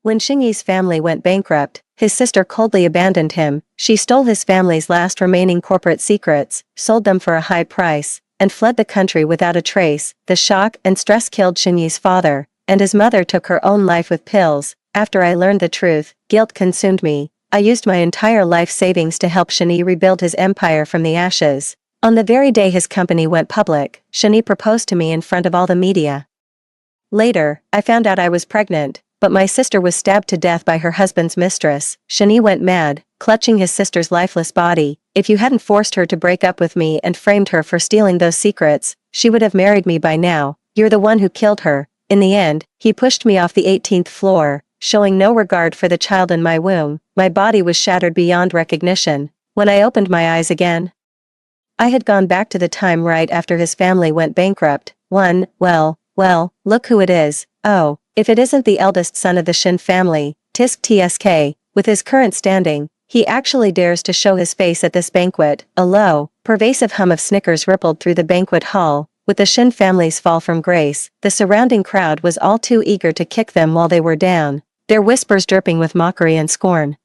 When Xingyi's family went bankrupt, his sister coldly abandoned him. She stole his family's last remaining corporate secrets, sold them for a high price, and fled the country without a trace. The shock and stress killed Xingyi's father, and his mother took her own life with pills. After I learned the truth, guilt consumed me. I used my entire life savings to help Xingyi rebuild his empire from the ashes. On the very day his company went public, Xingyi proposed to me in front of all the media. Later, I found out I was pregnant, but my sister was stabbed to death by her husband's mistress. Xingyi went mad, clutching his sister's lifeless body. If you hadn't forced her to break up with me and framed her for stealing those secrets, she would have married me by now. You're the one who killed her. In the end, he pushed me off the 18th floor, showing no regard for the child in my womb. My body was shattered beyond recognition. When I opened my eyes again, I had gone back to the time right after his family went bankrupt. Well, look who it is. Oh, if it isn't the eldest son of the Shin family, TSK. With his current standing, he actually dares to show his face at this banquet. A low, pervasive hum of snickers rippled through the banquet hall. With the Shin family's fall from grace, the surrounding crowd was all too eager to kick them while they were down, their whispers dripping with mockery and scorn.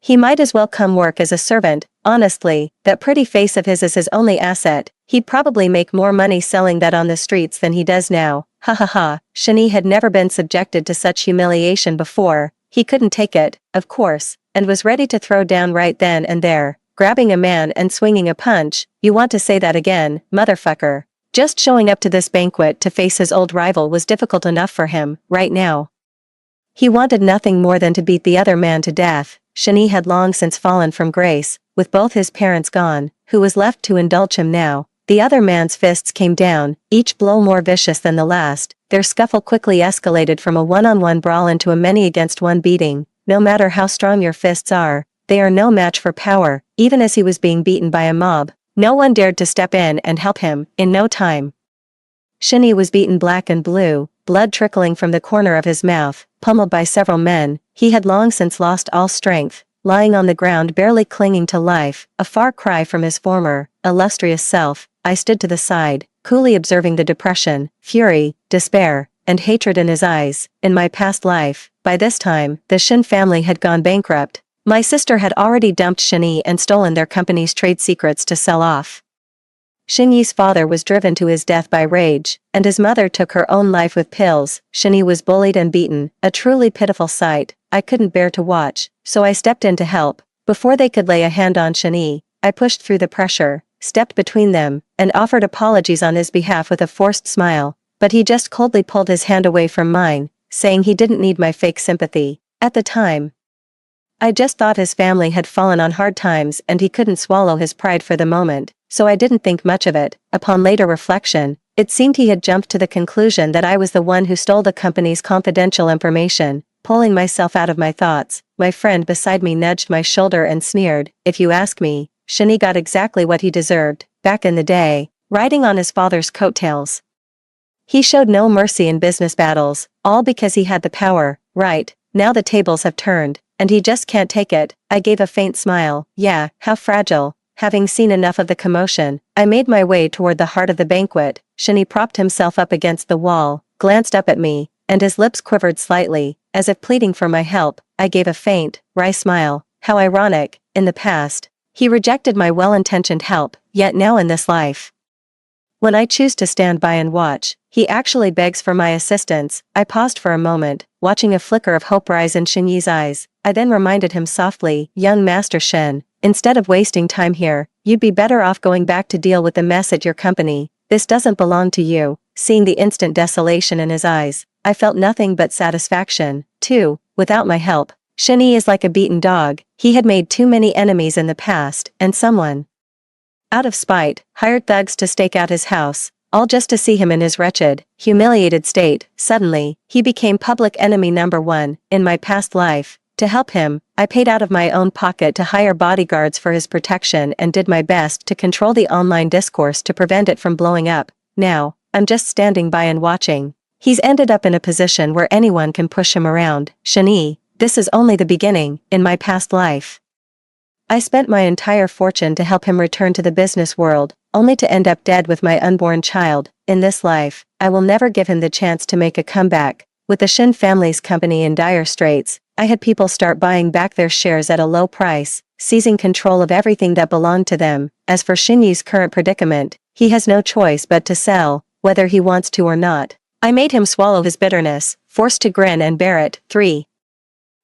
He might as well come work as a servant. Honestly, that pretty face of his is his only asset. He'd probably make more money selling that on the streets than he does now. Ha ha ha. Xingyi had never been subjected to such humiliation before. He couldn't take it, of course, and was ready to throw down right then and there, grabbing a man and swinging a punch. You want to say that again, motherfucker? Just showing up to this banquet to face his old rival was difficult enough for him, right now. He wanted nothing more than to beat the other man to death. Xingyi had long since fallen from grace, with both his parents gone. Who was left to indulge him now? The other man's fists came down, each blow more vicious than the last. Their scuffle quickly escalated from a one-on-one brawl into a many-against-one beating. No matter how strong your fists are, they are no match for power. Even as he was being beaten by a mob, no one dared to step in and help him. In no time, Xingyi was beaten black and blue, blood trickling from the corner of his mouth, pummeled by several men. He had long since lost all strength, lying on the ground barely clinging to life, a far cry from his former, illustrious self. I stood to the side, coolly observing the depression, fury, despair, and hatred in his eyes. In my past life, by this time, the Shin family had gone bankrupt. My sister had already dumped Xingyi and stolen their company's trade secrets to sell off. Xingyi's father was driven to his death by rage, and his mother took her own life with pills. Xingyi was bullied and beaten, a truly pitiful sight. I couldn't bear to watch, so I stepped in to help. Before they could lay a hand on Xingyi, I pushed through the pressure, stepped between them, and offered apologies on his behalf with a forced smile, but he just coldly pulled his hand away from mine, saying he didn't need my fake sympathy. At the time, I just thought his family had fallen on hard times and he couldn't swallow his pride for the moment, so I didn't think much of it. Upon later reflection, it seemed he had jumped to the conclusion that I was the one who stole the company's confidential information. Pulling myself out of my thoughts, my friend beside me nudged my shoulder and sneered. If you ask me, Xingyi got exactly what he deserved. Back in the day, riding on his father's coattails, he showed no mercy in business battles, all because he had the power. Right, now the tables have turned, and he just can't take it. I gave a faint smile. Yeah, how fragile. Having seen enough of the commotion, I made my way toward the heart of the banquet. Xingyi propped himself up against the wall, glanced up at me, and his lips quivered slightly, as if pleading for my help. I gave a faint, wry smile. How ironic. In the past, he rejected my well-intentioned help, yet now in this life, when I choose to stand by and watch, he actually begs for my assistance. I paused for a moment, watching a flicker of hope rise in Xingyi's eyes. I then reminded him softly, young Master Shen, instead of wasting time here, you'd be better off going back to deal with the mess at your company. This doesn't belong to you. Seeing the instant desolation in his eyes, I felt nothing but satisfaction. Too, without my help, Xingyi is like a beaten dog. He had made too many enemies in the past, and someone, out of spite, hired thugs to stake out his house, all just to see him in his wretched, humiliated state. Suddenly, he became public enemy number one. In my past life, to help him, I paid out of my own pocket to hire bodyguards for his protection and did my best to control the online discourse to prevent it from blowing up. Now, I'm just standing by and watching. He's ended up in a position where anyone can push him around. Xingyi, this is only the beginning. In my past life, I spent my entire fortune to help him return to the business world, only to end up dead with my unborn child. In this life, I will never give him the chance to make a comeback. with the Shin family's company in dire straits, I had people start buying back their shares at a low price, seizing control of everything that belonged to them. As for Shinyi's current predicament, he has no choice but to sell, whether he wants to or not. I made him swallow his bitterness, forced to grin and bear it. 3.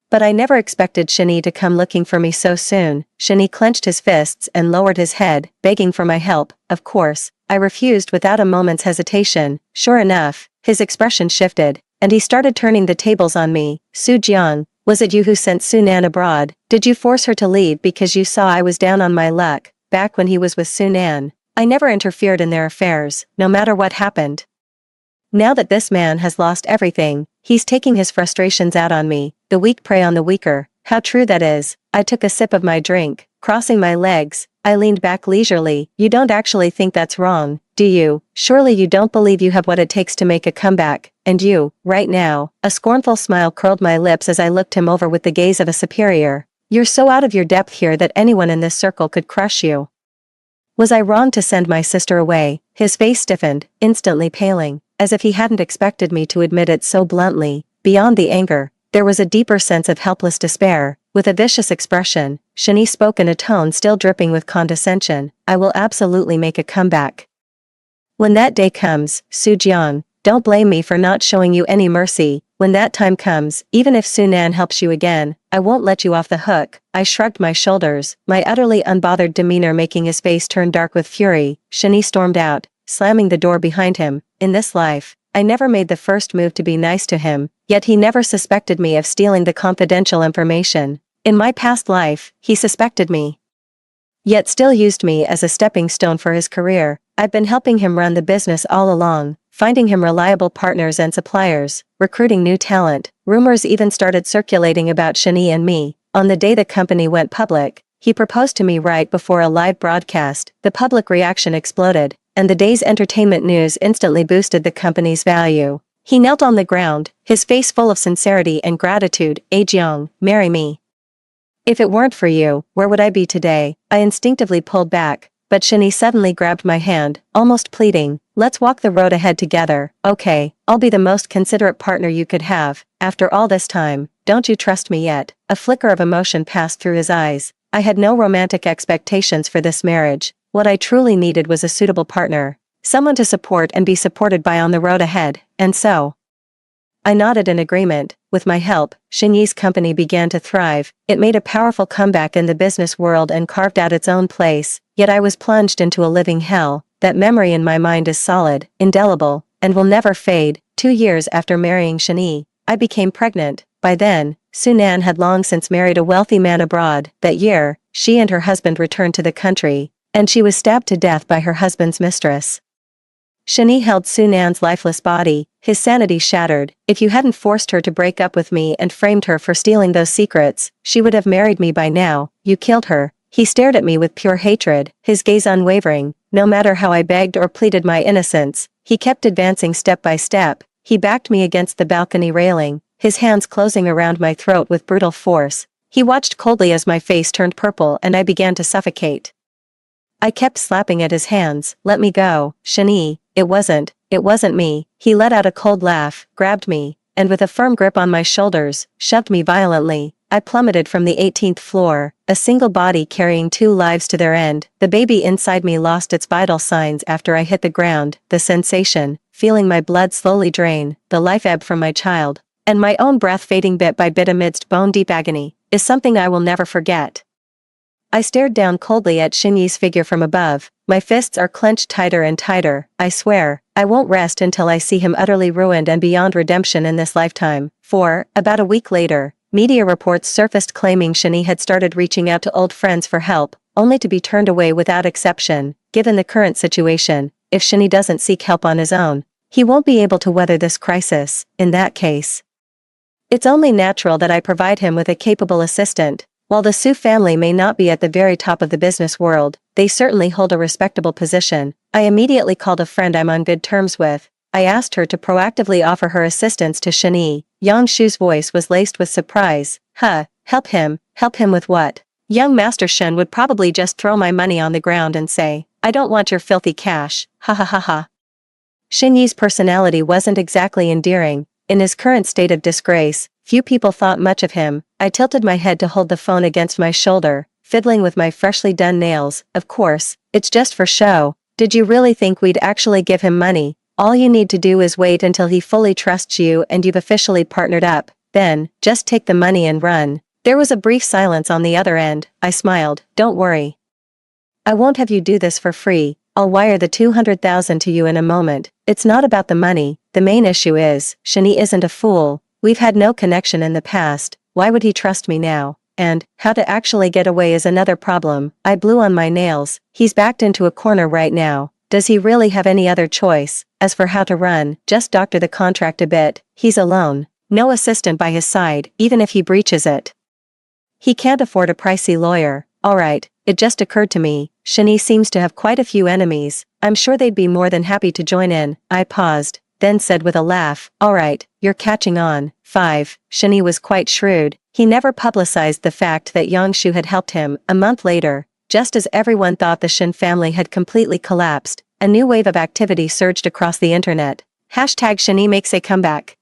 But I never expected Shinyi to come looking for me so soon. Shinyi clenched his fists and lowered his head, begging for my help. Of course, I refused without a moment's hesitation. Sure enough, his expression shifted, and he started turning the tables on me. Su Jiang, was it you who sent Sunan abroad? Did you force her to leave because you saw I was down on my luck, back when he was with Sunan? I never interfered in their affairs, no matter what happened. Now that this man has lost everything, he's taking his frustrations out on me. The weak prey on the weaker. How true that is. I took a sip of my drink, crossing my legs. I leaned back leisurely. You don't actually think that's wrong, do you? Surely you don't believe you have what it takes to make a comeback, and you, right now. A scornful smile curled my lips as I looked him over with the gaze of a superior. You're so out of your depth here that anyone in this circle could crush you. Was I wrong to send my sister away? His face stiffened, instantly paling, as if he hadn't expected me to admit it so bluntly. Beyond the anger, there was a deeper sense of helpless despair. With a vicious expression, Shinyi spoke in a tone still dripping with condescension. I will absolutely make a comeback. When that day comes, Su Jiang, don't blame me for not showing you any mercy. When that time comes, even if Sunan helps you again, I won't let you off the hook. I shrugged my shoulders, my utterly unbothered demeanor making his face turn dark with fury. Shinyi stormed out, slamming the door behind him. In this life, I never made the first move to be nice to him, yet he never suspected me of stealing the confidential information. In my past life, he suspected me, yet still used me as a stepping stone for his career. I've been helping him run the business all along, finding him reliable partners and suppliers, recruiting new talent. Rumors even started circulating about Shinyi and me. On the day the company went public, he proposed to me right before a live broadcast. The public reaction exploded, and the day's entertainment news instantly boosted the company's value. He knelt on the ground, his face full of sincerity and gratitude. Jiang, marry me. If it weren't for you, where would I be today? I instinctively pulled back, but Shinyi suddenly grabbed my hand, almost pleading. Let's walk the road ahead together. Okay, I'll be the most considerate partner you could have. After all this time, don't you trust me yet? A flicker of emotion passed through his eyes. I had no romantic expectations for this marriage. What I truly needed was a suitable partner, someone to support and be supported by on the road ahead, and so I nodded in agreement. With my help, Shinyi's company began to thrive. It made a powerful comeback in the business world and carved out its own place, yet I was plunged into a living hell. That memory in my mind is solid, indelible, and will never fade. 2 years after marrying Shinyi, I became pregnant. By then, Sunan had long since married a wealthy man abroad. That year, she and her husband returned to the country, and she was stabbed to death by her husband's mistress. Shinyi held Sunan's lifeless body, his sanity shattered. If you hadn't forced her to break up with me and framed her for stealing those secrets, she would have married me by now. You killed her. He stared at me with pure hatred, his gaze unwavering. No matter how I begged or pleaded my innocence, he kept advancing step by step. He backed me against the balcony railing, his hands closing around my throat with brutal force. He watched coldly as my face turned purple and I began to suffocate. I kept slapping at his hands. Let me go, Shinyi. It wasn't me. He let out a cold laugh, grabbed me, and with a firm grip on my shoulders, shoved me violently. I plummeted from the 18th floor, a single body carrying 2 lives to their end. The baby inside me lost its vital signs after I hit the ground. The sensation, feeling my blood slowly drain, the life ebb from my child, and my own breath fading bit by bit amidst bone-deep agony, is something I will never forget. I stared down coldly at Shinyi's figure from above. My fists are clenched tighter and tighter. I swear, I won't rest until I see him utterly ruined and beyond redemption in this lifetime. About a week later, media reports surfaced claiming Shinyi had started reaching out to old friends for help, only to be turned away without exception. Given the current situation, if Shinyi doesn't seek help on his own, he won't be able to weather this crisis. In that case, it's only natural that I provide him with a capable assistant. While the Su family may not be at the very top of the business world, they certainly hold a respectable position. I immediately called a friend I'm on good terms with. I asked her to proactively offer her assistance to Shinyi. Yang Shu's voice was laced with surprise. Help him? Help him with what? Young Master Shen would probably just throw my money on the ground and say, I don't want your filthy cash. Ha ha ha ha. Shinyi's personality wasn't exactly endearing, In his current state of disgrace, few people thought much of him. I tilted my head to hold the phone against my shoulder, fiddling with my freshly done nails. Of course, it's just for show. Did you really think we'd actually give him money? All you need to do is wait until he fully trusts you and you've officially partnered up. Then, just take the money and run. There was a brief silence on the other end. I smiled. Don't worry. I won't have you do this for free. I'll wire the 200,000 to you in a moment. It's not about the money. The main issue is, Shani isn't a fool. We've had no connection in the past. Why would he trust me now? And, how to actually get away is another problem. I blew on my nails. He's backed into a corner right now. Does he really have any other choice? As for how to run, just doctor the contract a bit. He's alone. No assistant by his side, even if he breaches it. He can't afford a pricey lawyer. Alright, it just occurred to me. Shani seems to have quite a few enemies. I'm sure they'd be more than happy to join in. I paused, then said with a laugh, alright, you're catching on. 5. Shani was quite shrewd. He never publicized the fact that Yangshu had helped him. A month later, just as everyone thought the Shin family had completely collapsed, a new wave of activity surged across the internet. Hashtag Shani makes a comeback.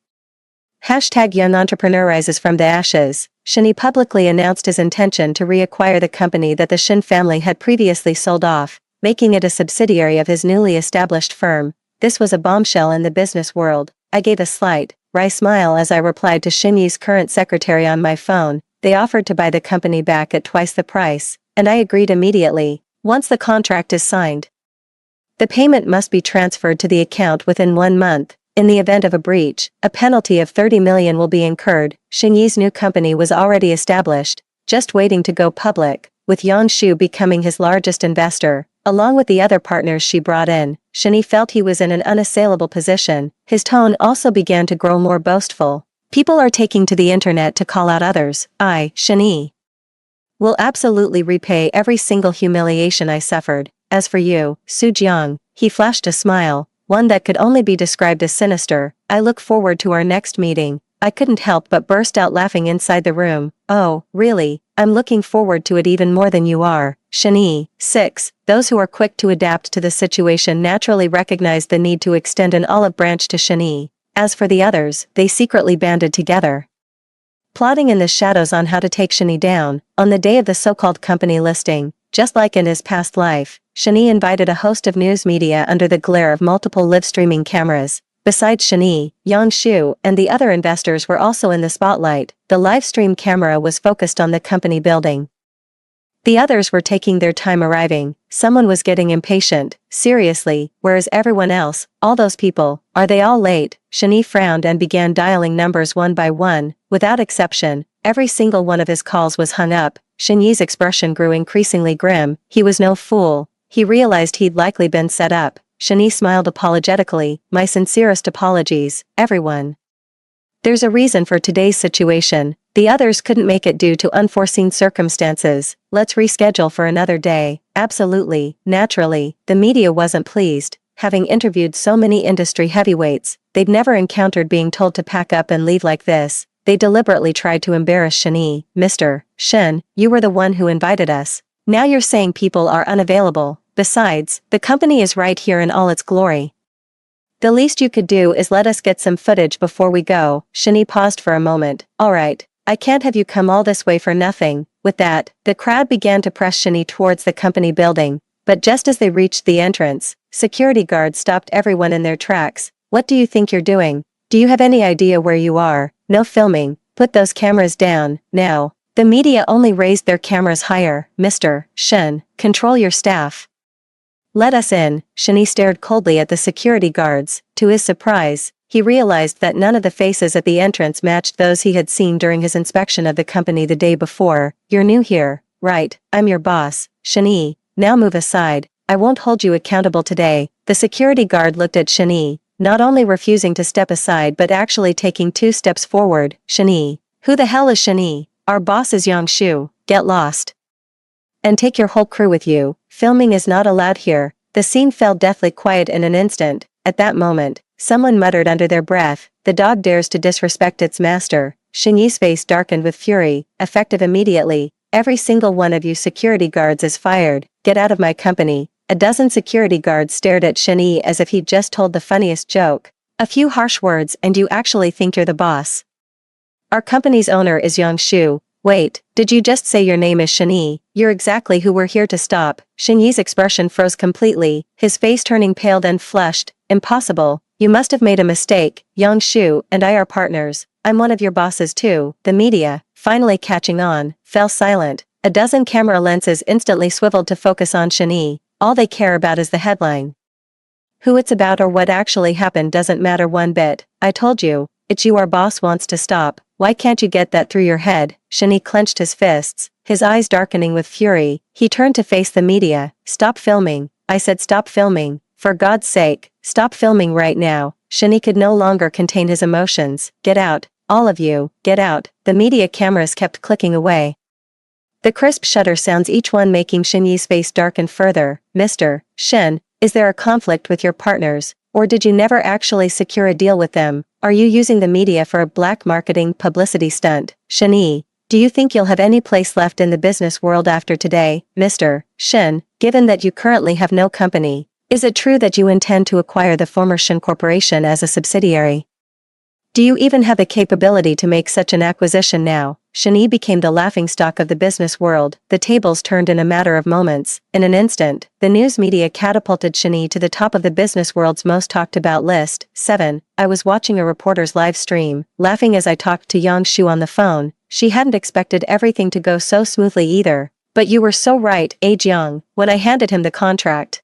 Hashtag young entrepreneur rises from the ashes. Shani publicly announced his intention to reacquire the company that the Shin family had previously sold off, making it a subsidiary of his newly established firm. This was a bombshell in the business world. I gave a slight, wry smile as I replied to Shin Yi's current secretary on my phone. They offered to buy the company back at twice the price, and I agreed immediately. Once the contract is signed, the payment must be transferred to the account within 1 month. In the event of a breach, a penalty of 30 million will be incurred. Shin Yi's new company was already established, just waiting to go public, with Yangshu becoming his largest investor. Along with the other partners she brought in, Shani felt he was in an unassailable position. His tone also began to grow more boastful. People are taking to the internet to call out others. I, Shani, will absolutely repay every single humiliation I suffered. As for you, Su Jiang, he flashed a smile, one that could only be described as sinister. I look forward to our next meeting. I couldn't help but burst out laughing inside the room. Oh, really? I'm looking forward to it even more than you are. Shani. 6. Those who are quick to adapt to the situation naturally recognized the need to extend an olive branch to Shani. As for the others, they secretly banded together, plotting in the shadows on how to take Shani down. On the day of the so-called company listing, just like in his past life, Shani invited a host of news media under the glare of multiple live streaming cameras. Besides Shani, Yangshu, and the other investors were also in the spotlight. The live stream camera was focused on the company building. The others were taking their time arriving. Someone was getting impatient. Seriously, where is everyone else? All those people, are they all late? Shani frowned and began dialing numbers one by one. Without exception, every single one of his calls was hung up. Shin Yi's expression grew increasingly grim. He was no fool. He realized he'd likely been set up. Shani smiled apologetically. My sincerest apologies, everyone. There's a reason for today's situation. The others couldn't make it due to unforeseen circumstances. Let's reschedule for another day. Absolutely, naturally, the media wasn't pleased. Having interviewed so many industry heavyweights, they'd never encountered being told to pack up and leave like this. They deliberately tried to embarrass Shani. Mr. Shin, you were the one who invited us. Now you're saying people are unavailable. Besides, the company is right here in all its glory. The least you could do is let us get some footage before we go. Shani paused for a moment. Alright, I can't have you come all this way for nothing. With that, the crowd began to press Shani towards the company building, but just as they reached the entrance, security guards stopped everyone in their tracks. What do you think you're doing? Do you have any idea where you are? No filming. Put those cameras down, now. The media only raised their cameras higher. Mr. Shin, control your staff. Let us in. Shani stared coldly at the security guards. To his surprise, he realized that none of the faces at the entrance matched those he had seen during his inspection of the company the day before. You're new here, right? I'm your boss. Shani, now move aside. I won't hold you accountable today. The security guard looked at Shani, not only refusing to step aside but actually taking 2 steps forward. Shani. Who the hell is Shani? Our boss is Yangshu. Get lost. And take your whole crew with you. Filming is not allowed here. The scene fell deathly quiet in an instant. At that moment, someone muttered under their breath, the dog dares to disrespect its master. Shin Yi's face darkened with fury, effective immediately. Every single one of you security guards is fired. Get out of my company. A dozen security guards stared at Shin Yi as if he'd just told the funniest joke. A few harsh words and you actually think you're the boss. Our company's owner is Yang Shu. Wait, did you just say your name is Shenyi? You're exactly who we're here to stop. Shenyi's expression froze completely, his face turning pale then flushed. Impossible. You must have made a mistake. Yang Shu and I are partners. I'm one of your bosses too. The media, finally catching on, fell silent. A dozen camera lenses instantly swiveled to focus on Shenyi. All they care about is the headline. Who it's about or what actually happened doesn't matter one bit. I told you, it's you our boss wants to stop. Why can't you get that through your head? Shenyi clenched his fists, his eyes darkening with fury. He turned to face the media. Stop filming. I said stop filming. For God's sake, stop filming right now. Shenyi could no longer contain his emotions. Get out. All of you, get out. The media cameras kept clicking away. The crisp shutter sounds, each one making Shenyi's face darken further. Mr. Shen, is there a conflict with your partners? Or did you never actually secure a deal with them? Are you using the media for a black marketing publicity stunt? Shenyi, do you think you'll have any place left in the business world after today? Mr. Shen, given that you currently have no company, is it true that you intend to acquire the former Shen Corporation as a subsidiary? Do you even have the capability to make such an acquisition now? Shenyi became the laughingstock of the business world. The tables turned in a matter of moments. In an instant, the news media catapulted Shenyi to the top of the business world's most talked about list. 7. I was watching a reporter's live stream, laughing as I talked to Yang Shu on the phone. She hadn't expected everything to go so smoothly either. But you were so right, Jiang, when I handed him the contract.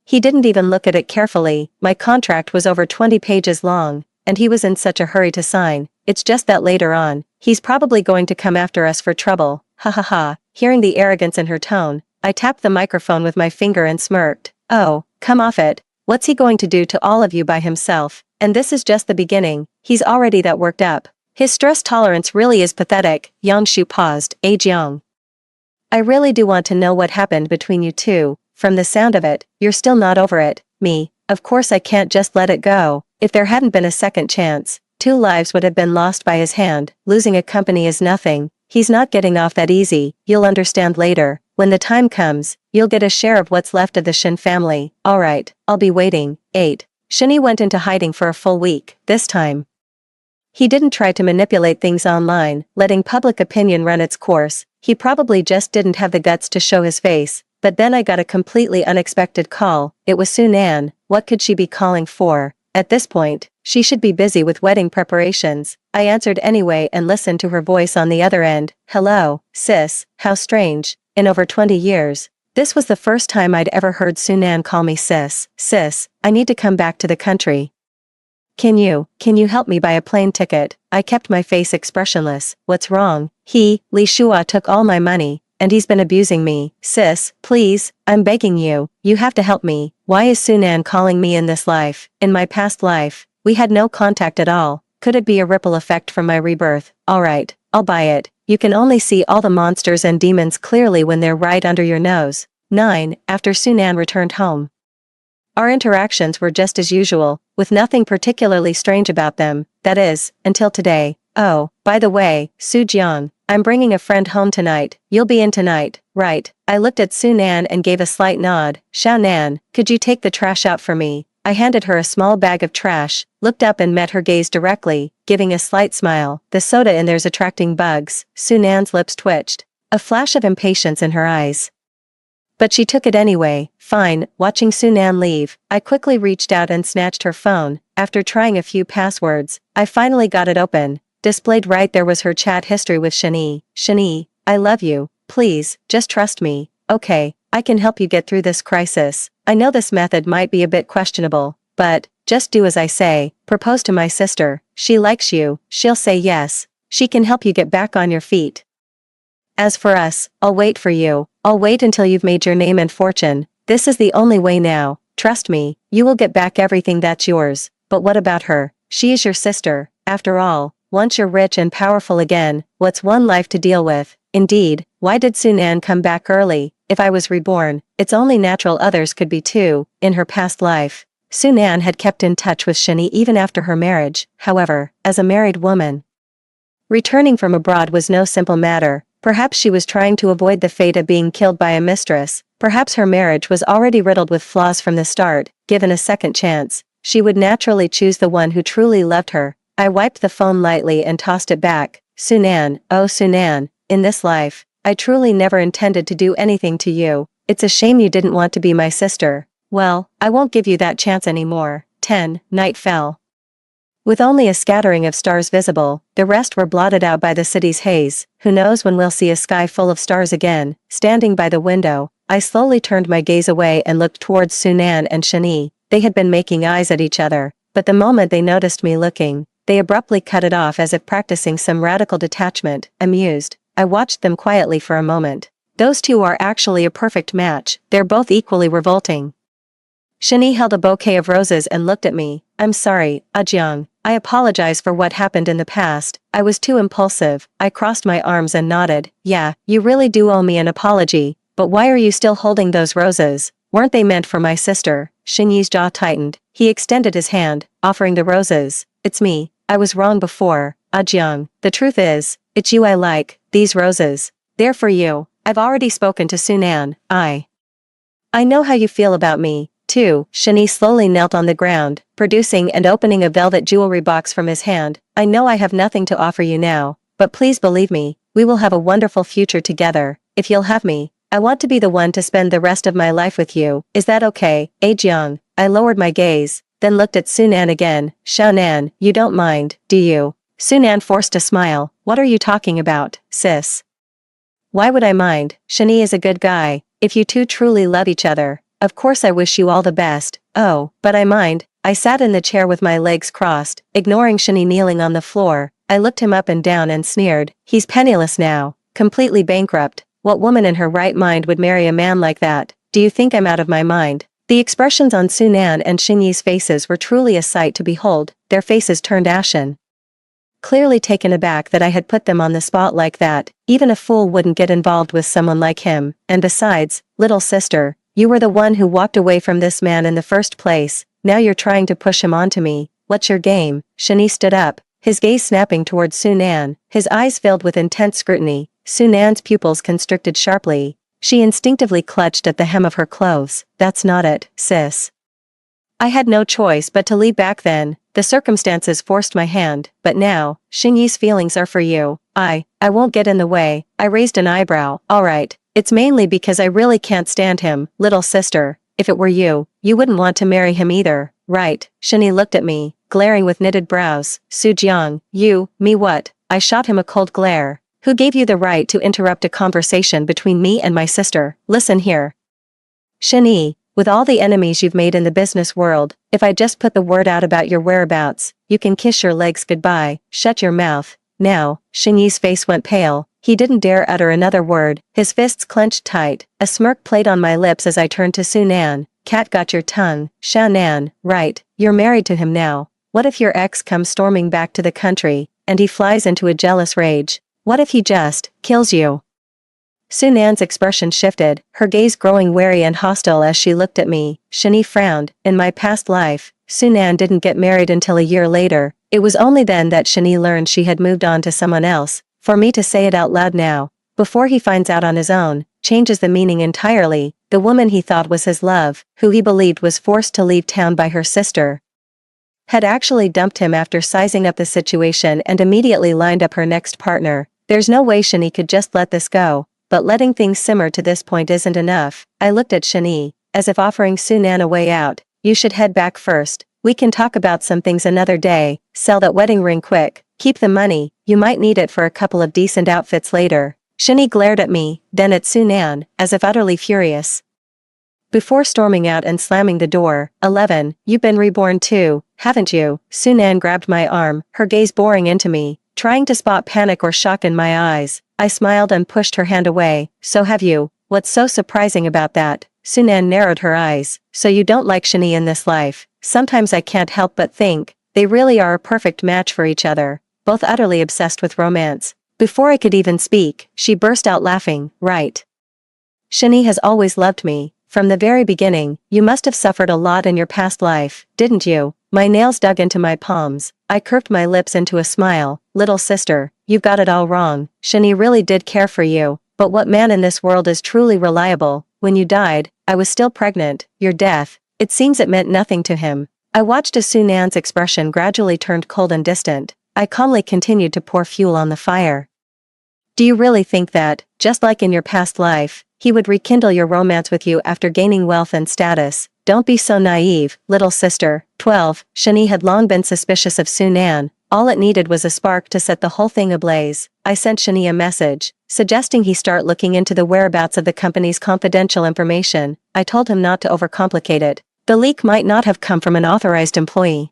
He didn't even look at it carefully. My contract was over 20 pages long, and he was in such a hurry to sign. It's just that later on, he's probably going to come after us for trouble. Ha ha ha. Hearing the arrogance in her tone, I tapped the microphone with my finger and smirked. Oh, come off it. What's he going to do to all of you by himself? And this is just the beginning. He's already that worked up. His stress tolerance really is pathetic. Yang Shu paused. Jiang, I really do want to know what happened between you two. From the sound of it, you're still not over it. Me, of course I can't just let it go. If there hadn't been a second chance, 2 lives would have been lost by his hand. Losing a company is nothing. He's not getting off that easy. You'll understand later. When the time comes, you'll get a share of what's left of the Shen family. Alright, I'll be waiting. 8. Shenyi went into hiding for a full week. This time, he didn't try to manipulate things online, letting public opinion run its course. He probably just didn't have the guts to show his face. But then I got a completely unexpected call. It was Sunan. What could she be calling for? At this point, she should be busy with wedding preparations. I answered anyway and listened to her voice on the other end. Hello, sis, how strange. In over 20 years, this was the first time I'd ever heard Sunan call me sis. Sis, I need to come back to the country. Can you help me buy a plane ticket? I kept my face expressionless. What's wrong? Li Shua took all my money, and he's been abusing me. Sis, please, I'm begging you, you have to help me. Why is Sunan calling me in this life? In my past life, we had no contact at all. Could it be a ripple effect from my rebirth? Alright, I'll buy it. You can only see all the monsters and demons clearly when they're right under your nose. 9. After Sunan returned home, our interactions were just as usual, with nothing particularly strange about them, that is, until today. Oh, by the way, Su Jiang, I'm bringing a friend home tonight. You'll be in tonight, right? I looked at Sunan and gave a slight nod. Xiaonan, could you take the trash out for me? I handed her a small bag of trash, looked up and met her gaze directly, giving a slight smile. The soda in there's attracting bugs. Sunan's lips twitched, a flash of impatience in her eyes. But she took it anyway. Fine. Watching Sunan leave, I quickly reached out and snatched her phone. After trying a few passwords, I finally got it open. Displayed right there was her chat history with Shenyi. Shenyi, I love you. Please, just trust me. Okay, I can help you get through this crisis. I know this method might be a bit questionable, but just do as I say. Propose to my sister. She likes you. She'll say yes. She can help you get back on your feet. As for us, I'll wait for you. I'll wait until you've made your name and fortune. This is the only way now. Trust me, you will get back everything that's yours. But what about her? She is your sister. After all, once you're rich and powerful again, what's one life to deal with? Indeed, why did Sunan come back early? If I was reborn, it's only natural others could be too. In her past life, Sunan had kept in touch with Shenyi even after her marriage. However, as a married woman, returning from abroad was no simple matter. Perhaps she was trying to avoid the fate of being killed by a mistress. Perhaps her marriage was already riddled with flaws from the start. Given a second chance, she would naturally choose the one who truly loved her. I wiped the phone lightly and tossed it back. Sunan, oh Sunan, in this life, I truly never intended to do anything to you. It's a shame you didn't want to be my sister. Well, I won't give you that chance anymore. 10. Night fell. With only a scattering of stars visible, the rest were blotted out by the city's haze. Who knows when we'll see a sky full of stars again. Standing by the window, I slowly turned my gaze away and looked towards Sunan and Shani. They had been making eyes at each other, but the moment they noticed me looking, they abruptly cut it off as if practicing some radical detachment. Amused, I watched them quietly for a moment. Those two are actually a perfect match. They're both equally revolting. Shani held a bouquet of roses and looked at me. I'm sorry, Ajang. I apologize for what happened in the past. I was too impulsive. I crossed my arms and nodded. Yeah, you really do owe me an apology. But why are you still holding those roses? Weren't they meant for my sister? Shinyi's jaw tightened. He extended his hand, offering the roses. It's me. I was wrong before. Ajang. The truth is, it's you I like. These roses. They're for you. I've already spoken to Sunan. I know how you feel about me. 2. Shani slowly knelt on the ground, producing and opening a velvet jewelry box from his hand. I know I have nothing to offer you now, but please believe me, we will have a wonderful future together. If you'll have me, I want to be the one to spend the rest of my life with you. Is that okay, Ajang? I lowered my gaze, then looked at Sunan again. Xiaonan, you don't mind, do you? Sunan forced a smile. What are you talking about, sis? Why would I mind? Shani is a good guy. If you two truly love each other, of course I wish you all the best. Oh, but I mind. I sat in the chair with my legs crossed, ignoring Shani kneeling on the floor. I looked him up and down and sneered. He's penniless now, completely bankrupt. What woman in her right mind would marry a man like that? Do you think I'm out of my mind? The expressions on Sunan and Xingyi's faces were truly a sight to behold. Their faces turned ashen. Clearly taken aback that I had put them on the spot like that. Even a fool wouldn't get involved with someone like him. And besides, little sister, you were the one who walked away from this man in the first place. Now you're trying to push him onto me. What's your game? Shani stood up, his gaze snapping towards Sunan, his eyes filled with intense scrutiny. Sunan's pupils constricted sharply. She instinctively clutched at the hem of her clothes. That's not it, sis. I had no choice but to leave back then. The circumstances forced my hand, but now, Xingyi's feelings are for you. I won't get in the way. I raised an eyebrow. Alright, it's mainly because I really can't stand him, little sister. If it were you, you wouldn't want to marry him either, right? Xingyi looked at me, glaring with knitted brows. Sujiang, me what? I shot him a cold glare. Who gave you the right to interrupt a conversation between me and my sister? Listen here. Xingyi, with all the enemies you've made in the business world, if I just put the word out about your whereabouts, you can kiss your legs goodbye. Shut your mouth. Now, Xingyi's face went pale. He didn't dare utter another word. His fists clenched tight. A smirk played on my lips as I turned to Sunan. Cat got your tongue. Xiaonan, right, you're married to him now. What if your ex comes storming back to the country, and he flies into a jealous rage? What if he just kills you? Sunan's expression shifted, her gaze growing wary and hostile as she looked at me. Shani frowned. In my past life, Sunan didn't get married until a year later. It was only then that Shani learned she had moved on to someone else. For me to say it out loud now, before he finds out on his own, changes the meaning entirely. The woman he thought was his love, who he believed was forced to leave town by her sister, had actually dumped him after sizing up the situation and immediately lined up her next partner. There's no way Shani could just let this go. But letting things simmer to this point isn't enough. I looked at Shani, as if offering Sunan a way out. You should head back first. We can talk about some things another day. Sell that wedding ring quick. Keep the money. You might need it for a couple of decent outfits later. Shani glared at me, then at Sunan, as if utterly furious. Before storming out and slamming the door. 11. You've been reborn too, haven't you? Sunan grabbed my arm, her gaze boring into me, trying to spot panic or shock in my eyes. I smiled and pushed her hand away. So have you. What's so surprising about that? Sunan narrowed her eyes. So you don't like Shani in this life? Sometimes I can't help but think, they really are a perfect match for each other, both utterly obsessed with romance. Before I could even speak, she burst out laughing. Right. Shani has always loved me. From the very beginning. You must have suffered a lot in your past life, didn't you? My nails dug into my palms. I curved my lips into a smile. Little sister, you've got it all wrong. Shani really did care for you, but what man in this world is truly reliable? When you died, I was still pregnant. Your death, it seems it meant nothing to him. I watched as Sunan's expression gradually turned cold and distant. I calmly continued to pour fuel on the fire. Do you really think that, just like in your past life, he would rekindle your romance with you after gaining wealth and status? Don't be so naive, little sister. 12. Shani had long been suspicious of Sunan. All it needed was a spark to set the whole thing ablaze. I sent Shani a message, suggesting he start looking into the whereabouts of the company's confidential information. I told him not to overcomplicate it. The leak might not have come from an authorized employee.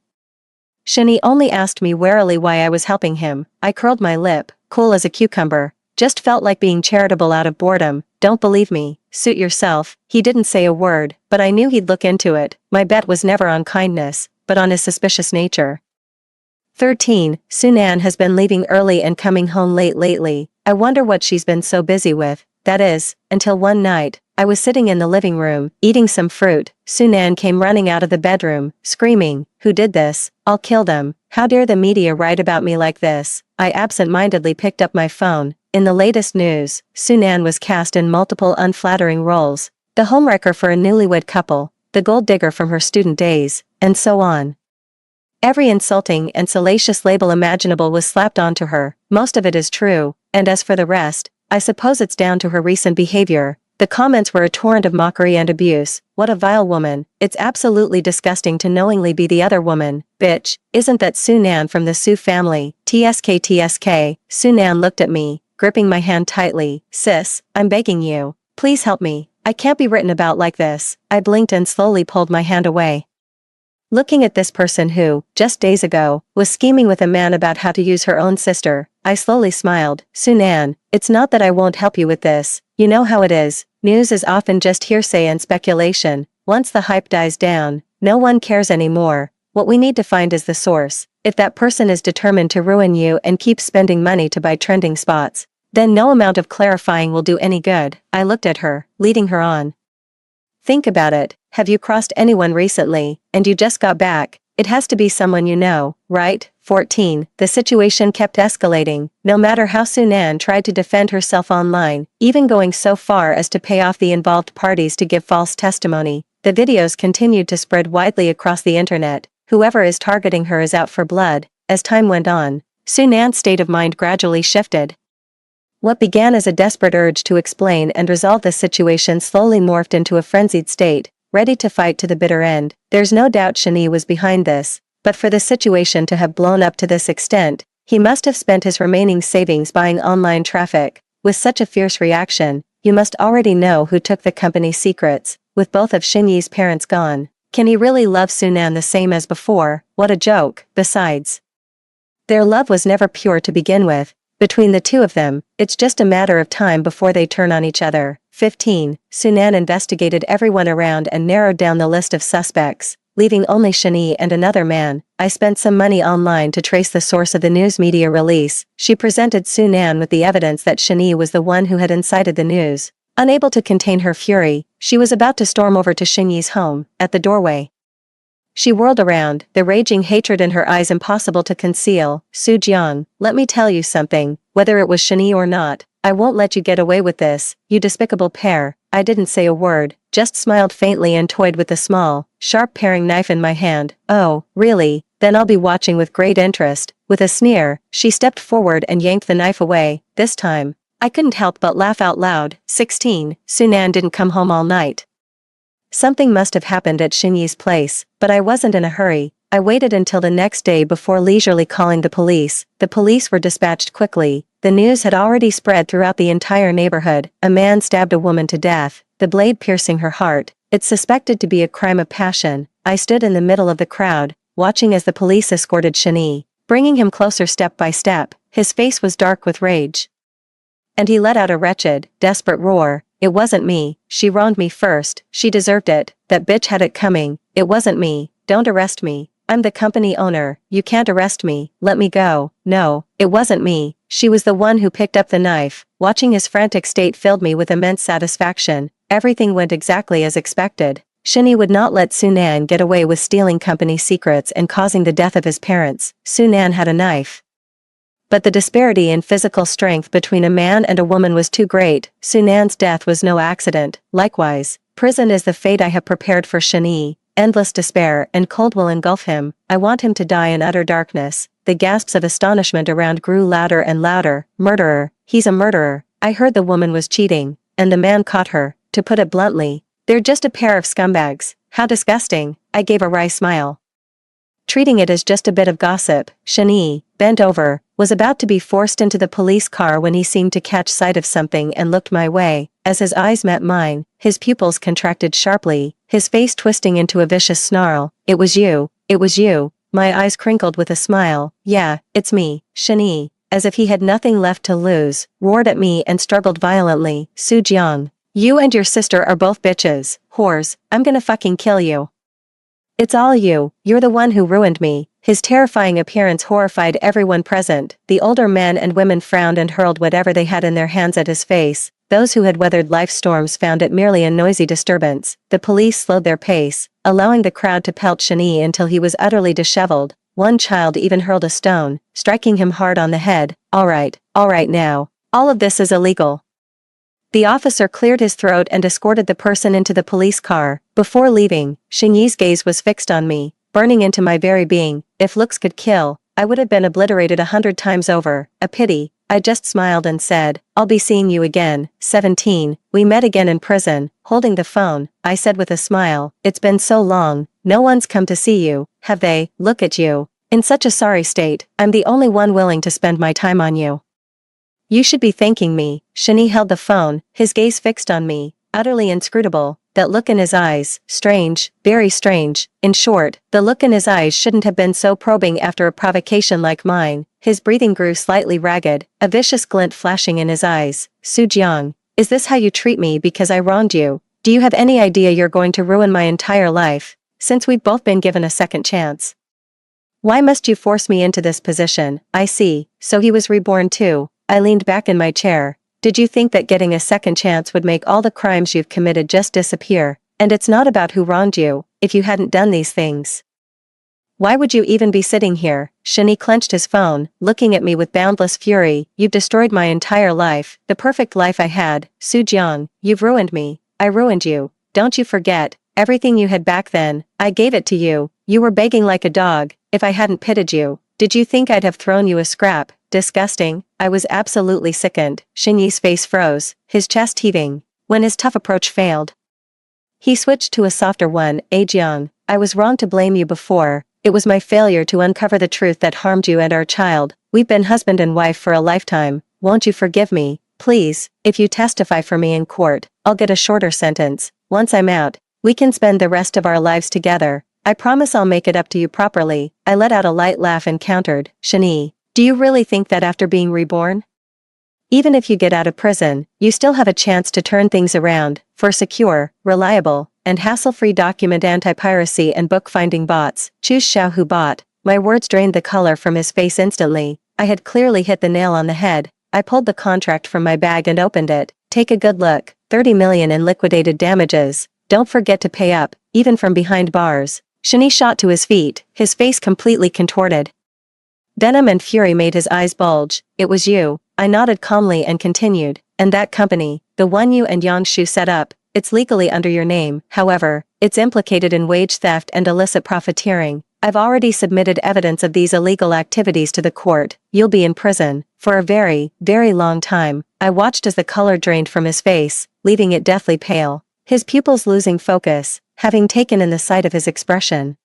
Shani only asked me warily why I was helping him. I curled my lip, cool as a cucumber. Just felt like being charitable out of boredom. Don't believe me, suit yourself. He didn't say a word, but I knew he'd look into it. My bet was never on kindness, but on his suspicious nature. 13. Sunan has been leaving early and coming home late lately. I wonder what she's been so busy with. That is, until one night, I was sitting in the living room, eating some fruit. Sunan came running out of the bedroom, screaming, "Who did this? I'll kill them. How dare the media write about me like this?" I absent-mindedly picked up my phone. In the latest news, Sunan was cast in multiple unflattering roles. The homewrecker for a newlywed couple, the gold digger from her student days, and so on. Every insulting and salacious label imaginable was slapped onto her. Most of it is true, and as for the rest, I suppose it's down to her recent behavior. The comments were a torrent of mockery and abuse. What a vile woman. It's absolutely disgusting to knowingly be the other woman. Bitch, isn't that Sunan from the Su family? TSK. Sunan looked at me, gripping my hand tightly. Sis, I'm begging you. Please help me. I can't be written about like this. I blinked and slowly pulled my hand away. Looking at this person who, just days ago, was scheming with a man about how to use her own sister, I slowly smiled. Sunan, it's not that I won't help you with this. You know how it is. News is often just hearsay and speculation. Once the hype dies down, no one cares anymore. What we need to find is the source. If that person is determined to ruin you and keeps spending money to buy trending spots, then no amount of clarifying will do any good. I looked at her, leading her on. Think about it. Have you crossed anyone recently, and you just got back? It has to be someone you know, right? 14. The situation kept escalating. No matter how Sunan tried to defend herself online, even going so far as to pay off the involved parties to give false testimony, the videos continued to spread widely across the internet. Whoever is targeting her is out for blood. As time went on, Sunan's state of mind gradually shifted. What began as a desperate urge to explain and resolve the situation slowly morphed into a frenzied state, ready to fight to the bitter end. There's no doubt Shani was behind this, but for the situation to have blown up to this extent, he must have spent his remaining savings buying online traffic. With such a fierce reaction, you must already know who took the company's secrets. With both of Xinyi's parents gone, can he really love Sunan the same as before? What a joke. Besides, their love was never pure to begin with. Between the two of them, it's just a matter of time before they turn on each other. 15. Sunan investigated everyone around and narrowed down the list of suspects, leaving only Shani and another man. I spent some money online to trace the source of the news media release. She presented Sunan with the evidence that Shani was the one who had incited the news. Unable to contain her fury, she was about to storm over to Xinyi's home. At the doorway, she whirled around, the raging hatred in her eyes impossible to conceal. Su Jiang, let me tell you something, whether it was Shani or not, I won't let you get away with this, you despicable pair. I didn't say a word, just smiled faintly and toyed with the small, sharp paring knife in my hand. Oh, really? Then I'll be watching with great interest. With a sneer, she stepped forward and yanked the knife away. This time, I couldn't help but laugh out loud. 16. Sunan didn't come home all night. Something must have happened at Xinyi's place, but I wasn't in a hurry. I waited until the next day before leisurely calling the police. The police were dispatched quickly. The news had already spread throughout the entire neighborhood. A man stabbed a woman to death, the blade piercing her heart. It's suspected to be a crime of passion. I stood in the middle of the crowd, watching as the police escorted Shani, bringing him closer step by step. His face was dark with rage, and he let out a wretched, desperate roar. It wasn't me. She wronged me first. She deserved it. That bitch had it coming. It wasn't me. Don't arrest me. I'm the company owner. You can't arrest me. Let me go. No, it wasn't me. She was the one who picked up the knife. Watching his frantic state filled me with immense satisfaction. Everything went exactly as expected. Shani would not let Sunan get away with stealing company secrets and causing the death of his parents. Sunan had a knife, but the disparity in physical strength between a man and a woman was too great. Sunan's death was no accident. Likewise, prison is the fate I have prepared for Shani, endless despair and cold will engulf him. I want him to die in utter darkness. The gasps of astonishment around grew louder and louder. Murderer. He's a murderer. I heard the woman was cheating, and the man caught her. To put it bluntly, they're just a pair of scumbags. How disgusting. I gave a wry smile. Treating it as just a bit of gossip, Shani, bent over, was about to be forced into the police car when he seemed to catch sight of something and looked my way. As his eyes met mine, his pupils contracted sharply, his face twisting into a vicious snarl. It was you. It was you. My eyes crinkled with a smile. Yeah, it's me, Shani. As if he had nothing left to lose, roared at me and struggled violently. Sujiang, you and your sister are both bitches, whores. I'm gonna fucking kill you. It's all you. You're the one who ruined me. His terrifying appearance horrified everyone present. The older men and women frowned and hurled whatever they had in their hands at his face. Those who had weathered life's storms found it merely a noisy disturbance. The police slowed their pace, allowing the crowd to pelt Shani until he was utterly disheveled. One child even hurled a stone, striking him hard on the head. All right now. All of this is illegal. The officer cleared his throat and escorted the person into the police car. Before leaving, Xingyi's gaze was fixed on me, burning into my very being. If looks could kill, I would have been obliterated 100 times over. A pity. I just smiled and said, I'll be seeing you again. 17. We met again in prison. Holding the phone, I said with a smile, it's been so long. No one's come to see you, have they? Look at you. In such a sorry state. I'm the only one willing to spend my time on you. You should be thanking me. Shani held the phone, his gaze fixed on me, utterly inscrutable. That look in his eyes, strange, very strange. In short, the look in his eyes shouldn't have been so probing after a provocation like mine. His breathing grew slightly ragged, a vicious glint flashing in his eyes. Sujiang, is this how you treat me because I wronged you? Do you have any idea you're going to ruin my entire life, since we've both been given a second chance? Why must you force me into this position? I see, so he was reborn too. I leaned back in my chair. Did you think that getting a second chance would make all the crimes you've committed just disappear? And it's not about who wronged you, if you hadn't done these things. Why would you even be sitting here? Shani clenched his phone, looking at me with boundless fury. You've destroyed my entire life, the perfect life I had. Sujiang, you've ruined me. I ruined you. Don't you forget, everything you had back then, I gave it to you. You were begging like a dog. If I hadn't pitted you, did you think I'd have thrown you a scrap? Disgusting. I was absolutely sickened. Xingyi's face froze, his chest heaving. When his tough approach failed, he switched to a softer one. Jiang, I was wrong to blame you before. It was my failure to uncover the truth that harmed you and our child. We've been husband and wife for a lifetime. Won't you forgive me? Please, if you testify for me in court, I'll get a shorter sentence. Once I'm out, we can spend the rest of our lives together. I promise I'll make it up to you properly. I let out a light laugh and countered. Shani, do you really think that after being reborn, even if you get out of prison, you still have a chance to turn things around? For secure, reliable, and hassle-free document anti-piracy and book-finding bots, choose Xiaohu Bot. My words drained the color from his face instantly. I had clearly hit the nail on the head. I pulled the contract from my bag and opened it. Take a good look. 30 million in liquidated damages. Don't forget to pay up, even from behind bars. Shani shot to his feet, his face completely contorted. Venom and fury made his eyes bulge. It was you. I nodded calmly and continued. And that company, the one you and Yangshu set up, it's legally under your name. However, it's implicated in wage theft and illicit profiteering. I've already submitted evidence of these illegal activities to the court. You'll be in prison for a very, very long time. I watched as the color drained from his face, leaving it deathly pale, his pupils losing focus, having taken in the sight of his expression.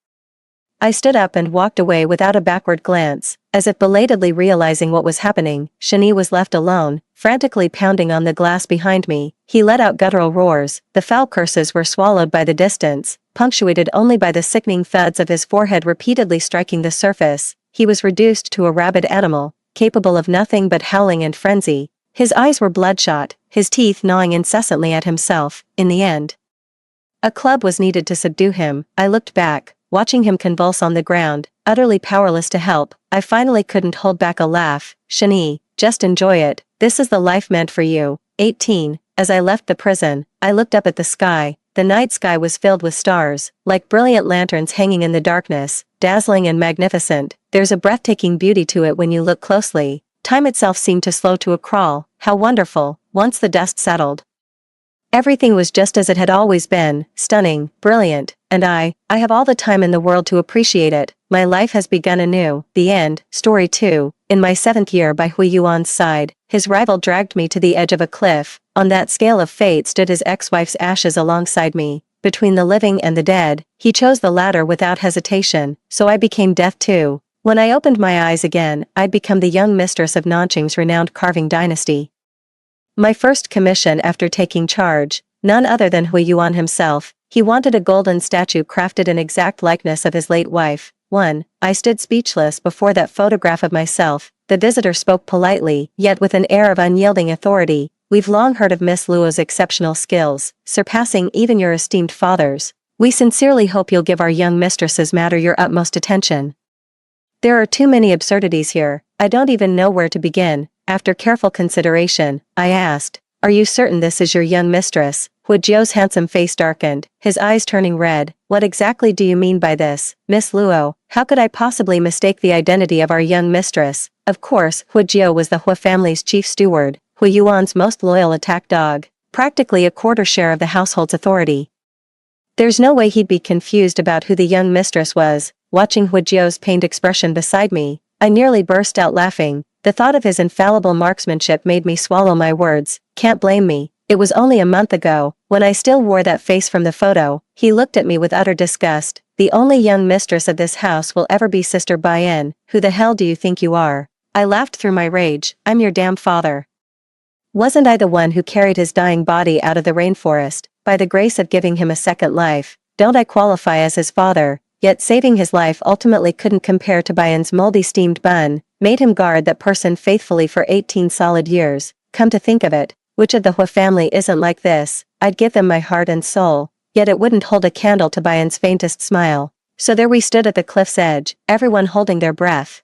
I stood up and walked away without a backward glance, as if belatedly realizing what was happening. Shani was left alone, frantically pounding on the glass behind me. He let out guttural roars. The foul curses were swallowed by the distance, punctuated only by the sickening thuds of his forehead repeatedly striking the surface. He was reduced to a rabid animal, capable of nothing but howling and frenzy. His eyes were bloodshot, his teeth gnawing incessantly at himself. In the end, a club was needed to subdue him. I looked back, watching him convulse on the ground, utterly powerless to help. I finally couldn't hold back a laugh. Shani, just enjoy it. This is the life meant for you. 18. As I left the prison, I looked up at the sky. The night sky was filled with stars, like brilliant lanterns hanging in the darkness, dazzling and magnificent. There's a breathtaking beauty to it when you look closely. Time itself seemed to slow to a crawl. How wonderful, once the dust settled. Everything was just as it had always been, stunning, brilliant, and I have all the time in the world to appreciate it. My life has begun anew. The end. Story 2. In my 7th year by Hui Yuan's side, his rival dragged me to the edge of a cliff. On that scale of fate stood his ex-wife's ashes alongside me. Between the living and the dead, he chose the latter without hesitation, so I became death too. When I opened my eyes again, I'd become the young mistress of Nanqing's renowned carving dynasty. My first commission after taking charge, none other than Hui Yuan himself. He wanted a golden statue crafted in exact likeness of his late wife. 1. I stood speechless before that photograph of myself. The visitor spoke politely, yet with an air of unyielding authority. We've long heard of Miss Luo's exceptional skills, surpassing even your esteemed father's. We sincerely hope you'll give our young mistress's matter your utmost attention. There are too many absurdities here, I don't even know where to begin. After careful consideration, I asked, "Are you certain this is your young mistress?" Hu Jiu's handsome face darkened, his eyes turning red. "What exactly do you mean by this, Miss Luo? How could I possibly mistake the identity of our young mistress?" Of course, Hu Jiu was the Hu family's chief steward, Hui Yuan's most loyal attack dog, practically a quarter share of the household's authority. There's no way he'd be confused about who the young mistress was. Watching Hu Jiu's pained expression beside me, I nearly burst out laughing. The thought of his infallible marksmanship made me swallow my words. Can't blame me. It was only a month ago, when I still wore that face from the photo. He looked at me with utter disgust. "The only young mistress of this house will ever be Sister Baiyan. Who the hell do you think you are?" I laughed through my rage. "I'm your damn father. Wasn't I the one who carried his dying body out of the rainforest, by the grace of giving him a second life? Don't I qualify as his father?" Yet saving his life ultimately couldn't compare to Baiyan's moldy steamed bun, made him guard that person faithfully for 18 solid years. Come to think of it, which of the Hu family isn't like this? I'd give them my heart and soul, yet it wouldn't hold a candle to Baiyan's faintest smile. So there we stood at the cliff's edge, everyone holding their breath,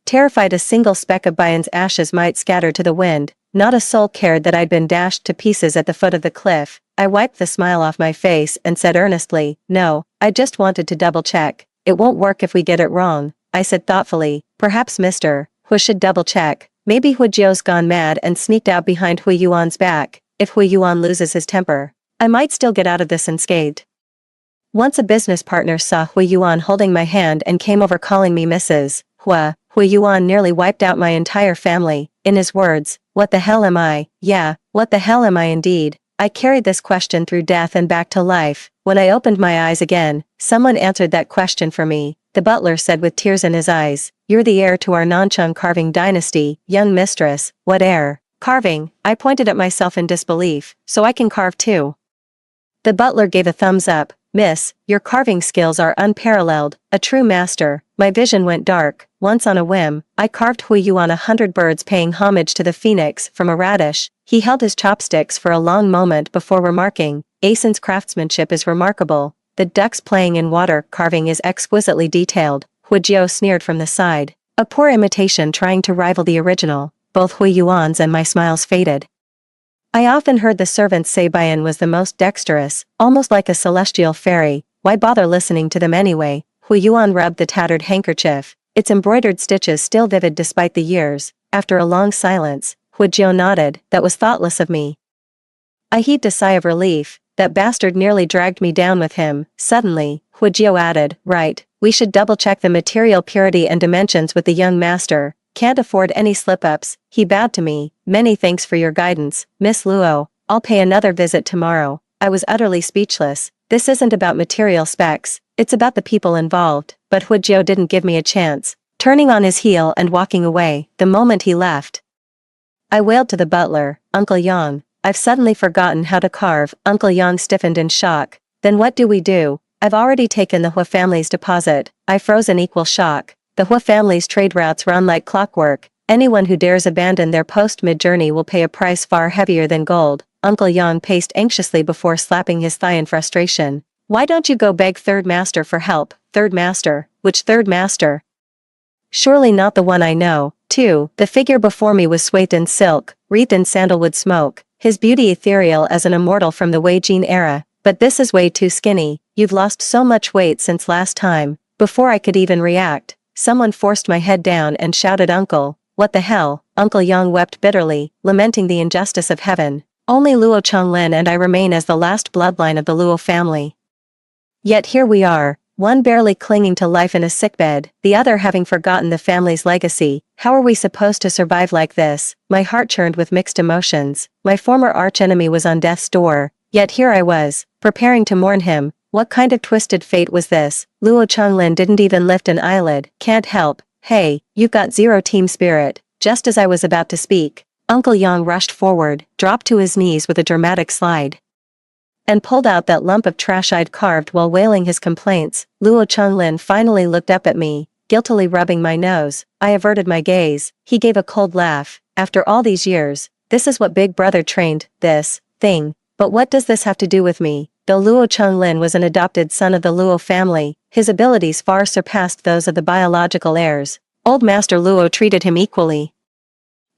terrified a single speck of Baiyan's ashes might scatter to the wind. Not a soul cared that I'd been dashed to pieces at the foot of the cliff. I wiped the smile off my face and said earnestly, "No, I just wanted to double-check. It won't work if we get it wrong," I said thoughtfully. "Perhaps Mr. Hu should double-check. Maybe Hu Jiu's gone mad and sneaked out behind Hui Yuan's back. If Hui Yuan loses his temper, I might still get out of this unscathed." Once a business partner saw Hui Yuan holding my hand and came over calling me Mrs. Hua. Hui Yuan nearly wiped out my entire family. In his words, "What the hell am I?" Yeah, what the hell am I indeed? I carried this question through death and back to life. When I opened my eyes again, someone answered that question for me. The butler said with tears in his eyes, "You're the heir to our Nanchang carving dynasty, young mistress." "What heir? Carving?" I pointed at myself in disbelief. "So I can carve too?" The butler gave a thumbs up. "Miss, your carving skills are unparalleled, a true master." My vision went dark. Once on a whim, I carved Hui Yuan 100 birds paying homage to the phoenix from a radish. He held his chopsticks for a long moment before remarking, "Asen's craftsmanship is remarkable. The ducks playing in water carving is exquisitely detailed." Hu Jiu sneered from the side. A poor imitation trying to rival the original. Both Hui Yuan's and my smiles faded. I often heard the servants say Baiyan was the most dexterous, almost like a celestial fairy. Why bother listening to them anyway? Hui Yuan rubbed the tattered handkerchief, its embroidered stitches still vivid despite the years. After a long silence, Hu Jiu nodded. "That was thoughtless of me." I heaved a sigh of relief. That bastard nearly dragged me down with him. Suddenly, Hu Jiu added, "Right, we should double-check the material purity and dimensions with the young master. Can't afford any slip-ups." He bowed to me. "Many thanks for your guidance, Miss Luo. I'll pay another visit tomorrow." I was utterly speechless. This isn't about material specs, it's about the people involved. But Hu Jiu didn't give me a chance, turning on his heel and walking away the moment he left. I wailed to the butler, "Uncle Yang, I've suddenly forgotten how to carve." Uncle Yang stiffened in shock. "Then what do we do?" "I've already taken the Hu family's deposit." I froze in equal shock. The Hu family's trade routes run like clockwork. Anyone who dares abandon their post mid-journey will pay a price far heavier than gold. Uncle Yang paced anxiously before slapping his thigh in frustration. "Why don't you go beg Third Master for help?" "Third Master? Which Third Master?" "Surely not the one I know." 2. The figure before me was swathed in silk, wreathed in sandalwood smoke, his beauty ethereal as an immortal from the Wei Jin era. "But this is way too skinny. You've lost so much weight since last time." Before I could even react, someone forced my head down and shouted, "Uncle, what the hell?" Uncle Yang wept bitterly, lamenting the injustice of heaven. "Only Luo Changlin and I remain as the last bloodline of the Luo family. Yet here we are, one barely clinging to life in a sickbed, the other having forgotten the family's legacy. How are we supposed to survive like this? My heart churned with mixed emotions. My former archenemy was on death's door, yet here I was, preparing to mourn him. What kind of twisted fate was this? Luo Changlin didn't even lift an eyelid. Can't help. Hey, you've got zero team spirit. Just as I was about to speak, Uncle Yang rushed forward, dropped to his knees with a dramatic slide, and pulled out that lump of trash I'd carved while wailing his complaints. Luo Changlin finally looked up at me, guiltily rubbing my nose. I averted my gaze. He gave a cold laugh. After all these years, this is what Big Brother trained, this thing. But what does this have to do with me? Though Luo Changlin was an adopted son of the Luo family, his abilities far surpassed those of the biological heirs. Old Master Luo treated him equally,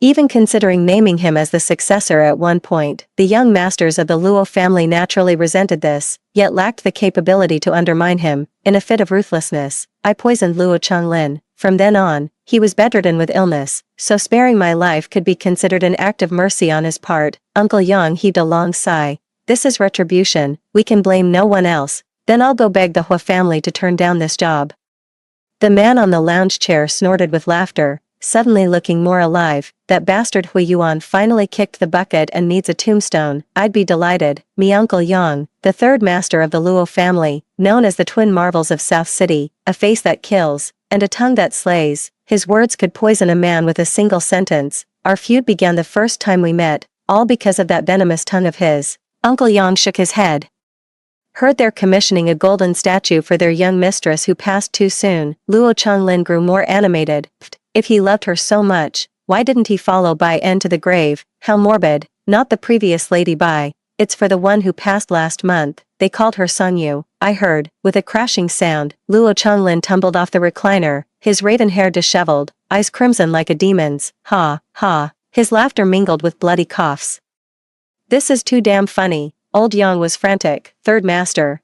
even considering naming him as the successor at one point. The young masters of the Luo family naturally resented this, yet lacked the capability to undermine him. In a fit of ruthlessness, I poisoned Luo Changlin. From then on, he was bedridden with illness, so sparing my life could be considered an act of mercy on his part. Uncle Yang heaved a long sigh. This is retribution, we can blame no one else. Then I'll go beg the Hua family to turn down this job. The man on the lounge chair snorted with laughter, suddenly looking more alive. That bastard Hui Yuan finally kicked the bucket and needs a tombstone. I'd be delighted. Me Uncle Yang, the third master of the Luo family, known as the twin marvels of South City, a face that kills, and a tongue that slays. His words could poison a man with a single sentence. Our feud began the first time we met, all because of that venomous tongue of his. Uncle Yang shook his head. Heard they're commissioning a golden statue for their young mistress who passed too soon. Luo Changlin grew more animated. If he loved her so much, why didn't he follow Bai En to the grave? How morbid. Not the previous Lady Bai. It's for the one who passed last month. They called her Sung Yu. I heard. With a crashing sound, Luo Changlin tumbled off the recliner, his raven hair disheveled, eyes crimson like a demon's. Ha, ha. His laughter mingled with bloody coughs. This is too damn funny. Old Yang was frantic. Third master,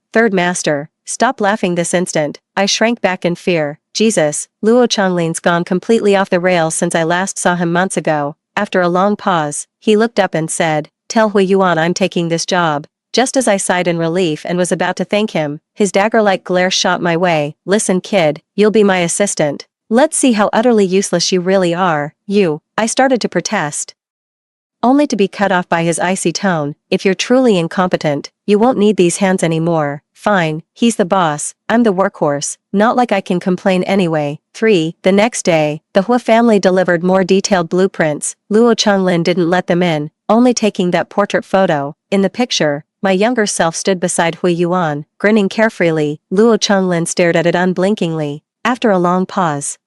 stop laughing this instant. I shrank back in fear. Jesus, Luo Changlin's gone completely off the rails since I last saw him months ago. After a long pause, he looked up and said, "Tell Hui Yuan I'm taking this job." Just as I sighed in relief and was about to thank him, his dagger-like glare shot my way. Listen kid, you'll be my assistant. Let's see how utterly useless you really are. You. I started to protest, only to be cut off by his icy tone. If you're truly incompetent, you won't need these hands anymore. Fine, he's the boss, I'm the workhorse, not like I can complain anyway. 3. The next day, the Hua family delivered more detailed blueprints. Luo Changlin didn't let them in, only taking that portrait photo. In the picture, my younger self stood beside Hui Yuan, grinning carefreely. Luo Changlin stared at it unblinkingly. After a long pause,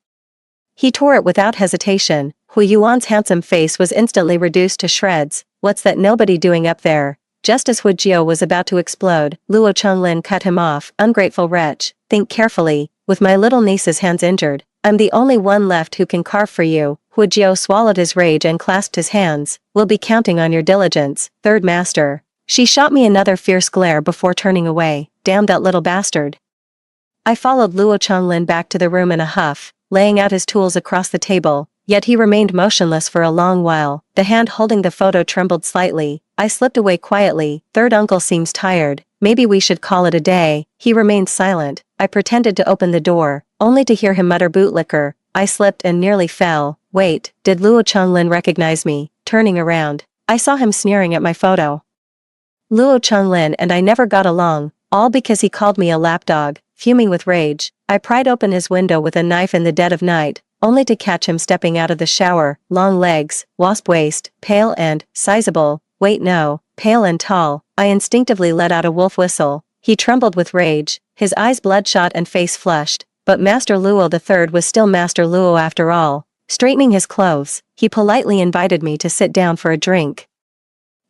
he tore it without hesitation. Hui Yuan's handsome face was instantly reduced to shreds. What's that nobody doing up there? Just as Hui Jiao was about to explode, Luo Changlin cut him off. Ungrateful wretch, think carefully. With my little niece's hands injured, I'm the only one left who can carve for you. Hui Jiao swallowed his rage and clasped his hands. We'll be counting on your diligence, third master. She shot me another fierce glare before turning away. Damn that little bastard. I followed Luo Changlin back to the room in a huff, laying out his tools across the table. Yet he remained motionless for a long while. The hand holding the photo trembled slightly. I slipped away quietly. Third uncle seems tired. Maybe we should call it a day. He remained silent. I pretended to open the door, only to hear him mutter bootlicker. I slipped and nearly fell. Wait, did Luo Changlin recognize me? Turning around, I saw him sneering at my photo. Luo Changlin and I never got along, all because he called me a lapdog. Fuming with rage, I pried open his window with a knife in the dead of night, only to catch him stepping out of the shower. Long legs, wasp waist, pale and sizable. Wait no, pale and tall. I instinctively let out a wolf whistle. He trembled with rage, his eyes bloodshot and face flushed. But Master Luo III was still Master Luo after all. Straightening his clothes, he politely invited me to sit down for a drink.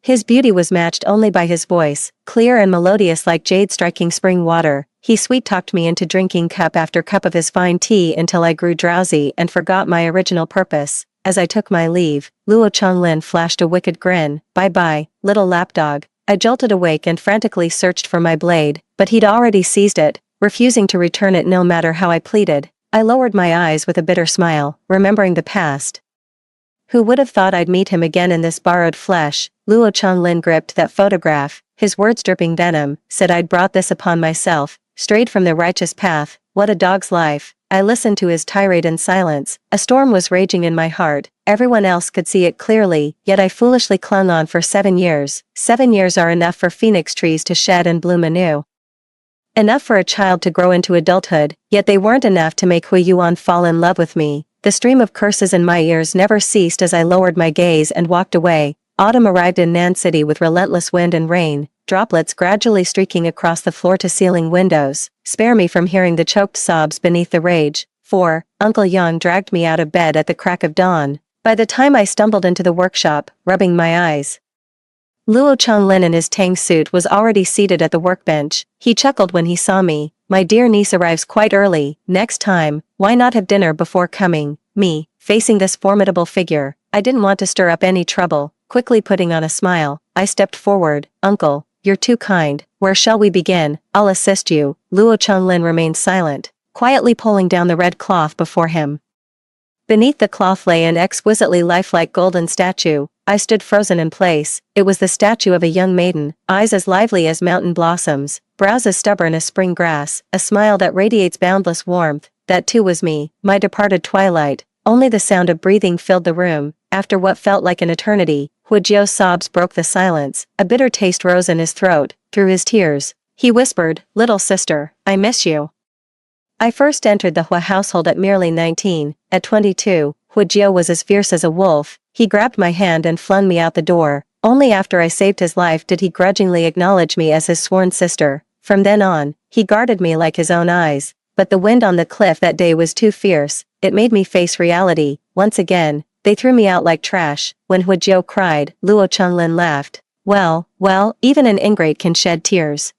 His beauty was matched only by his voice, clear and melodious like jade striking spring water. He sweet-talked me into drinking cup after cup of his fine tea until I grew drowsy and forgot my original purpose. As I took my leave, Luo Changlin flashed a wicked grin. Bye-bye, little lapdog. I jolted awake and frantically searched for my blade, but he'd already seized it, refusing to return it no matter how I pleaded. I lowered my eyes with a bitter smile, remembering the past. Who would have thought I'd meet him again in this borrowed flesh? Luo Changlin gripped that photograph, his words dripping venom, said I'd brought this upon myself. strayed from the righteous path, what a dog's life. I listened to his tirade in silence. A storm was raging in my heart. Everyone else could see it clearly, yet I foolishly clung on for 7 years. 7 years are enough for phoenix trees to shed and bloom anew. Enough for a child to grow into adulthood, yet they weren't enough to make Hui Yuan fall in love with me. The stream of curses in my ears never ceased as I lowered my gaze and walked away. Autumn arrived in Nan City with relentless wind and rain, droplets gradually streaking across the floor-to-ceiling windows. Spare me from hearing the choked sobs beneath the rage, for Uncle Yang dragged me out of bed at the crack of dawn. By the time I stumbled into the workshop, rubbing my eyes, Luo Changlin in his tang suit was already seated at the workbench. He chuckled when he saw me. My dear niece arrives quite early. Next time, why not have dinner before coming? Me, facing this formidable figure, I didn't want to stir up any trouble. Quickly putting on a smile, I stepped forward. Uncle, you're too kind. Where shall we begin? I'll assist you. Luo Changlin remained silent, quietly pulling down the red cloth before him. Beneath the cloth lay an exquisitely lifelike golden statue. I stood frozen in place. It was the statue of a young maiden, eyes as lively as mountain blossoms, brows as stubborn as spring grass, a smile that radiates boundless warmth. That too was me, my departed twilight. Only the sound of breathing filled the room. After what felt like an eternity, Huijio's sobs broke the silence. A bitter taste rose in his throat. Through his tears, he whispered, "Little sister, I miss you." I first entered the Hua household at merely 19. At 22, Huijio was as fierce as a wolf. He grabbed my hand and flung me out the door. Only after I saved his life did he grudgingly acknowledge me as his sworn sister. From then on, he guarded me like his own eyes. But the wind on the cliff that day was too fierce. It made me face reality. Once again, they threw me out like trash. When Huijio cried, Luo Changlin laughed. Well, even an ingrate can shed tears.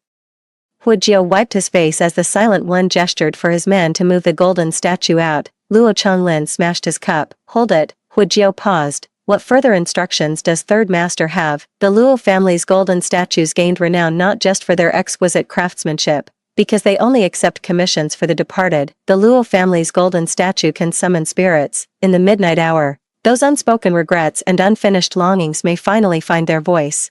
Huijio wiped his face as the Silent One gestured for his men to move the golden statue out. Luo Changlin smashed his cup. Hold it. Huijio paused. What further instructions does Third Master have? The Luo family's golden statues gained renown not just for their exquisite craftsmanship, because they only accept commissions for the departed. The Luo family's golden statue can summon spirits. In the midnight hour, those unspoken regrets and unfinished longings may finally find their voice.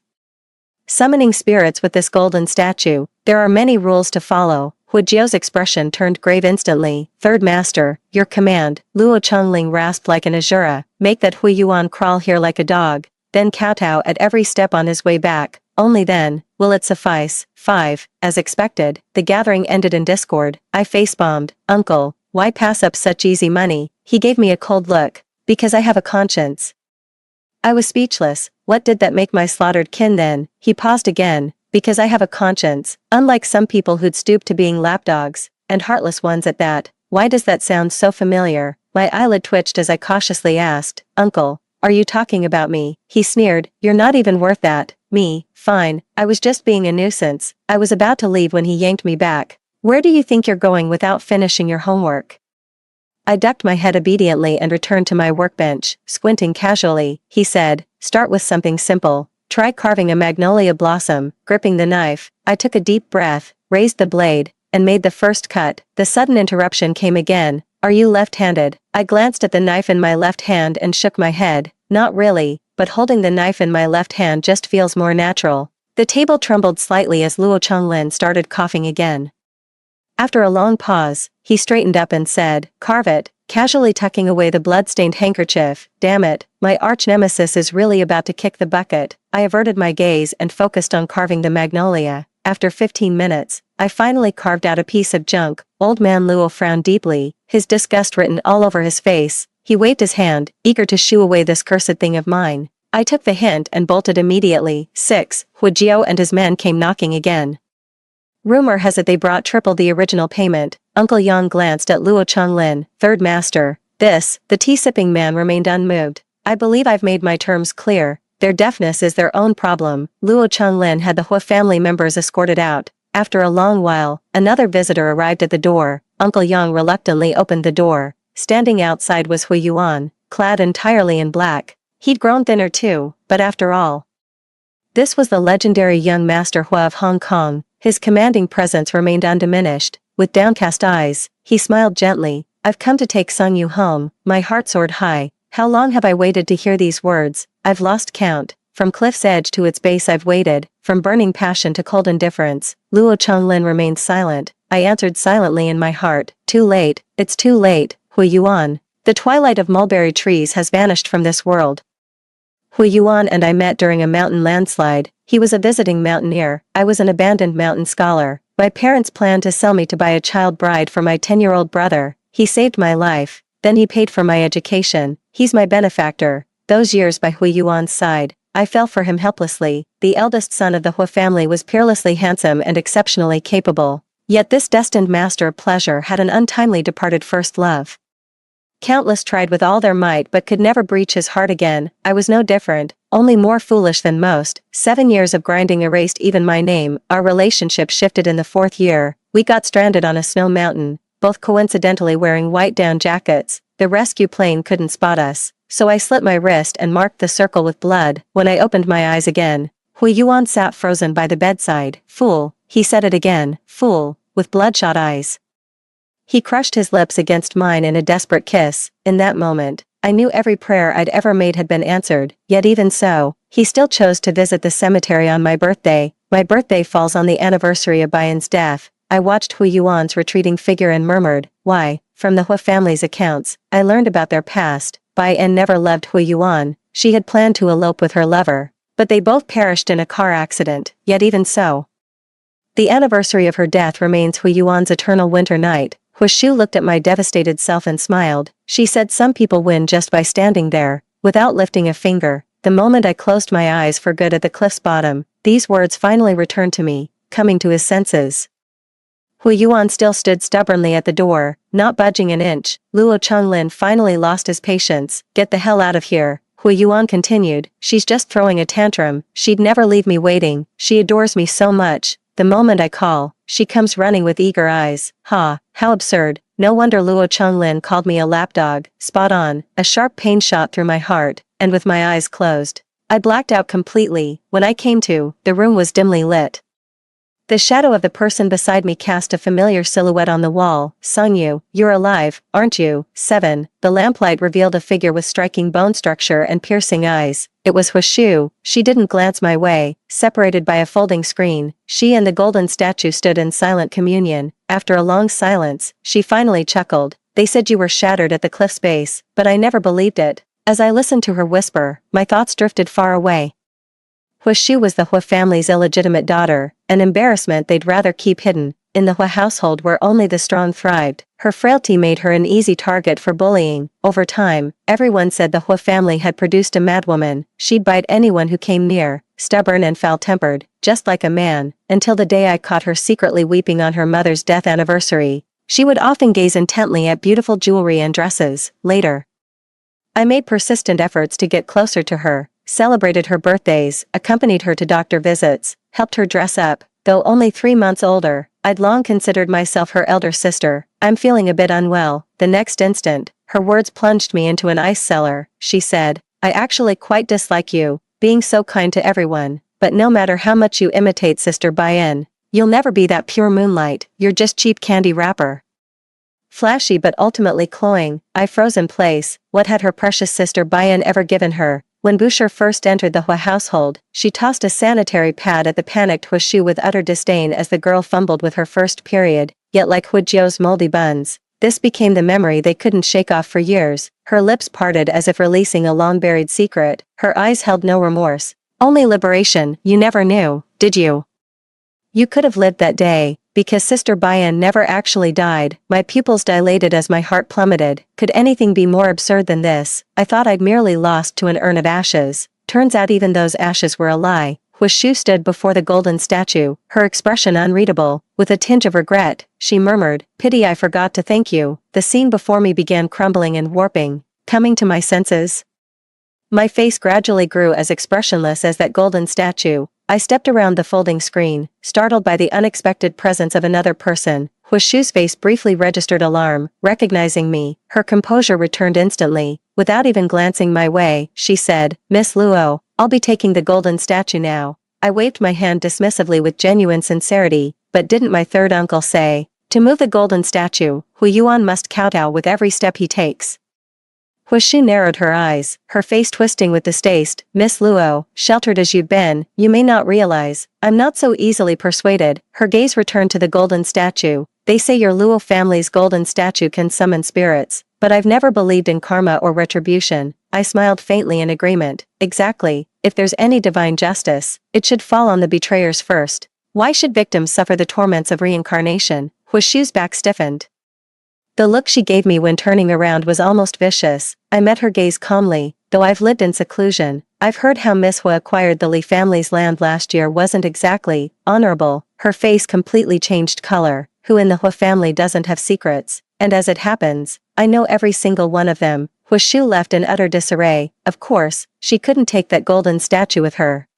Summoning spirits with this golden statue, there are many rules to follow. Huijio's expression turned grave instantly. Third Master, your command. Luo Chongling rasped like an Azura. Make that Hui Yuan crawl here like a dog, then kowtow at every step on his way back. Only then will it suffice. 5. As expected, the gathering ended in discord. I face-bombed. Uncle, why pass up such easy money? He gave me a cold look. Because I have a conscience. I was speechless. What did that make my slaughtered kin then? He paused again. Because I have a conscience, unlike some people who'd stoop to being lapdogs, and heartless ones at that. Why does that sound so familiar? My eyelid twitched as I cautiously asked, Uncle, are you talking about me? He sneered, you're not even worth that. Me, fine, I was just being a nuisance. I was about to leave when he yanked me back. Where do you think you're going without finishing your homework? I ducked my head obediently and returned to my workbench, squinting casually. He said, start with something simple. Try carving a magnolia blossom. Gripping the knife, I took a deep breath, raised the blade, and made the first cut. The sudden interruption came again. Are you left-handed? I glanced at the knife in my left hand and shook my head. Not really, but holding the knife in my left hand just feels more natural. The table trembled slightly as Luo Changlin started coughing again. After a long pause, he straightened up and said, carve it, casually tucking away the blood-stained handkerchief. Damn it, my arch-nemesis is really about to kick the bucket. I averted my gaze and focused on carving the magnolia. After 15 minutes, I finally carved out a piece of junk. Old man Luo frowned deeply, his disgust written all over his face. He waved his hand, eager to shoo away this cursed thing of mine. I took the hint and bolted immediately. 6. Huijio and his men came knocking again. Rumor has it they brought triple the original payment. Uncle Yang glanced at Luo Changlin. Third Master. The tea-sipping man remained unmoved. I believe I've made my terms clear. Their deafness is their own problem. Luo Changlin had the Hua family members escorted out. After a long while, another visitor arrived at the door. Uncle Yang reluctantly opened the door. Standing outside was Hui Yuan, clad entirely in black. He'd grown thinner too, but after all, this was the legendary young Master Hua of Hong Kong. His commanding presence remained undiminished. With downcast eyes, he smiled gently. I've come to take Sung Yu home. My heart soared high. How long have I waited to hear these words? I've lost count. From cliff's edge to its base I've waited. From burning passion to cold indifference. Luo Changlin remained silent. I answered silently in my heart. Too late, it's too late, Hui Yuan. The twilight of mulberry trees has vanished from this world. Hui Yuan and I met during a mountain landslide. He was a visiting mountaineer, I was an abandoned mountain scholar. My parents planned to sell me to buy a child bride for my 10-year-old brother. He saved my life, then he paid for my education. He's my benefactor. Those years by Hui Yuan's side, I fell for him helplessly. The eldest son of the Hui family was peerlessly handsome and exceptionally capable. Yet this destined master of pleasure had an untimely departed first love. Countless tried with all their might but could never breach his heart again. I was no different, only more foolish than most. 7 years of grinding erased even my name. Our relationship shifted in the 4th year. We got stranded on a snow mountain, both coincidentally wearing white down jackets. The rescue plane couldn't spot us, so I slit my wrist and marked the circle with blood. When I opened my eyes again, Hui Yuan sat frozen by the bedside. Fool, he said it again, fool, with bloodshot eyes. He crushed his lips against mine in a desperate kiss. In that moment, I knew every prayer I'd ever made had been answered, yet even so, he still chose to visit the cemetery on my birthday. My birthday falls on the anniversary of Bayan's death. I watched Hui Yuan's retreating figure and murmured, why? From the Hui family's accounts, I learned about their past. Bayan never loved Hui Yuan. She had planned to elope with her lover, but they both perished in a car accident. Yet even so, the anniversary of her death remains Hui Yuan's eternal winter night. Hui Shu looked at my devastated self and smiled. She said some people win just by standing there, without lifting a finger. The moment I closed my eyes for good at the cliff's bottom, these words finally returned to me, coming to his senses. Hui Yuan still stood stubbornly at the door, not budging an inch. Luo Chonglin finally lost his patience. Get the hell out of here, Hui Yuan continued. She's just throwing a tantrum. She'd never leave me waiting. She adores me so much. The moment I call, she comes running with eager eyes. Ha, how absurd. No wonder Luo Chonglin called me a lapdog. Spot on. A sharp pain shot through my heart, and with my eyes closed, I blacked out completely. When I came to, the room was dimly lit. The shadow of the person beside me cast a familiar silhouette on the wall. Sungyu, you're alive, aren't you? 7. The lamplight revealed a figure with striking bone structure and piercing eyes. It was Hui Shu. She didn't glance my way. Separated by a folding screen, she and the golden statue stood in silent communion. After a long silence, she finally chuckled. They said you were shattered at the cliff's base, but I never believed it. As I listened to her whisper, my thoughts drifted far away. Hui Shu was the Hui family's illegitimate daughter, an embarrassment they'd rather keep hidden. In the Hui household where only the strong thrived, her frailty made her an easy target for bullying. Over time, everyone said the Hui family had produced a madwoman. She'd bite anyone who came near, stubborn and foul-tempered, just like a man, until the day I caught her secretly weeping on her mother's death anniversary. She would often gaze intently at beautiful jewelry and dresses. Later, I made persistent efforts to get closer to her, celebrated her birthdays, accompanied her to doctor visits, helped her dress up. Though only 3 months older, I'd long considered myself her elder sister. I'm feeling a bit unwell. The next instant, her words plunged me into an ice cellar. She said, I actually quite dislike you, being so kind to everyone, but no matter how much you imitate Sister Bayan, you'll never be that pure moonlight. You're just cheap candy wrapper. Flashy but ultimately cloying, I froze in place. What had her precious sister Bayan ever given her? When Boucher first entered the Hui household, she tossed a sanitary pad at the panicked Hui Shu with utter disdain as the girl fumbled with her first period. Yet like Hui Jiu's moldy buns, this became the memory they couldn't shake off for years. Her lips parted as if releasing a long-buried secret. Her eyes held no remorse, only liberation. You never knew, did you? You could have lived that day, because Sister Bayan never actually died. My pupils dilated as my heart plummeted. Could anything be more absurd than this? I thought I'd merely lost to an urn of ashes. Turns out even those ashes were a lie. Hui Shu stood before the golden statue, her expression unreadable. With a tinge of regret, she murmured, Pity I forgot to thank you. The scene before me began crumbling and warping. Coming to my senses, my face gradually grew as expressionless as that golden statue. I stepped around the folding screen, startled by the unexpected presence of another person. Hui Shu's face briefly registered alarm. Recognizing me, her composure returned instantly. Without even glancing my way, she said, Miss Luo, I'll be taking the golden statue now. I waved my hand dismissively with genuine sincerity, but didn't my third uncle say, to move the golden statue, Hui Yuan must kowtow with every step he takes? Huishu narrowed her eyes, her face twisting with distaste. Miss Luo, sheltered as you've been, you may not realize, I'm not so easily persuaded. Her gaze returned to the golden statue. They say your Luo family's golden statue can summon spirits, but I've never believed in karma or retribution. I smiled faintly in agreement. Exactly, if there's any divine justice, it should fall on the betrayers first. Why should victims suffer the torments of reincarnation? Huishu's back stiffened. The look she gave me when turning around was almost vicious. I met her gaze calmly. Though I've lived in seclusion, I've heard how Miss Hua acquired the Li family's land last year wasn't exactly honorable. Her face completely changed color. Who in the Hua family doesn't have secrets? And as it happens, I know every single one of them. Huishu left in utter disarray. Of course, she couldn't take that golden statue with her.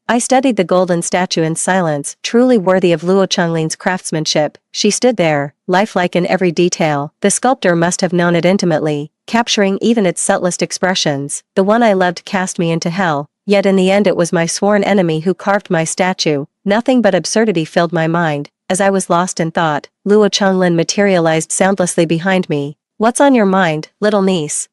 I studied the golden statue in silence, truly worthy of Luo Chenglin's craftsmanship. She stood there, lifelike in every detail. The sculptor must have known it intimately, capturing even its subtlest expressions. The one I loved cast me into hell, yet in the end it was my sworn enemy who carved my statue. Nothing but absurdity filled my mind. As I was lost in thought, Luo Chenglin materialized soundlessly behind me. What's on your mind, little niece?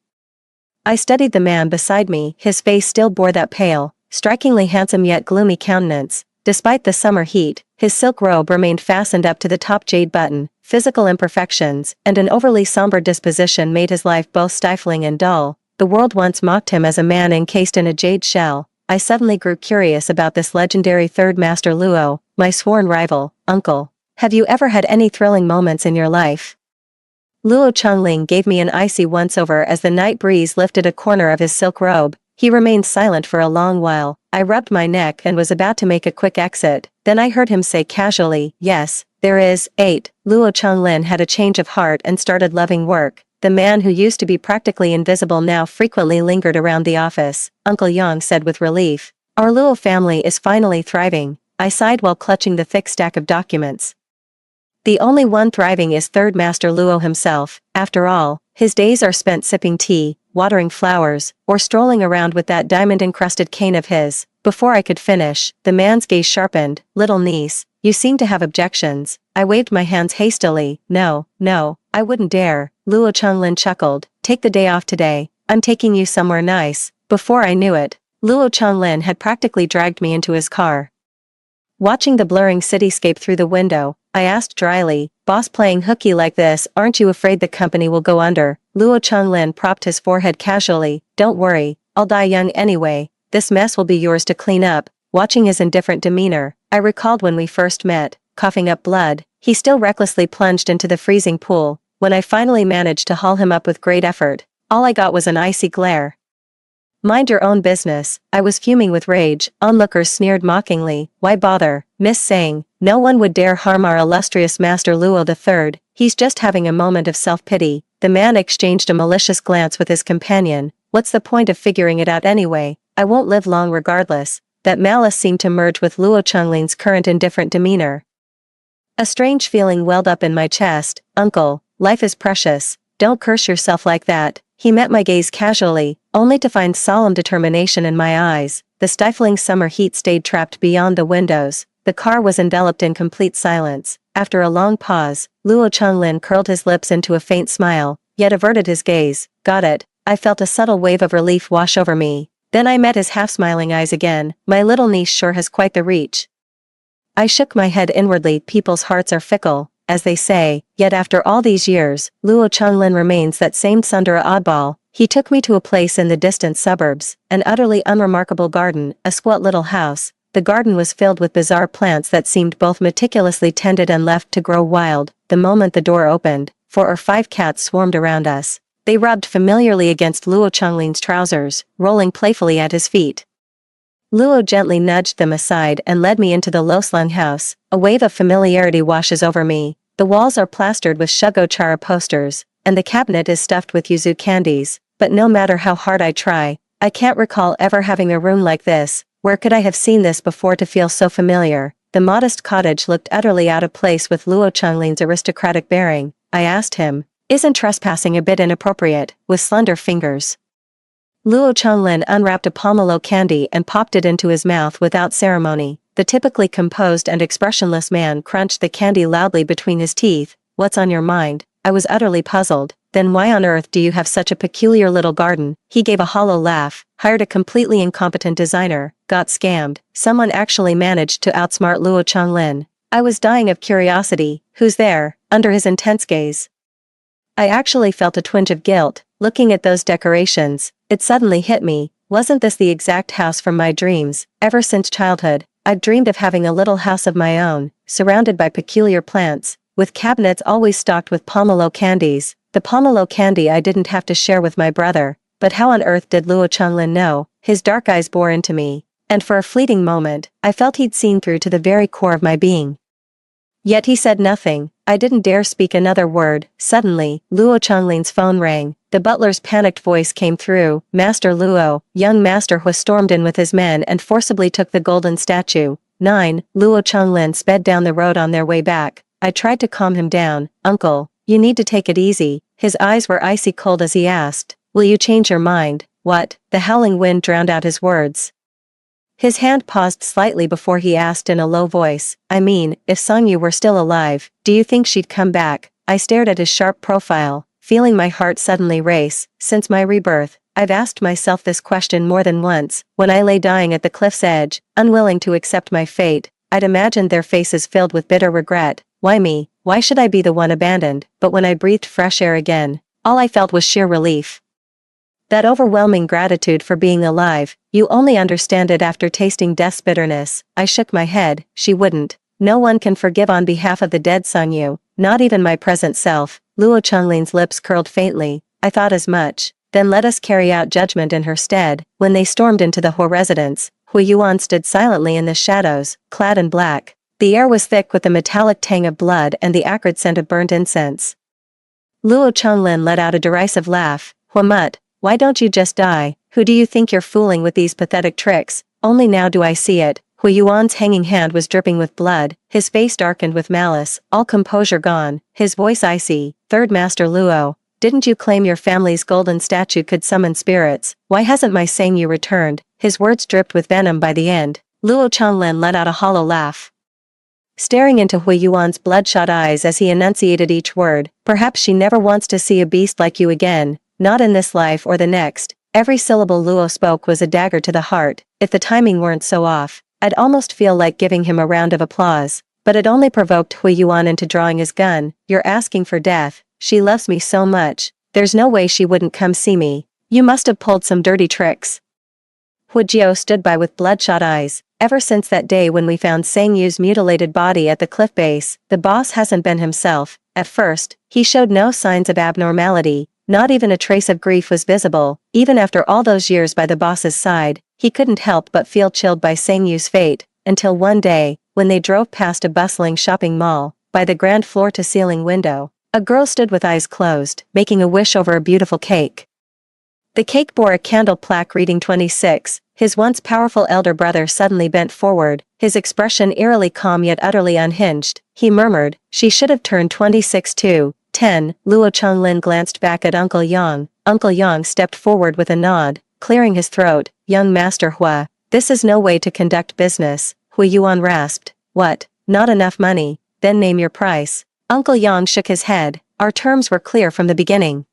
I studied the man beside me. His face still bore that pale, strikingly handsome yet gloomy countenance. Despite the summer heat, his silk robe remained fastened up to the top jade button. Physical imperfections and an overly somber disposition made his life both stifling and dull. The world once mocked him as a man encased in a jade shell. I suddenly grew curious about this legendary third master Luo, my sworn rival. Uncle, have you ever had any thrilling moments in your life? Luo Chengling gave me an icy once-over as the night breeze lifted a corner of his silk robe. He remained silent for a long while. I rubbed my neck and was about to make a quick exit. Then I heard him say casually, yes, there is. 8. Luo Chenglin had a change of heart and started loving work. The man who used to be practically invisible now frequently lingered around the office. Uncle Yang said with relief. Our Luo family is finally thriving. I sighed while clutching the thick stack of documents. The only one thriving is Third Master Luo himself. After all, his days are spent sipping tea, watering flowers, or strolling around with that diamond-encrusted cane of his. Before I could finish, the man's gaze sharpened. Little niece, you seem to have objections. I waved my hands hastily. No, I wouldn't dare. Luo Chenglin chuckled. Take the day off today. I'm taking you somewhere nice. Before I knew it, Luo Chenglin had practically dragged me into his car. Watching the blurring cityscape through the window, I asked dryly, boss playing hooky like this, aren't you afraid the company will go under? Luo Chenglin propped his forehead casually. Don't worry, I'll die young anyway. This mess will be yours to clean up. Watching his indifferent demeanor, I recalled when we first met. Coughing up blood, he still recklessly plunged into the freezing pool. When I finally managed to haul him up with great effort, all I got was an icy glare. Mind your own business. I was fuming with rage. Onlookers sneered mockingly. Why bother? Miss saying, no one would dare harm our illustrious Master Luo III. He's just having a moment of self-pity. The man exchanged a malicious glance with his companion. What's the point of figuring it out anyway? I won't live long regardless. That malice seemed to merge with Luo Chengling's current indifferent demeanor. A strange feeling welled up in my chest. Uncle, life is precious. Don't curse yourself like that. He met my gaze casually, only to find solemn determination in my eyes. The stifling summer heat stayed trapped beyond the windows. The car was enveloped in complete silence. After a long pause, Luo Chenglin curled his lips into a faint smile, yet averted his gaze. Got it. I felt a subtle wave of relief wash over me. Then I met his half-smiling eyes again. My little niece sure has quite the reach. I shook my head inwardly. People's hearts are fickle, as they say, yet after all these years, Luo Chenglin remains that same Sundara oddball. He took me to a place in the distant suburbs, an utterly unremarkable garden, a squat little house. The garden was filled with bizarre plants that seemed both meticulously tended and left to grow wild. The moment the door opened, 4 or 5 cats swarmed around us. They rubbed familiarly against Luo Chengling's trousers, rolling playfully at his feet. Luo gently nudged them aside and led me into the low-slung house. A wave of familiarity washes over me. The walls are plastered with Shugo-chara posters, and the cabinet is stuffed with yuzu candies. But no matter how hard I try, I can't recall ever having a room like this. Where could I have seen this before to feel so familiar? The modest cottage looked utterly out of place with Luo Chengling's aristocratic bearing. I asked him, isn't trespassing a bit inappropriate? With slender fingers, Luo Chenglin unwrapped a pomelo candy and popped it into his mouth without ceremony. The typically composed and expressionless man crunched the candy loudly between his teeth. What's on your mind? I was utterly puzzled. then why on earth do you have such a peculiar little garden? He gave a hollow laugh, hired a completely incompetent designer, got scammed, someone actually managed to outsmart Luo Changlin. I was dying of curiosity, who's there, under his intense gaze? I actually felt a twinge of guilt, looking at those decorations. It suddenly hit me, wasn't this the exact house from my dreams? Ever since childhood, I'd dreamed of having a little house of my own, surrounded by peculiar plants, with cabinets always stocked with pomelo candies. The pomelo candy I didn't have to share with my brother, but how on earth did Luo Changlin know? His dark eyes bore into me, and for a fleeting moment, I felt he'd seen through to the very core of my being. Yet he said nothing. I didn't dare speak another word. Suddenly, Luo Changlin's phone rang. The butler's panicked voice came through. Master Luo. Young Master Hu stormed in with his men and forcibly took the golden statue. 9. Luo Changlin sped down the road on their way back. I tried to calm him down. Uncle, you need to take it easy. His eyes were icy cold as he asked, will you change your mind? What? The howling wind drowned out his words. His hand paused slightly before he asked in a low voice, I mean, if Songyu were still alive, do you think she'd come back? I stared at his sharp profile, feeling my heart suddenly race. Since my rebirth, I've asked myself this question more than once. When I lay dying at the cliff's edge, unwilling to accept my fate, I'd imagined their faces filled with bitter regret. Why me? Why should I be the one abandoned? But when I breathed fresh air again, all I felt was sheer relief. That overwhelming gratitude for being alive, you only understand it after tasting death's bitterness. I shook my head, she wouldn't. No one can forgive on behalf of the dead Songyu, not even my present self. Luo Changlin's lips curled faintly, I thought as much. Then let us carry out judgment in her stead. When they stormed into the Hu residence, Hu Yuan stood silently in the shadows, clad in black. The air was thick with the metallic tang of blood and the acrid scent of burnt incense. Luo Changlin let out a derisive laugh. Huamut, why don't you just die? Who do you think you're fooling with these pathetic tricks? Only now do I see it. Hu Yuan's hanging hand was dripping with blood, his face darkened with malice, all composure gone, his voice icy. Third Master Luo, didn't you claim your family's golden statue could summon spirits? Why hasn't my Sangyu returned? His words dripped with venom by the end. Luo Changlin let out a hollow laugh, staring into Hu Yuan's bloodshot eyes as he enunciated each word. Perhaps she never wants to see a beast like you again. Not in this life or the next. Every syllable Luo spoke was a dagger to the heart. If the timing weren't so off, I'd almost feel like giving him a round of applause. But it only provoked Hu Yuan into drawing his gun. You're asking for death. She loves me so much. There's no way she wouldn't come see me. You must have pulled some dirty tricks. Hu Jiao stood by with bloodshot eyes. Ever since that day when we found Sangyu's mutilated body at the cliff base, the boss hasn't been himself. At first, he showed no signs of abnormality. Not even a trace of grief was visible. Even after all those years by the boss's side, he couldn't help but feel chilled by Sangyu's fate, until one day, when they drove past a bustling shopping mall, by the grand floor-to-ceiling window, a girl stood with eyes closed, making a wish over a beautiful cake. The cake bore a candle plaque reading 26. His once powerful elder brother suddenly bent forward, his expression eerily calm yet utterly unhinged. He murmured, she should have turned 26 too. 10. Luo Changlin glanced back at Uncle Yang. Uncle Yang stepped forward with a nod, clearing his throat. Young Master Hua, this is no way to conduct business. Hu Yuan rasped. What? Not enough money? Then name your price. Uncle Yang shook his head. Our terms were clear from the beginning.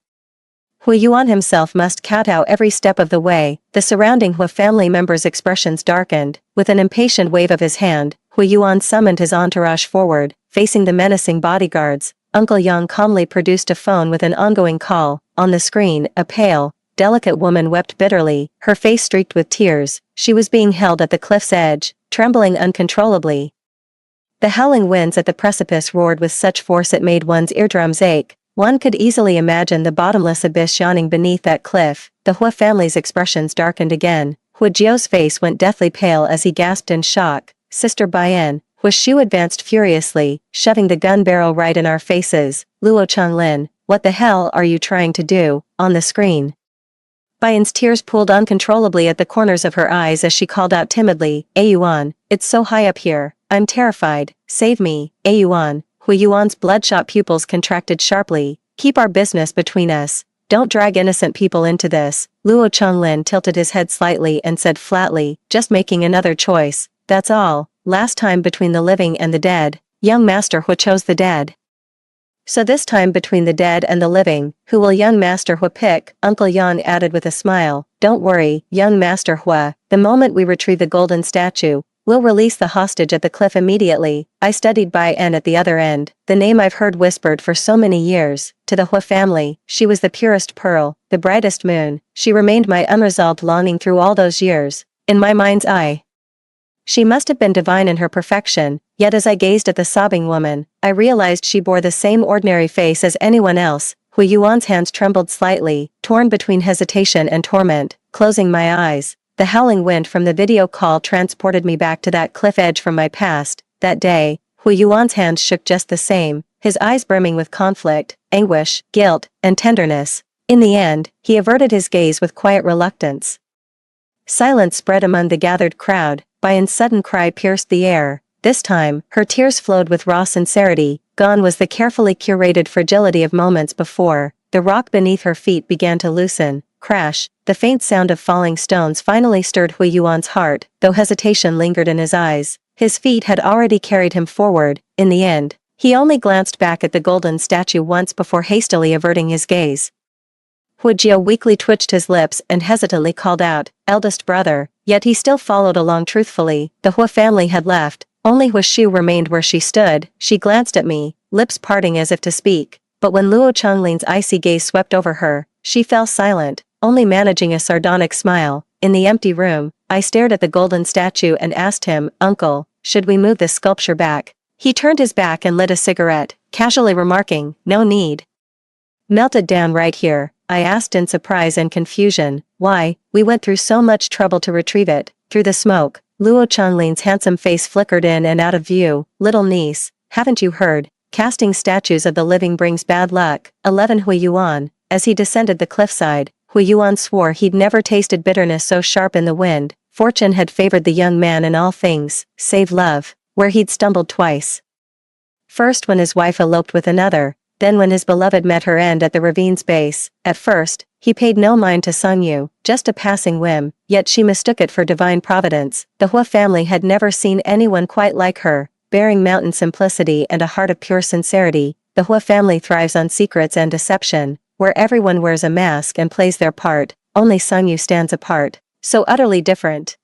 Hu Yuan himself must kowtow every step of the way. The surrounding Hu family members' expressions darkened. With an impatient wave of his hand, Hu Yuan summoned his entourage forward, facing the menacing bodyguards. Uncle Yang calmly produced a phone with an ongoing call. On the screen, a pale, delicate woman wept bitterly, her face streaked with tears. She was being held at the cliff's edge, trembling uncontrollably. The howling winds at the precipice roared with such force it made one's eardrums ache. One could easily imagine the bottomless abyss yawning beneath that cliff. The Hua family's expressions darkened again. Hu Jiao's face went deathly pale as he gasped in shock. Sister Baiyan. Hu Shu advanced furiously, shoving the gun barrel right in our faces. Luo Changlin, what the hell are you trying to do? On the screen, Baiyan's tears pooled uncontrollably at the corners of her eyes as she called out timidly, Ayuan, it's so high up here. I'm terrified. Save me, Ayuan. Hu Yuan's bloodshot pupils contracted sharply. Keep our business between us. Don't drag innocent people into this. Luo Changlin tilted his head slightly and said flatly, just making another choice. That's all. Last time between the living and the dead. Young Master Hu chose the dead. So this time between the dead and the living, who will young Master Hua pick? Uncle Yan added with a smile. Don't worry, young Master Hua, the moment we retrieve the golden statue, we'll release the hostage at the cliff immediately. I studied Bai En at the other end, the name I've heard whispered for so many years. To the Hua family, she was the purest pearl, the brightest moon. She remained my unresolved longing through all those years. In my mind's eye, she must have been divine in her perfection, yet as I gazed at the sobbing woman, I realized she bore the same ordinary face as anyone else. Hu Yuan's hands trembled slightly, torn between hesitation and torment. Closing my eyes, the howling wind from the video call transported me back to that cliff edge from my past. That day, Hu Yuan's hands shook just the same, his eyes brimming with conflict, anguish, guilt, and tenderness. In the end, he averted his gaze with quiet reluctance. Silence spread among the gathered crowd. Bai En's sudden cry pierced the air. This time, her tears flowed with raw sincerity. Gone was the carefully curated fragility of moments before. The rock beneath her feet began to loosen. Crash, the faint sound of falling stones finally stirred Hui Yuan's heart, though hesitation lingered in his eyes. His feet had already carried him forward. In the end, he only glanced back at the golden statue once before hastily averting his gaze. Hu Jia weakly twitched his lips and hesitantly called out, eldest brother, yet he still followed along truthfully. The Hua family had left, only Hu Shu remained where she stood. She glanced at me, lips parting as if to speak, but when Luo Chongling's icy gaze swept over her, she fell silent, only managing a sardonic smile. In the empty room, I stared at the golden statue and asked him, Uncle, should we move this sculpture back? He turned his back and lit a cigarette, casually remarking, no need. Melted down right here, I asked in surprise and confusion. Why? We went through so much trouble to retrieve it. Through the smoke, Luo Chongling's handsome face flickered in and out of view. Little niece, haven't you heard? Casting statues of the living brings bad luck. 11 Hui Yuan. As he descended the cliffside, Hui Yuan swore he'd never tasted bitterness so sharp in the wind. Fortune had favored the young man in all things, save love, where he'd stumbled twice. First when his wife eloped with another, then when his beloved met her end at the ravine's base. At first, he paid no mind to Sung Yu, just a passing whim, yet she mistook it for divine providence. The Hua family had never seen anyone quite like her, bearing mountain simplicity and a heart of pure sincerity. The Hua family thrives on secrets and deception, where everyone wears a mask and plays their part. Only Sung Yu stands apart, so utterly different.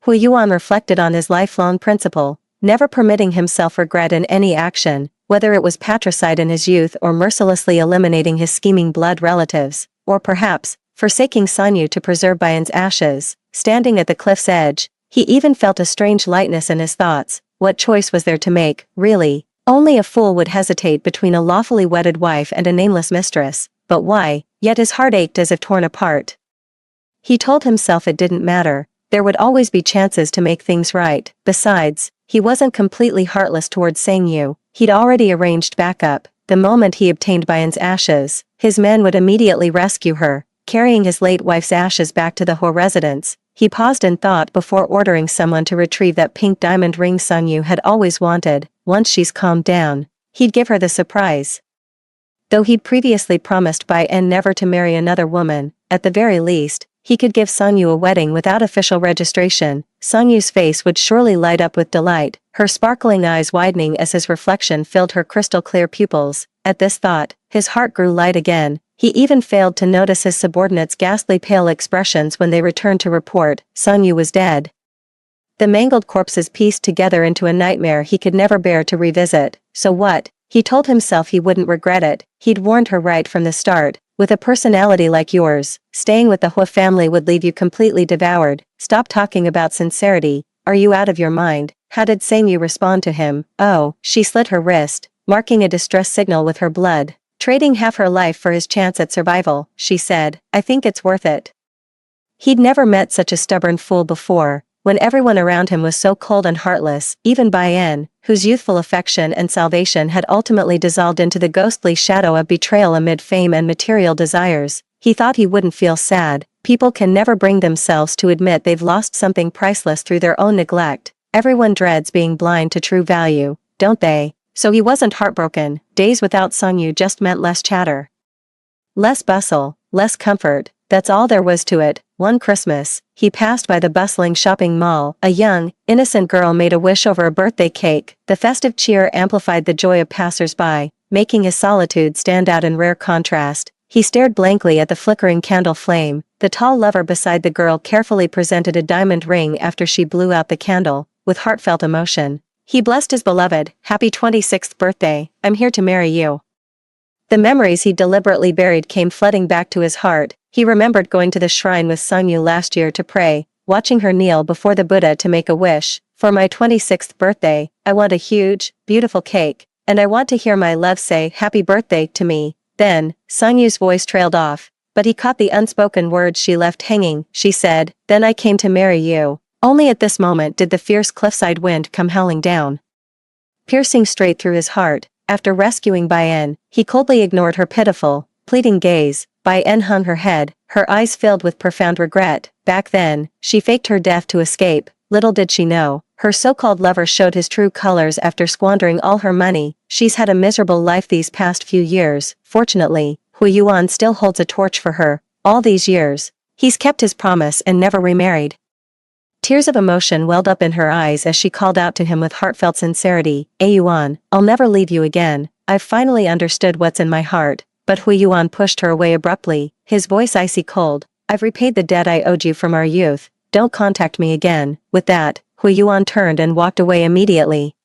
Hu Yuan reflected on his lifelong principle, never permitting himself regret in any action, whether it was patricide in his youth or mercilessly eliminating his scheming blood relatives, or perhaps, forsaking Sanyu to preserve Bai En's ashes. Standing at the cliff's edge, he even felt a strange lightness in his thoughts. What choice was there to make, really? Only a fool would hesitate between a lawfully wedded wife and a nameless mistress. But why? Yet his heart ached as if torn apart. He told himself it didn't matter. There would always be chances to make things right. Besides, he wasn't completely heartless towards Sangyu. He'd already arranged backup. The moment he obtained Bai En's ashes, his men would immediately rescue her, carrying his late wife's ashes back to the Hua residence. He paused in thought before ordering someone to retrieve that pink diamond ring Sangyu had always wanted. Once she's calmed down, he'd give her the surprise. Though he'd previously promised Bai En never to marry another woman, at the very least, he could give Sangyu a wedding without official registration. Sangyu's face would surely light up with delight, her sparkling eyes widening as his reflection filled her crystal-clear pupils. At this thought, his heart grew light again. He even failed to notice his subordinates' ghastly pale expressions when they returned to report Sangyu was dead. The mangled corpses pieced together into a nightmare he could never bear to revisit. So what? He told himself he wouldn't regret it. He'd warned her right from the start. With a personality like yours, staying with the Hua family would leave you completely devoured. Stop talking about sincerity. Are you out of your mind? How did Sangyu respond to him? Oh, she slit her wrist, marking a distress signal with her blood. Trading half her life for his chance at survival, she said, I think it's worth it. He'd never met such a stubborn fool before. When everyone around him was so cold and heartless, even Bai En, whose youthful affection and salvation had ultimately dissolved into the ghostly shadow of betrayal amid fame and material desires, he thought he wouldn't feel sad. People can never bring themselves to admit they've lost something priceless through their own neglect. Everyone dreads being blind to true value, don't they? So he wasn't heartbroken. Days without Sangyu just meant less chatter, less bustle, less comfort. That's all there was to it. One Christmas, he passed by the bustling shopping mall. A young, innocent girl made a wish over a birthday cake. The festive cheer amplified the joy of passers-by. making his solitude stand out in rare contrast. He stared blankly at the flickering candle flame. The tall lover beside the girl carefully presented a diamond ring after she blew out the candle, with heartfelt emotion. He blessed his beloved, "Happy 26th birthday, I'm here to marry you." The memories he deliberately buried came flooding back to his heart. He remembered going to the shrine with Sangyu last year to pray, watching her kneel before the Buddha to make a wish. "For my 26th birthday, I want a huge, beautiful cake, and I want to hear my love say happy birthday to me." Then, Sangyu's voice trailed off, but he caught the unspoken words she left hanging. She said, "Then I came to marry you." Only at this moment did the fierce cliffside wind come howling down, piercing straight through his heart. After rescuing Bai-en, he coldly ignored her pitiful, pleading gaze. Bai-en hung her head, her eyes filled with profound regret. Back then, she faked her death to escape. Little did she know, her so-called lover showed his true colors after squandering all her money. She's had a miserable life these past few years. Fortunately, Hui Yuan still holds a torch for her. All these years, he's kept his promise and never remarried. Tears of emotion welled up in her eyes as she called out to him with heartfelt sincerity, "Yuan, I'll never leave you again. I've finally understood what's in my heart." But Hui Yuan pushed her away abruptly, his voice icy cold. "I've repaid the debt I owed you from our youth. Don't contact me again." With that, Hui Yuan turned and walked away immediately.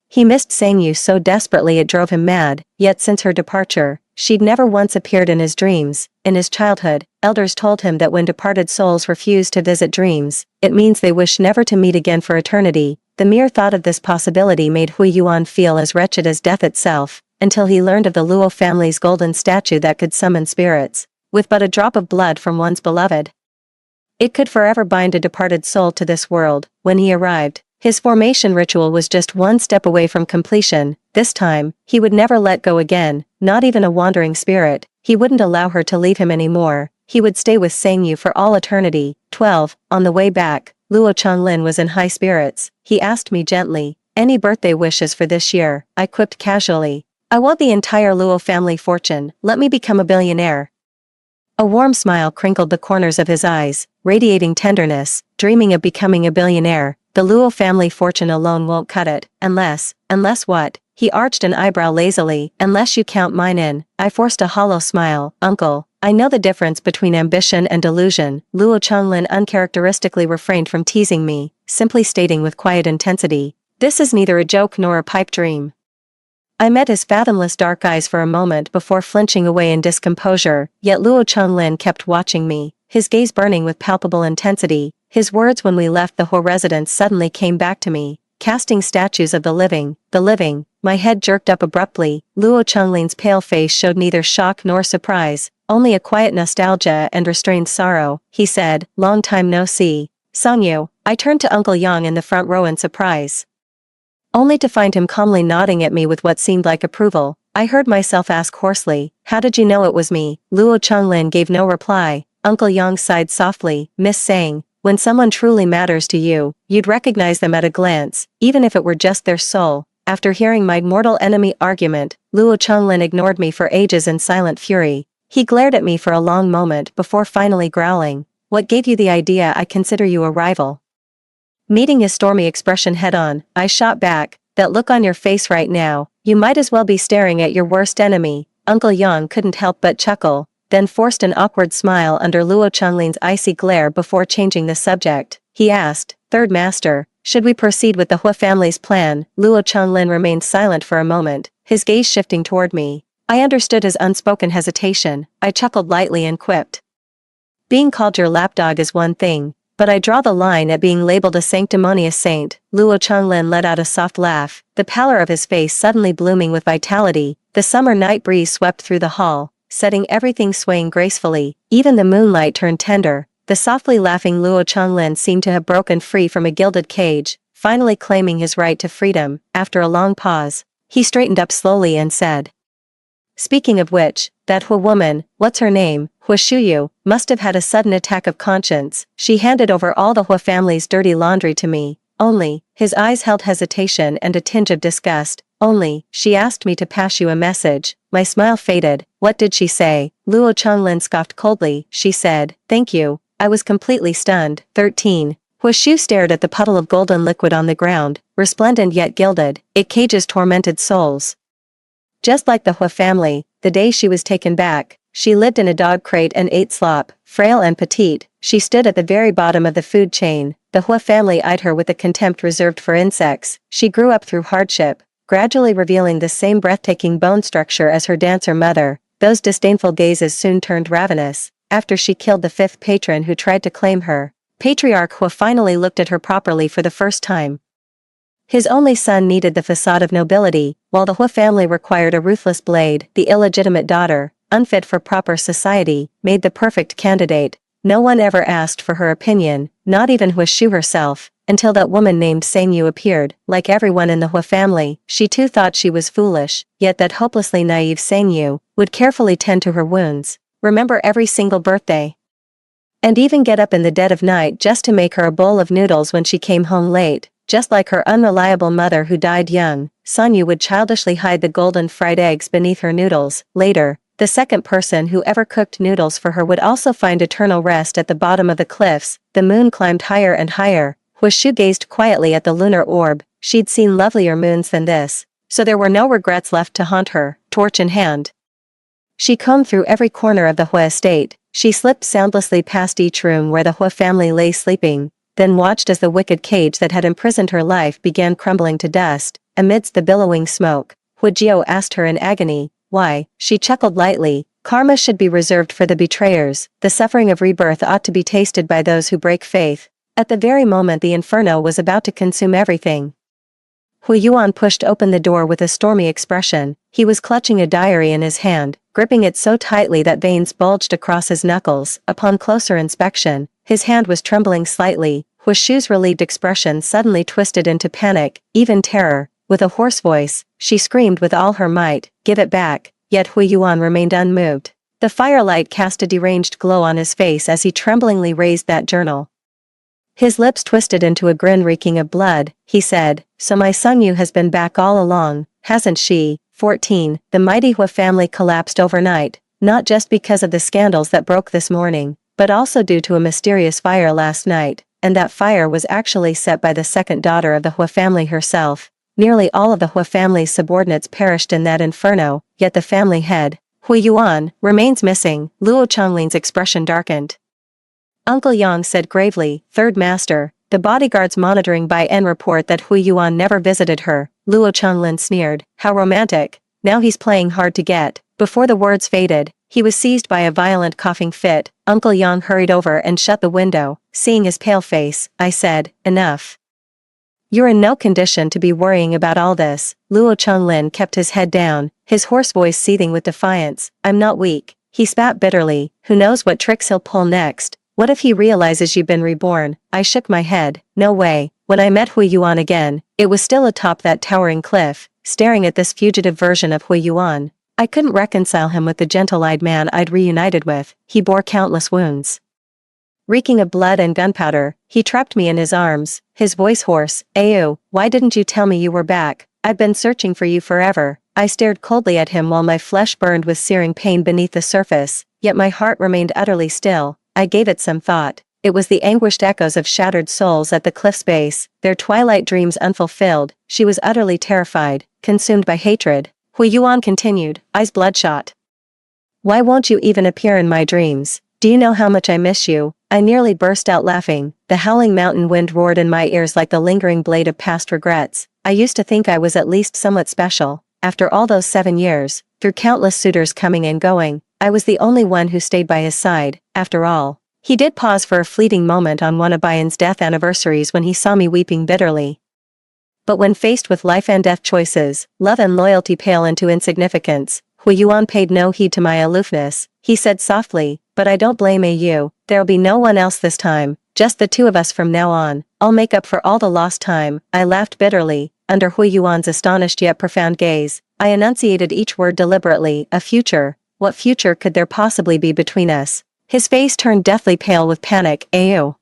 He missed Sangyu so desperately it drove him mad, yet since her departure, she'd never once appeared in his dreams. In his childhood, elders told him that when departed souls refuse to visit dreams, it means they wish never to meet again for eternity. The mere thought of this possibility made Hui Yuan feel as wretched as death itself, until he learned of the Luo family's golden statue that could summon spirits, with but a drop of blood from one's beloved. It could forever bind a departed soul to this world. When he arrived, his formation ritual was just one step away from completion. This time, he would never let go again, not even a wandering spirit. He wouldn't allow her to leave him anymore. He would stay with Sangyu for all eternity. 12. On the way back, Luo Changlin was in high spirits. He asked me gently, "Any birthday wishes for this year?" I quipped casually, "I want the entire Luo family fortune. Let me become a billionaire." A warm smile crinkled the corners of his eyes, radiating tenderness. Dreaming of becoming a billionaire, the Luo family fortune alone won't cut it. Unless what? He arched an eyebrow lazily. "Unless you count mine in." I forced a hollow smile. "Uncle, I know the difference between ambition and delusion." Luo Changlin uncharacteristically refrained from teasing me, simply stating with quiet intensity, "This is neither a joke nor a pipe dream." I met his fathomless dark eyes for a moment before flinching away in discomposure, yet Luo Changlin kept watching me, his gaze burning with palpable intensity. His words when we left the Ho residence suddenly came back to me, casting statues of the living. My head jerked up abruptly. Luo Changlin's pale face showed neither shock nor surprise, only a quiet nostalgia and restrained sorrow. He said, "Long time no see, Sangyu." I turned to Uncle Yang in the front row in surprise, only to find him calmly nodding at me with what seemed like approval. I heard myself ask hoarsely, "How did you know it was me?" Luo Changlin gave no reply. Uncle Yang sighed softly, "Miss Sang, when someone truly matters to you, you'd recognize them at a glance, even if it were just their soul." After hearing my mortal enemy argument, Luo Changlin ignored me for ages in silent fury. He glared at me for a long moment before finally growling, "What gave you the idea I consider you a rival?" Meeting his stormy expression head-on, I shot back, "That look on your face right now, you might as well be staring at your worst enemy." Uncle Yang couldn't help but chuckle, then forced an awkward smile under Luo Changlin's icy glare before changing the subject. He asked, "Third Master, should we proceed with the Hua family's plan?" Luo Changlin remained silent for a moment, his gaze shifting toward me. I understood his unspoken hesitation. I chuckled lightly and quipped, "Being called your lapdog is one thing, but I draw the line at being labeled a sanctimonious saint." Luo Changlin let out a soft laugh, the pallor of his face suddenly blooming with vitality. The summer night breeze swept through the hall, setting everything swaying gracefully. Even the moonlight turned tender. The softly laughing Luo Changlin seemed to have broken free from a gilded cage, finally claiming his right to freedom. After a long pause, he straightened up slowly and said, "Speaking of which, that Hua woman, what's her name, Hua Shuyu, must have had a sudden attack of conscience. She handed over all the Hua family's dirty laundry to me. Only," his eyes held hesitation and a tinge of disgust, "only, she asked me to pass you a message." My smile faded. "What did she say?" Luo Changlin scoffed coldly. "She said, 'Thank you.'" I was completely stunned. 13. Hua Shu stared at the puddle of golden liquid on the ground, resplendent yet gilded. "It cages tormented souls. Just like the Hua family, the day she was taken back, she lived in a dog crate and ate slop. Frail and petite, she stood at the very bottom of the food chain. The Hua family eyed her with the contempt reserved for insects. She grew up through hardship, gradually revealing the same breathtaking bone structure as her dancer mother. Those disdainful gazes soon turned ravenous. After she killed the fifth patron who tried to claim her, Patriarch Hua finally looked at her properly for the first time. His only son needed the facade of nobility, while the Hua family required a ruthless blade. The illegitimate daughter, unfit for proper society, made the perfect candidate. No one ever asked for her opinion, not even Hua Shu herself, until that woman named Sang Yu appeared. Like everyone in the Hua family, she too thought she was foolish, yet that hopelessly naive Sang Yu would carefully tend to her wounds, remember every single birthday, and even get up in the dead of night just to make her a bowl of noodles when she came home late. Just like her unreliable mother who died young, Sang Yu would childishly hide the golden fried eggs beneath her noodles. Later, the second person who ever cooked noodles for her would also find eternal rest at the bottom of the cliffs. The moon climbed higher and higher. Hua Shu gazed quietly at the lunar orb. She'd seen lovelier moons than this, so there were no regrets left to haunt her, torch in hand. She combed through every corner of the Hua estate. She slipped soundlessly past each room where the Hua family lay sleeping, then watched as the wicked cage that had imprisoned her life began crumbling to dust. Amidst the billowing smoke, Hua Jiao asked her in agony, why? She chuckled lightly. Karma should be reserved for the betrayers. The suffering of rebirth ought to be tasted by those who break faith. At the very moment the inferno was about to consume everything, Hu Yuan pushed open the door with a stormy expression. He was clutching a diary in his hand, gripping it so tightly that veins bulged across his knuckles. Upon closer inspection, his hand was trembling slightly. Hua Shu's relieved expression suddenly twisted into panic, even terror. With a hoarse voice, she screamed with all her might, "Give it back!" Yet Hu Yuan remained unmoved. The firelight cast a deranged glow on his face as he tremblingly raised that journal. His lips twisted into a grin reeking of blood. He said, "So my Sang Yu has been back all along, hasn't she?" 14. The mighty Hua family collapsed overnight, not just because of the scandals that broke this morning, but also due to a mysterious fire last night, and that fire was actually set by the second daughter of the Hua family herself. Nearly all of the Hua family's subordinates perished in that inferno, yet the family head, Hu Yuan, remains missing. Luo Changlin's expression darkened. Uncle Yang said gravely, "Third master, the bodyguards monitoring Bai En report that Hu Yuan never visited her." Luo Changlin sneered, "How romantic. Now he's playing hard to get." Before the words faded, he was seized by a violent coughing fit. Uncle Yang hurried over and shut the window. Seeing his pale face, I said, "Enough. You're in no condition to be worrying about all this." Luo Changlin kept his head down, his hoarse voice seething with defiance. "I'm not weak." He spat bitterly. "Who knows what tricks he'll pull next? What if he realizes you've been reborn?" I shook my head. No way. When I met Hu Yuan again, it was still atop that towering cliff, staring at this fugitive version of Hu Yuan. I couldn't reconcile him with the gentle-eyed man I'd reunited with. He bore countless wounds, reeking of blood and gunpowder. He trapped me in his arms, his voice hoarse. "Ayu, why didn't you tell me you were back? I've been searching for you forever." I stared coldly at him while my flesh burned with searing pain beneath the surface, yet my heart remained utterly still. I gave it some thought. It was the anguished echoes of shattered souls at the cliff's base, their twilight dreams unfulfilled. She was utterly terrified, consumed by hatred. Hu Yuan continued, eyes bloodshot. "Why won't you even appear in my dreams? Do you know how much I miss you?" I nearly burst out laughing. The howling mountain wind roared in my ears like the lingering blade of past regrets. I used to think I was at least somewhat special. After all those 7 years, through countless suitors coming and going, I was the only one who stayed by his side. After all, he did pause for a fleeting moment on one of Bayan's death anniversaries when he saw me weeping bitterly. But when faced with life and death choices, love and loyalty pale into insignificance. Hu Yuan paid no heed to my aloofness. He said softly, "But I don't blame you. There'll be no one else this time, just the two of us from now on. I'll make up for all the lost time." I laughed bitterly. Under Hu Yuan's astonished yet profound gaze, I enunciated each word deliberately. "A future. What future could there possibly be between us?" His face turned deathly pale with panic. "Ayu,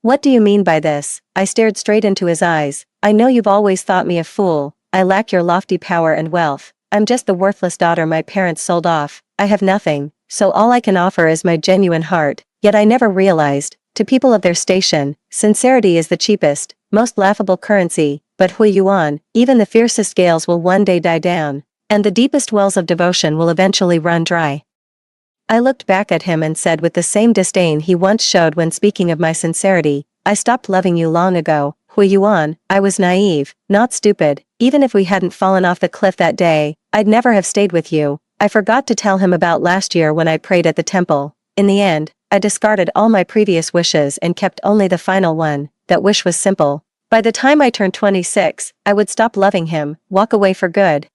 what do you mean by this?" I stared straight into his eyes. "I know you've always thought me a fool. I lack your lofty power and wealth. I'm just the worthless daughter my parents sold off. I have nothing, so all I can offer is my genuine heart." Yet I never realized, to people of their station, sincerity is the cheapest, most laughable currency. But Hu Yuan, even the fiercest gales will one day die down. And the deepest wells of devotion will eventually run dry. I looked back at him and said with the same disdain he once showed when speaking of my sincerity, I stopped loving you long ago, Hui Yuan. I was naive, not stupid. Even if we hadn't fallen off the cliff that day, I'd never have stayed with you. I forgot to tell him about last year when I prayed at the temple. In the end, I discarded all my previous wishes and kept only the final one. That wish was simple. By the time I turned 26, I would stop loving him, walk away for good,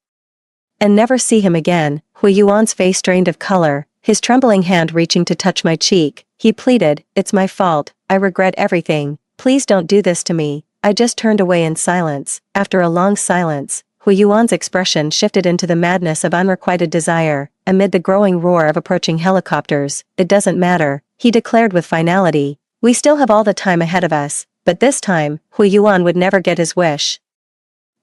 and never see him again. Hui Yuan's face drained of color, his trembling hand reaching to touch my cheek. He pleaded, "It's my fault, I regret everything. Please don't do this to me." I just turned away in silence. After a long silence, Hui Yuan's expression shifted into the madness of unrequited desire. Amid the growing roar of approaching helicopters, "It doesn't matter," he declared with finality. "We still have all the time ahead of us, but this time, Hui Yuan would never get his wish."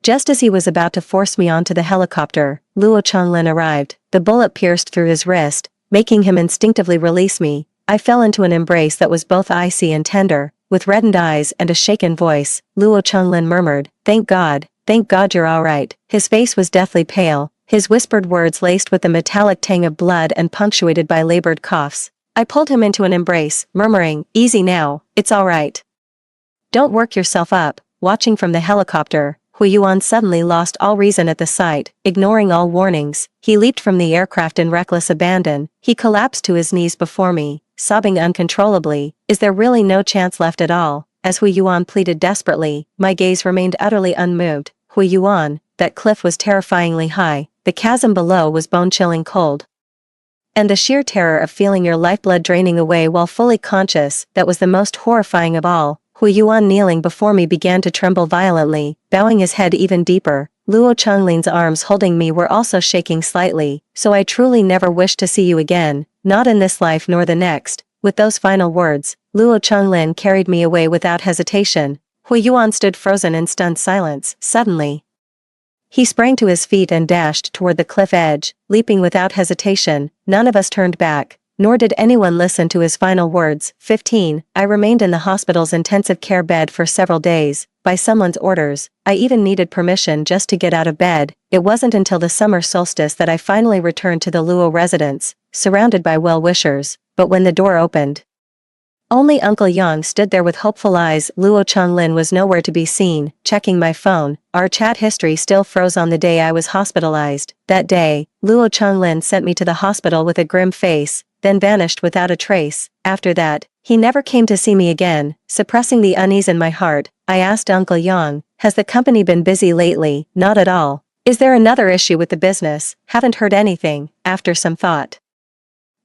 Just as he was about to force me onto the helicopter, Luo Changlin arrived. The bullet pierced through his wrist, making him instinctively release me. I fell into an embrace that was both icy and tender. With reddened eyes and a shaken voice, Luo Changlin murmured, thank God you're alright." His face was deathly pale, his whispered words laced with the metallic tang of blood and punctuated by labored coughs. I pulled him into an embrace, murmuring, "Easy now, it's alright. Don't work yourself up." Watching from the helicopter, Hui Yuan suddenly lost all reason at the sight. Ignoring all warnings, he leaped from the aircraft in reckless abandon. He collapsed to his knees before me, sobbing uncontrollably. "Is there really no chance left at all?" As Hui Yuan pleaded desperately, my gaze remained utterly unmoved. Hui Yuan, that cliff was terrifyingly high, the chasm below was bone-chilling cold. And the sheer terror of feeling your lifeblood draining away while fully conscious, that was the most horrifying of all. Hui Yuan kneeling before me began to tremble violently, bowing his head even deeper. Luo Changlin's arms holding me were also shaking slightly. "So I truly never wish to see you again, not in this life nor the next." With those final words, Luo Changlin carried me away without hesitation. Hui Yuan stood frozen in stunned silence. Suddenly, he sprang to his feet and dashed toward the cliff edge, leaping without hesitation. None of us turned back, nor did anyone listen to his final words. 15. I remained in the hospital's intensive care bed for several days, by someone's orders. I even needed permission just to get out of bed. It wasn't until the summer solstice that I finally returned to the Luo residence, surrounded by well-wishers. But when the door opened, only Uncle Yang stood there with hopeful eyes. Luo Changlin was nowhere to be seen. Checking my phone, our chat history still froze on the day I was hospitalized. That day, Luo Changlin sent me to the hospital with a grim face, then vanished without a trace. After that, he never came to see me again. Suppressing the unease in my heart, I asked Uncle Yang, "Has the company been busy lately?" "Not at all." "Is there another issue with the business?" "Haven't heard anything." After some thought,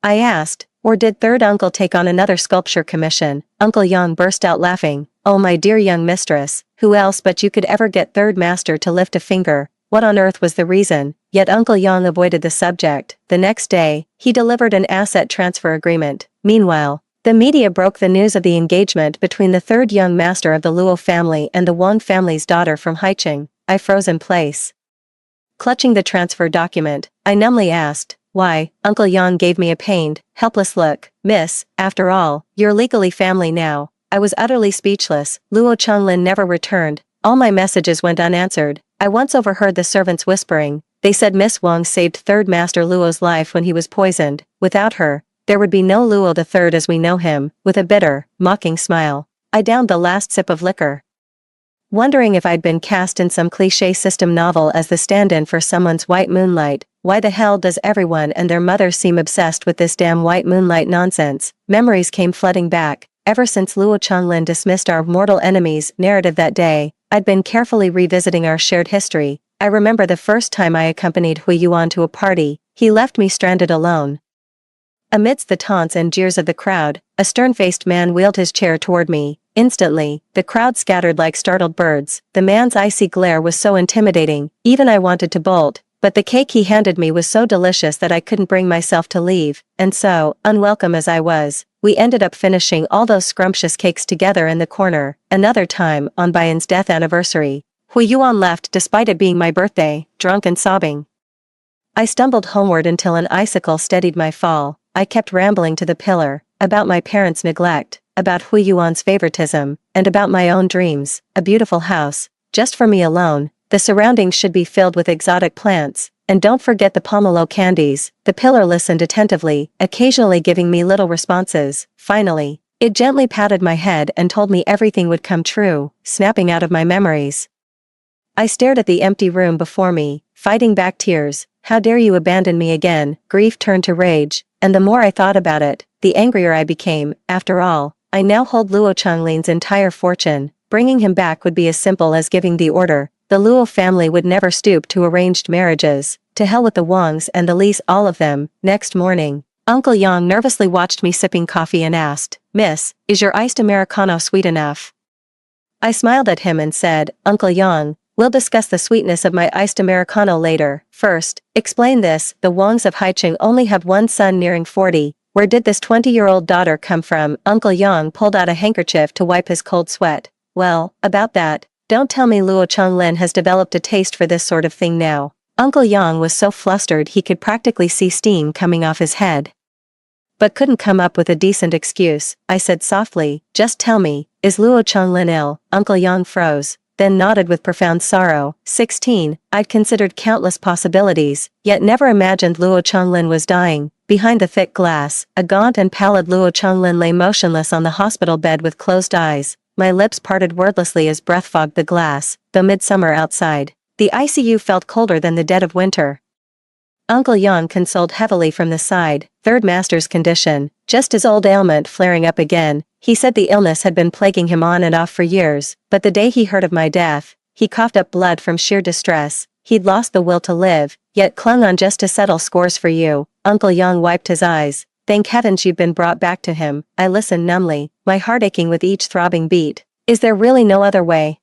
I asked, "Or did third uncle take on another sculpture commission?" Uncle Yang burst out laughing. "Oh my dear young mistress, who else but you could ever get third master to lift a finger? What on earth was the reason?" Yet Uncle Yang avoided the subject. The next day, he delivered an asset transfer agreement. Meanwhile, the media broke the news of the engagement between the third young master of the Luo family and the Wang family's daughter from Haicheng. I froze in place. Clutching the transfer document, I numbly asked, "Why?" Uncle Yang gave me a pained, helpless look. "Miss, after all, you're legally family now." I was utterly speechless. Luo Changlin never returned. All my messages went unanswered. I once overheard the servants whispering. They said Miss Wang saved third master Luo's life when he was poisoned. Without her, there would be no Luo the third as we know him. With a bitter, mocking smile, I downed the last sip of liquor, wondering if I'd been cast in some cliché system novel as the stand-in for someone's white moonlight. Why the hell does everyone and their mother seem obsessed with this damn white moonlight nonsense? Memories came flooding back. Ever since Luo Changlin dismissed our mortal enemies narrative that day, I'd been carefully revisiting our shared history. I remember the first time I accompanied Hui Yuan to a party. He left me stranded alone. Amidst the taunts and jeers of the crowd, a stern-faced man wheeled his chair toward me. Instantly, the crowd scattered like startled birds. The man's icy glare was so intimidating, even I wanted to bolt. But the cake he handed me was so delicious that I couldn't bring myself to leave. And so, unwelcome as I was, we ended up finishing all those scrumptious cakes together in the corner. Another time, on Bayan's death anniversary, Hui Yuan left despite it being my birthday, drunk and sobbing. I stumbled homeward until an icicle steadied my fall. I kept rambling to the pillar, about my parents' neglect, about Hui Yuan's favoritism, and about my own dreams. A beautiful house, just for me alone. The surroundings should be filled with exotic plants, and don't forget the pomelo candies." The pillar listened attentively, occasionally giving me little responses. Finally, it gently patted my head and told me everything would come true, snapping out of my memories. I stared at the empty room before me, fighting back tears. How dare you abandon me again? Grief turned to rage, and the more I thought about it, the angrier I became. After all, I now hold Luo Changlin's entire fortune. Bringing him back would be as simple as giving the order. The Luo family would never stoop to arranged marriages. To hell with the Wangs and the Lees, all of them. Next morning, Uncle Yang nervously watched me sipping coffee and asked, "Miss, is your iced Americano sweet enough?" I smiled at him and said, "Uncle Yang, we'll discuss the sweetness of my iced Americano later. First, explain this. The Wangs of Haicheng only have one son nearing 40. Where did this 20-year-old daughter come from?" Uncle Yang pulled out a handkerchief to wipe his cold sweat. "Well, about that, don't tell me Luo Changlin has developed a taste for this sort of thing now." Uncle Yang was so flustered he could practically see steam coming off his head, but couldn't come up with a decent excuse. I said softly, "Just tell me, is Luo Changlin ill?" Uncle Yang froze, then nodded with profound sorrow. 16, I'd considered countless possibilities, yet never imagined Luo Changlin was dying. Behind the thick glass, a gaunt and pallid Luo Changlin lay motionless on the hospital bed with closed eyes. My lips parted wordlessly as breath fogged the glass, though midsummer outside. The ICU felt colder than the dead of winter. Uncle Yang consoled heavily from the side. Third Master's condition, just his old ailment flaring up again. He said the illness had been plaguing him on and off for years, but the day he heard of my death, he coughed up blood from sheer distress. He'd lost the will to live, yet clung on just to settle scores for you. Uncle Yang wiped his eyes. "Thank heavens you've been brought back to him." I listened numbly, my heart aching with each throbbing beat. "Is there really no other way?"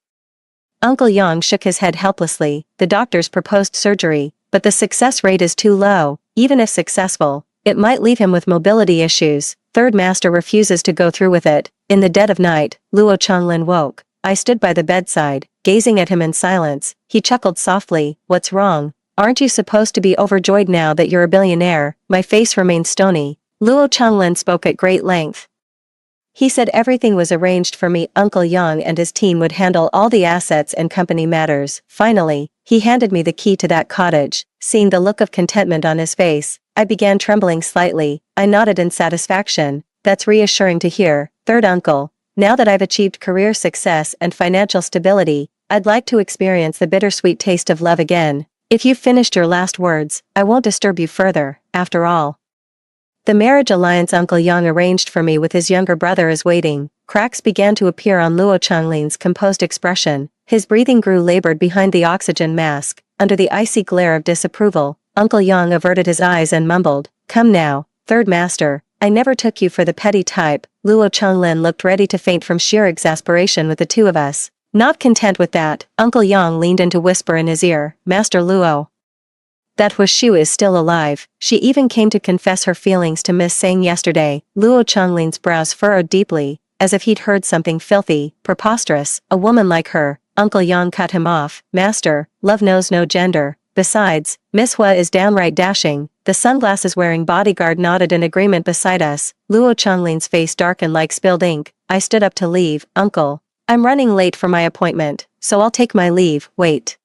Uncle Yang shook his head helplessly. "The doctors proposed surgery, but the success rate is too low. Even if successful, it might leave him with mobility issues. Third Master refuses to go through with it." In the dead of night, Luo Changlin woke. I stood by the bedside, gazing at him in silence. He chuckled softly. "What's wrong? Aren't you supposed to be overjoyed now that you're a billionaire?" My face remained stony. Luo Changlin spoke at great length. He said everything was arranged for me. Uncle Yang and his team would handle all the assets and company matters. Finally, he handed me the key to that cottage. Seeing the look of contentment on his face, I began trembling slightly. I nodded in satisfaction. "That's reassuring to hear, third uncle. Now that I've achieved career success and financial stability, I'd like to experience the bittersweet taste of love again. If you've finished your last words, I won't disturb you further. After all, the marriage alliance Uncle Yang arranged for me with his younger brother is waiting." Cracks began to appear on Luo Changlin's composed expression. His breathing grew labored behind the oxygen mask. Under the icy glare of disapproval, Uncle Yang averted his eyes and mumbled, "Come now, Third Master, I never took you for the petty type." Luo Changlin looked ready to faint from sheer exasperation with the two of us. Not content with that, Uncle Yang leaned in to whisper in his ear, "Master Luo, that Shu is still alive. She even came to confess her feelings to Miss Sang yesterday." Luo Changlin's brows furrowed deeply, as if he'd heard something filthy, preposterous. "A woman like her." Uncle Yang cut him off. "Master, love knows no gender. Besides, Miss Hua is downright dashing." The sunglasses-wearing bodyguard nodded in agreement beside us. Luo Changlin's face darkened like spilled ink. I stood up to leave. "Uncle, I'm running late for my appointment, so I'll take my leave." "Wait,"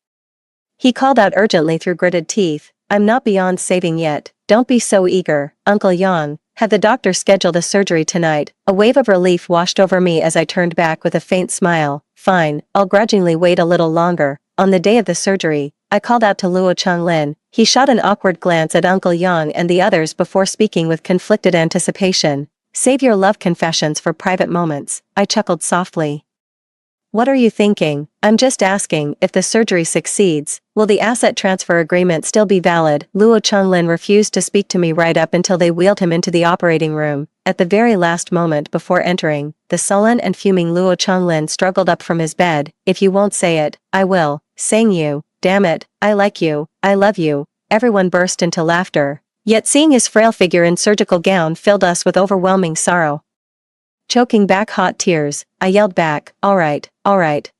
he called out urgently through gritted teeth. "I'm not beyond saving yet. Don't be so eager." "Uncle Yang, have the doctor scheduled a surgery tonight?" A wave of relief washed over me as I turned back with a faint smile. "Fine, I'll grudgingly wait a little longer." On the day of the surgery, I called out to Luo Changlin. He shot an awkward glance at Uncle Yang and the others before speaking with conflicted anticipation. "Save your love confessions for private moments." I chuckled softly. "What are you thinking? I'm just asking, if the surgery succeeds, will the asset transfer agreement still be valid?" Luo Changlin refused to speak to me right up until they wheeled him into the operating room. At the very last moment before entering, the sullen and fuming Luo Changlin struggled up from his bed. "If you won't say it, I will. Sang you, damn it, I like you, I love you." Everyone burst into laughter. Yet seeing his frail figure in surgical gown filled us with overwhelming sorrow. Choking back hot tears, I yelled back, all right,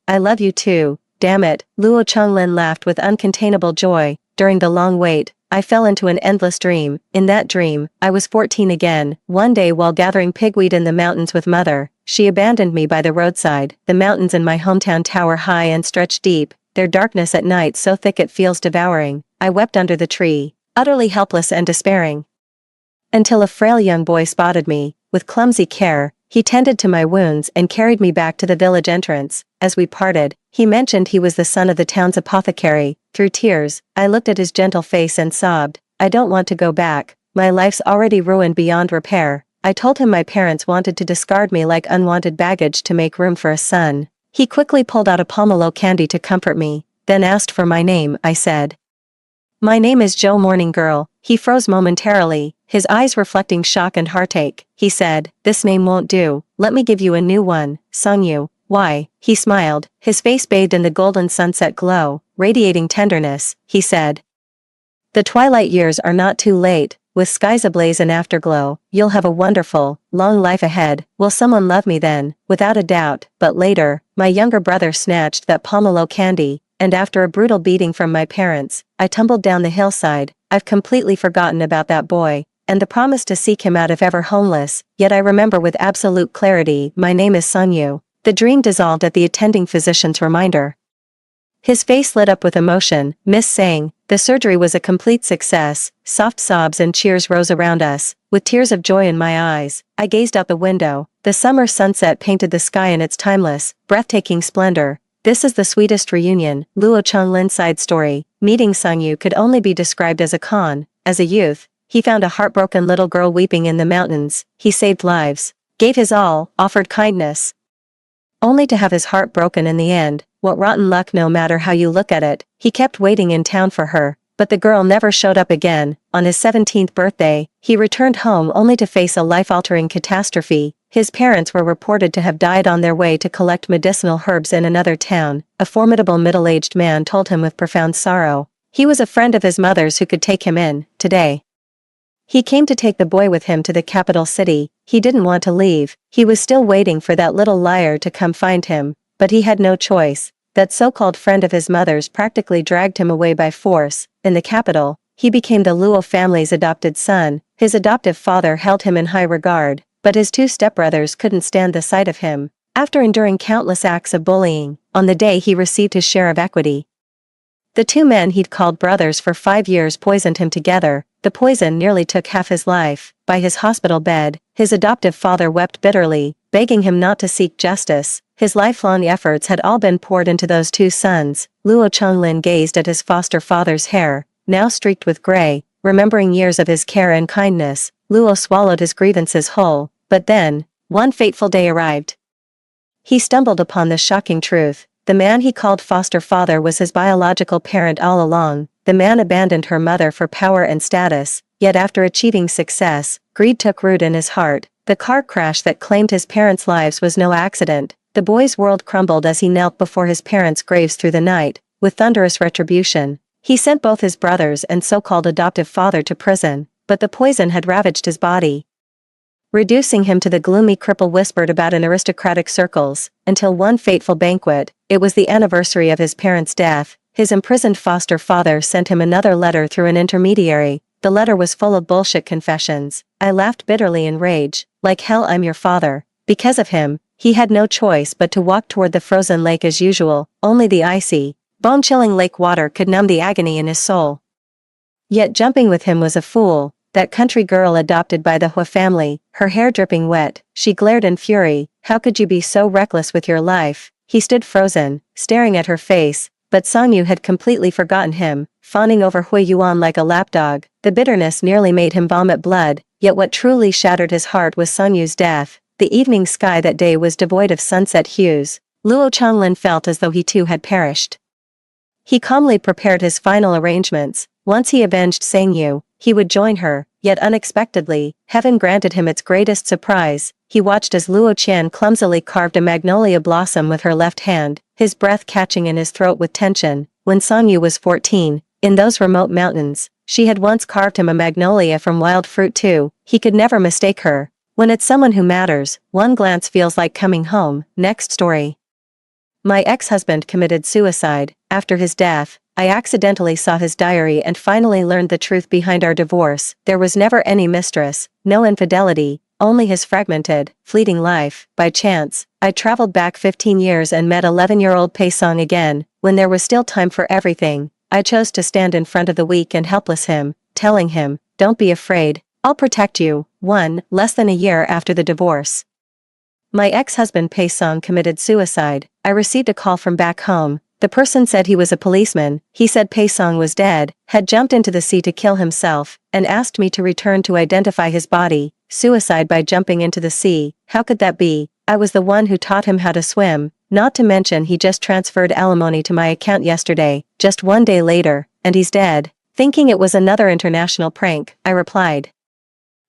I love you too, damn it." Luo Changlin laughed with uncontainable joy. During the long wait, I fell into an endless dream. In that dream, I was 14 again. One day while gathering pigweed in the mountains with mother, she abandoned me by the roadside. The mountains in my hometown tower high and stretch deep, their darkness at night so thick it feels devouring. I wept under the tree, utterly helpless and despairing. Until a frail young boy spotted me. With clumsy care, he tended to my wounds and carried me back to the village entrance. As we parted, he mentioned he was the son of the town's apothecary. Through tears, I looked at his gentle face and sobbed, "I don't want to go back. My life's already ruined beyond repair." I told him my parents wanted to discard me like unwanted baggage to make room for a son. He quickly pulled out a pomelo candy to comfort me, then asked for my name. I said, "My name is Joe Morning Girl." He froze momentarily, his eyes reflecting shock and heartache. He said, "This name won't do. Let me give you a new one, Sungyu." "Why?" He smiled, his face bathed in the golden sunset glow, radiating tenderness. He said, "The twilight years are not too late. With skies ablaze and afterglow, you'll have a wonderful, long life ahead. Will someone love me then?" Without a doubt, but later, my younger brother snatched that pomelo candy, and after a brutal beating from my parents, I tumbled down the hillside. I've completely forgotten about that boy, and the promise to seek him out if ever homeless, yet I remember with absolute clarity, my name is Sungyu. The dream dissolved at the attending physician's reminder. His face lit up with emotion. "Miss Sang, the surgery was a complete success." Soft sobs and cheers rose around us. With tears of joy in my eyes, I gazed out the window. The summer sunset painted the sky in its timeless, breathtaking splendor. "This is the sweetest reunion." Luo Changlin's side story. Meeting Sungyu could only be described as a con. As a youth, he found a heartbroken little girl weeping in the mountains. He saved lives, gave his all, offered kindness, only to have his heart broken in the end. What rotten luck, no matter how you look at it. He kept waiting in town for her, but the girl never showed up again. On his 17th birthday, he returned home only to face a life-altering catastrophe. His parents were reported to have died on their way to collect medicinal herbs in another town. A formidable middle-aged man told him with profound sorrow. He was a friend of his mother's who could take him in. Today, he came to take the boy with him to the capital city. He didn't want to leave. He was still waiting for that little liar to come find him, but he had no choice. That so-called friend of his mother's practically dragged him away by force. In the capital, he became the Luo family's adopted son. His adoptive father held him in high regard, but his two stepbrothers couldn't stand the sight of him. After enduring countless acts of bullying, on the day he received his share of equity, the two men he'd called brothers for 5 years poisoned him together. The poison nearly took half his life. By his hospital bed, his adoptive father wept bitterly, begging him not to seek justice. His lifelong efforts had all been poured into those two sons. Luo Chonglin gazed at his foster father's hair, now streaked with gray, remembering years of his care and kindness. Luo swallowed his grievances whole, but then, one fateful day arrived. He stumbled upon the shocking truth. The man he called foster father was his biological parent all along. The man abandoned her mother for power and status, yet after achieving success, greed took root in his heart. The car crash that claimed his parents' lives was no accident. The boy's world crumbled as he knelt before his parents' graves through the night. With thunderous retribution, he sent both his brothers and so-called adoptive father to prison, but the poison had ravaged his body, reducing him to the gloomy cripple whispered about in aristocratic circles, until one fateful banquet. It was the anniversary of his parents' death. His imprisoned foster father sent him another letter through an intermediary. The letter was full of bullshit confessions. I laughed bitterly in rage. Like hell, I'm your father. Because of him, he had no choice but to walk toward the frozen lake as usual. Only the icy, bone-chilling lake water could numb the agony in his soul. Yet jumping with him was a fool. That country girl adopted by the Hua family, her hair dripping wet, she glared in fury. "How could you be so reckless with your life?" He stood frozen, staring at her face, but Songyu had completely forgotten him, fawning over Hui Yuan like a lapdog. The bitterness nearly made him vomit blood, yet what truly shattered his heart was Songyu's death. The evening sky that day was devoid of sunset hues. Luo Changlin felt as though he too had perished. He calmly prepared his final arrangements. Once he avenged Sangyu, he would join her, yet unexpectedly, heaven granted him its greatest surprise. He watched as Luo Qian clumsily carved a magnolia blossom with her left hand, his breath catching in his throat with tension. When Songyu was 14, in those remote mountains, she had once carved him a magnolia from wild fruit too. He could never mistake her. When it's someone who matters, one glance feels like coming home. Next story. My ex-husband committed suicide. After his death, I accidentally saw his diary and finally learned the truth behind our divorce. There was never any mistress, no infidelity, only his fragmented, fleeting life. By chance, I traveled back 15 years and met 11-year-old Pei Song again, when there was still time for everything. I chose to stand in front of the weak and helpless him, telling him, "Don't be afraid, I'll protect you." Less than a year after the divorce. My ex-husband Pae-sung committed suicide. I received a call from back home. The person said he was a policeman. He said Pae-sung was dead, had jumped into the sea to kill himself, and asked me to return to identify his body. Suicide by jumping into the sea. How could that be? I was the one who taught him how to swim. Not to mention he just transferred alimony to my account yesterday, just one day later, and he's dead. Thinking it was another international prank, I replied.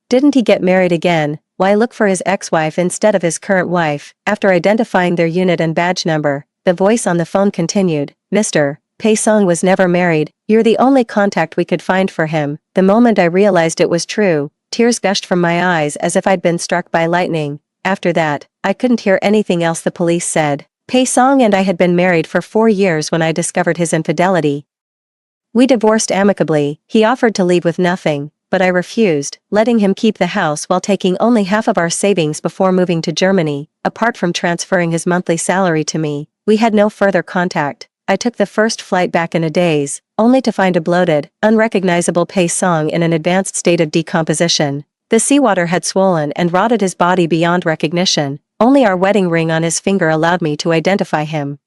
Didn't he get married again? Why look for his ex-wife instead of his current wife? After identifying their unit and badge number, the voice on the phone continued, "Mr. Pae-sung was never married. You're the only contact we could find for him." The moment I realized it was true, tears gushed from my eyes as if I'd been struck by lightning. After that, I couldn't hear anything else the police said. Pae-sung and I had been married for 4 years when I discovered his infidelity. We divorced amicably. He offered to leave with nothing, but I refused, letting him keep the house while taking only half of our savings before moving to Germany. Apart from transferring his monthly salary to me, we had no further contact. I took the first flight back in a daze, only to find a bloated, unrecognizable Pae-sung in an advanced state of decomposition. The seawater had swollen and rotted his body beyond recognition. Only our wedding ring on his finger allowed me to identify him.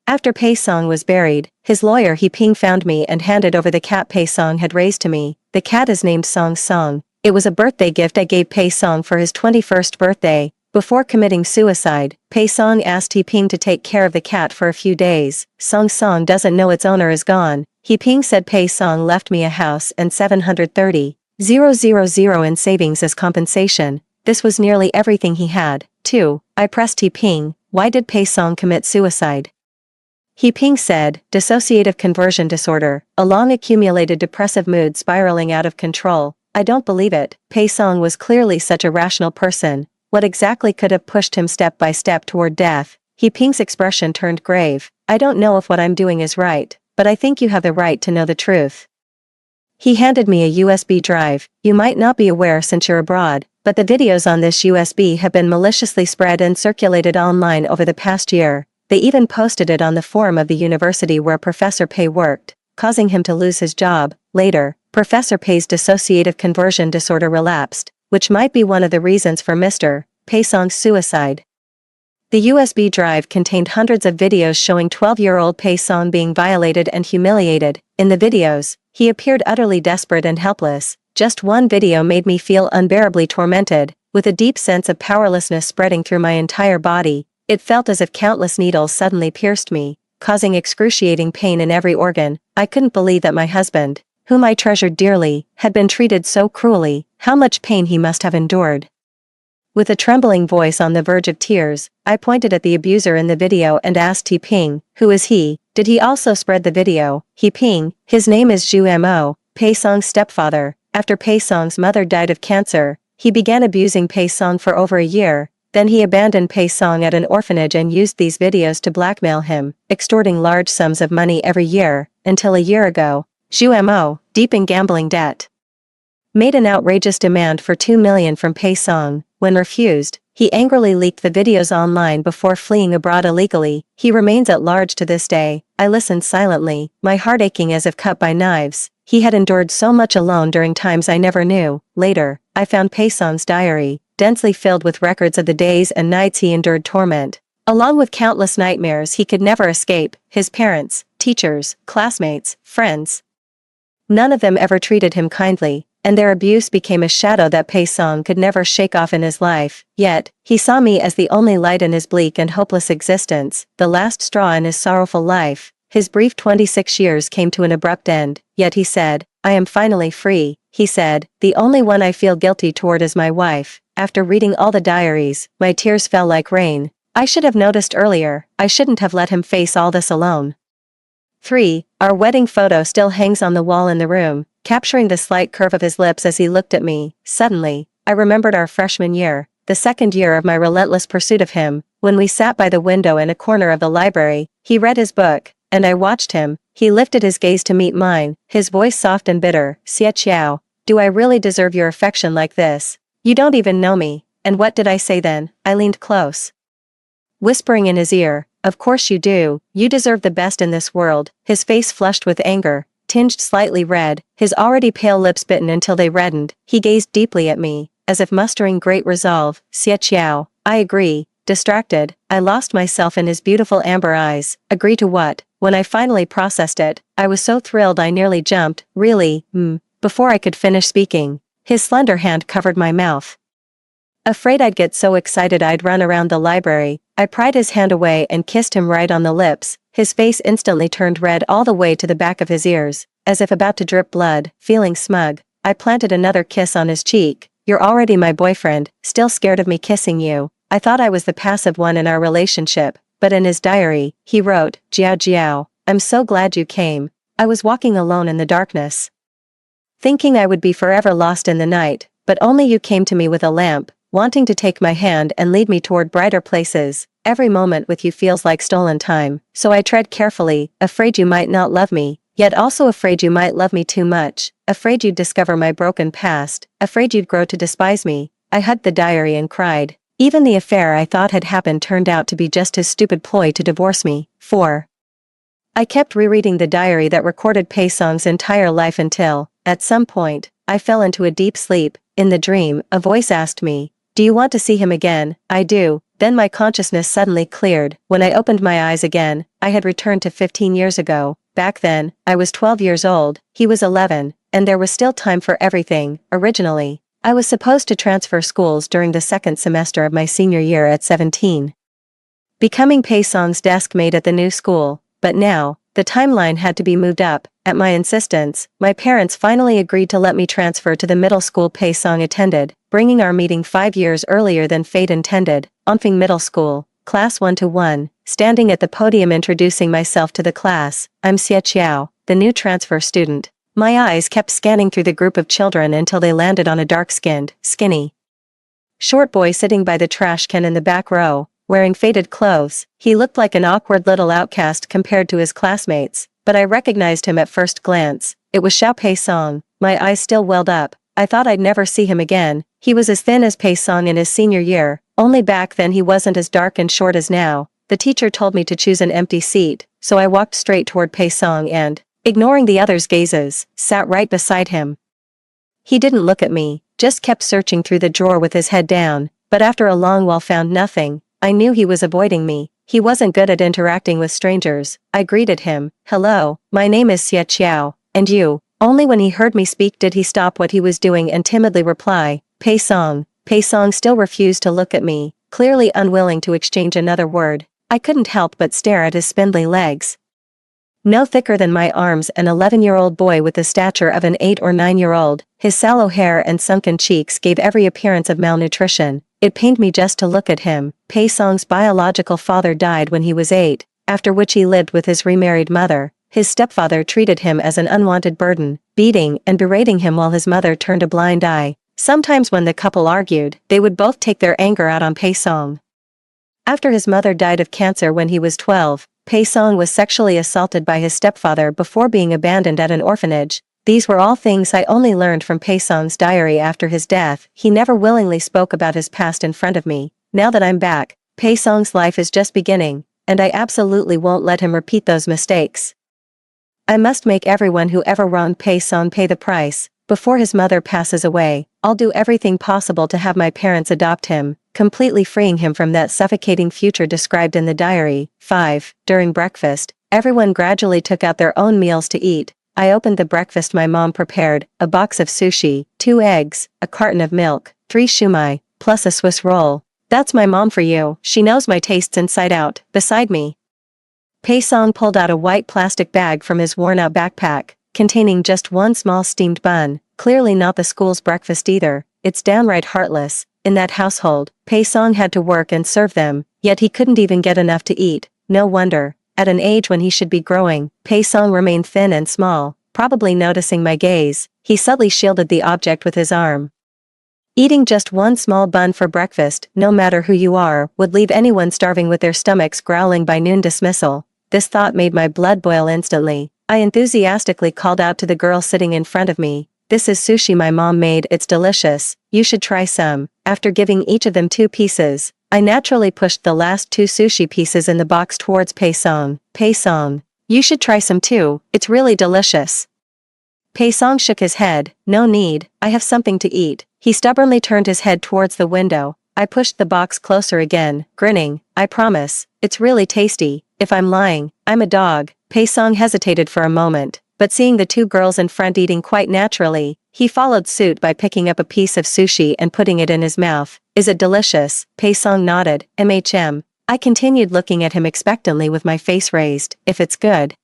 After Pae-sung was buried, his lawyer He Ping found me and handed over the cat Pae-sung had raised to me. The cat is named Song Song. It was a birthday gift I gave Pae-sung for his 21st birthday. Before committing suicide, Pae-sung asked He Ping to take care of the cat for a few days. Song Song doesn't know its owner is gone. He Ping said Pae-sung left me a house and 730,000 in savings as compensation. This was nearly everything he had. 2. I pressed He Ping, why did Pae-sung commit suicide? He Ping said, dissociative conversion disorder, a long-accumulated depressive mood spiraling out of control. I don't believe it. Pae-sung was clearly such a rational person. What exactly could have pushed him step by step toward death? He Ping's expression turned grave. I don't know if what I'm doing is right, but I think you have the right to know the truth. He handed me a USB drive. You might not be aware since you're abroad, but the videos on this USB have been maliciously spread and circulated online over the past year. They even posted it on the forum of the university where Professor Pae worked, causing him to lose his job. Later, Professor Pae's dissociative conversion disorder relapsed, which might be one of the reasons for Mr. Pae-sung's suicide. The USB drive contained hundreds of videos showing 12-year-old Pae-sung being violated and humiliated. In the videos, he appeared utterly desperate and helpless. Just one video made me feel unbearably tormented, with a deep sense of powerlessness spreading through my entire body. It felt as if countless needles suddenly pierced me, causing excruciating pain in every organ. I couldn't believe that my husband, whom I treasured dearly, had been treated so cruelly. How much pain he must have endured. With a trembling voice on the verge of tears, I pointed at the abuser in the video and asked He Ping, who is he? Did he also spread the video? He Ping, his name is Zhu Mo, Pae-sung's stepfather. After Pae-sung's mother died of cancer, he began abusing Pae-sung for over a year. Then he abandoned Pae-sung at an orphanage and used these videos to blackmail him, extorting large sums of money every year, until a year ago, Zhu Mo, deep in gambling debt, made an outrageous demand for 2 million from Pae-sung. When refused, he angrily leaked the videos online before fleeing abroad illegally. He remains at large to this day. I listened silently, my heart aching as if cut by knives. He had endured so much alone during times I never knew. Later, I found Pae-sung's diary, densely filled with records of the days and nights he endured torment, along with countless nightmares he could never escape. His parents, teachers, classmates, friends, none of them ever treated him kindly, and their abuse became a shadow that Pae-sung could never shake off in his life. Yet, he saw me as the only light in his bleak and hopeless existence, the last straw in his sorrowful life. His brief 26 years came to an abrupt end, yet he said, I am finally free. He said, the only one I feel guilty toward is my wife. After reading all the diaries, my tears fell like rain. I should have noticed earlier. I shouldn't have let him face all this alone. 3. Our wedding photo still hangs on the wall in the room, capturing the slight curve of his lips as he looked at me. Suddenly, I remembered our freshman year, the second year of my relentless pursuit of him. When we sat by the window in a corner of the library, he read his book, and I watched him. He lifted his gaze to meet mine, his voice soft and bitter. Xie Qiao, do I really deserve your affection like this? You don't even know me. And what did I say then? I leaned close, whispering in his ear, of course you do, you deserve the best in this world." His face flushed with anger, tinged slightly red, his already pale lips bitten until they reddened. He gazed deeply at me, as if mustering great resolve. "Xie Qiao, I agree." Distracted, I lost myself in his beautiful amber eyes. Agree to what? When I finally processed it, I was so thrilled I nearly jumped. "Really? Before I could finish speaking, his slender hand covered my mouth. Afraid I'd get so excited I'd run around the library, I pried his hand away and kissed him right on the lips. His face instantly turned red all the way to the back of his ears, as if about to drip blood. Feeling smug, I planted another kiss on his cheek. "You're already my boyfriend, still scared of me kissing you." I thought I was the passive one in our relationship, but in his diary, he wrote, "Jiao Jiao, I'm so glad you came. I was walking alone in the darkness, thinking I would be forever lost in the night, but only you came to me with a lamp, wanting to take my hand and lead me toward brighter places. Every moment with you feels like stolen time, so I tread carefully, afraid you might not love me, yet also afraid you might love me too much, afraid you'd discover my broken past, afraid you'd grow to despise me." I hugged the diary and cried. Even the affair I thought had happened turned out to be just his stupid ploy to divorce me. 4. I kept rereading the diary that recorded Pei Song's entire life until, at some point, I fell into a deep sleep. In the dream, a voice asked me, "Do you want to see him again?" "I do." Then my consciousness suddenly cleared. When I opened my eyes again, I had returned to 15 years ago. Back then, I was 12 years old, he was 11, and there was still time for everything. Originally, I was supposed to transfer schools during the second semester of my senior year at 17, becoming Pei Song's desk mate at the new school, but now, the timeline had to be moved up. At my insistence, my parents finally agreed to let me transfer to the middle school Pei Song attended, bringing our meeting 5 years earlier than fate intended. Onfing Middle School, Class 1-1, standing at the podium introducing myself to the class. "I'm Xie Qiao, the new transfer student." My eyes kept scanning through the group of children until they landed on a dark-skinned, skinny, short boy sitting by the trash can in the back row, wearing faded clothes. He looked like an awkward little outcast compared to his classmates, but I recognized him at first glance. It was Xiao Pei Song. My eyes still welled up. I thought I'd never see him again. He was as thin as Pei Song in his senior year, only back then he wasn't as dark and short as now. The teacher told me to choose an empty seat, so I walked straight toward Pei Song and, ignoring the others' gazes, sat right beside him. He didn't look at me, just kept searching through the drawer with his head down, but after a long while found nothing. I knew he was avoiding me. He wasn't good at interacting with strangers. I greeted him. "Hello, my name is Xie Qiao, and you?" Only when he heard me speak did he stop what he was doing and timidly reply, "Pei Song." Pei Song still refused to look at me, clearly unwilling to exchange another word. I couldn't help but stare at his spindly legs, no thicker than my arms, an 11-year-old boy with the stature of an 8 or 9-year-old. His sallow hair and sunken cheeks gave every appearance of malnutrition. It pained me just to look at him. Pei Song's biological father died when he was 8, after which he lived with his remarried mother. His stepfather treated him as an unwanted burden, beating and berating him while his mother turned a blind eye. Sometimes when the couple argued, they would both take their anger out on Pei Song. After his mother died of cancer when he was 12, Pei Song was sexually assaulted by his stepfather before being abandoned at an orphanage. These were all things I only learned from Pei Song's diary after his death. He never willingly spoke about his past in front of me. Now that I'm back, Pei Song's life is just beginning, and I absolutely won't let him repeat those mistakes. I must make everyone who ever wronged Pei Song pay the price. Before his mother passes away, I'll do everything possible to have my parents adopt him, completely freeing him from that suffocating future described in the diary. 5. During breakfast, everyone gradually took out their own meals to eat. I opened the breakfast my mom prepared, a box of sushi, 2 eggs, a carton of milk, 3 shumai, plus a Swiss roll. That's my mom for you. She knows my tastes inside out. Beside me, Pei Song pulled out a white plastic bag from his worn-out backpack, containing just one small steamed bun, clearly not the school's breakfast either. It's downright heartless. In that household, Pei Song had to work and serve them, yet he couldn't even get enough to eat. No wonder. At an age when he should be growing, Pei Song remained thin and small. Probably noticing my gaze, he subtly shielded the object with his arm. Eating just one small bun for breakfast, no matter who you are, would leave anyone starving with their stomachs growling by noon. Dismissal. This thought made my blood boil instantly. I enthusiastically called out to the girl sitting in front of me, "This is sushi my mom made. It's delicious. You should try some." After giving each of them 2 pieces, I naturally pushed the last 2 sushi pieces in the box towards Pei-song. Pei-song, you should try some too, it's really delicious. Pei-song shook his head, no need, I have something to eat. He stubbornly turned his head towards the window. I pushed the box closer again, grinning. I promise, it's really tasty. If I'm lying, I'm a dog. Pei-song hesitated for a moment, but seeing the 2 girls in front eating quite naturally, he followed suit by picking up a piece of sushi and putting it in his mouth. Is it delicious? Pei-song nodded. I continued looking at him expectantly with my face raised. If it's good.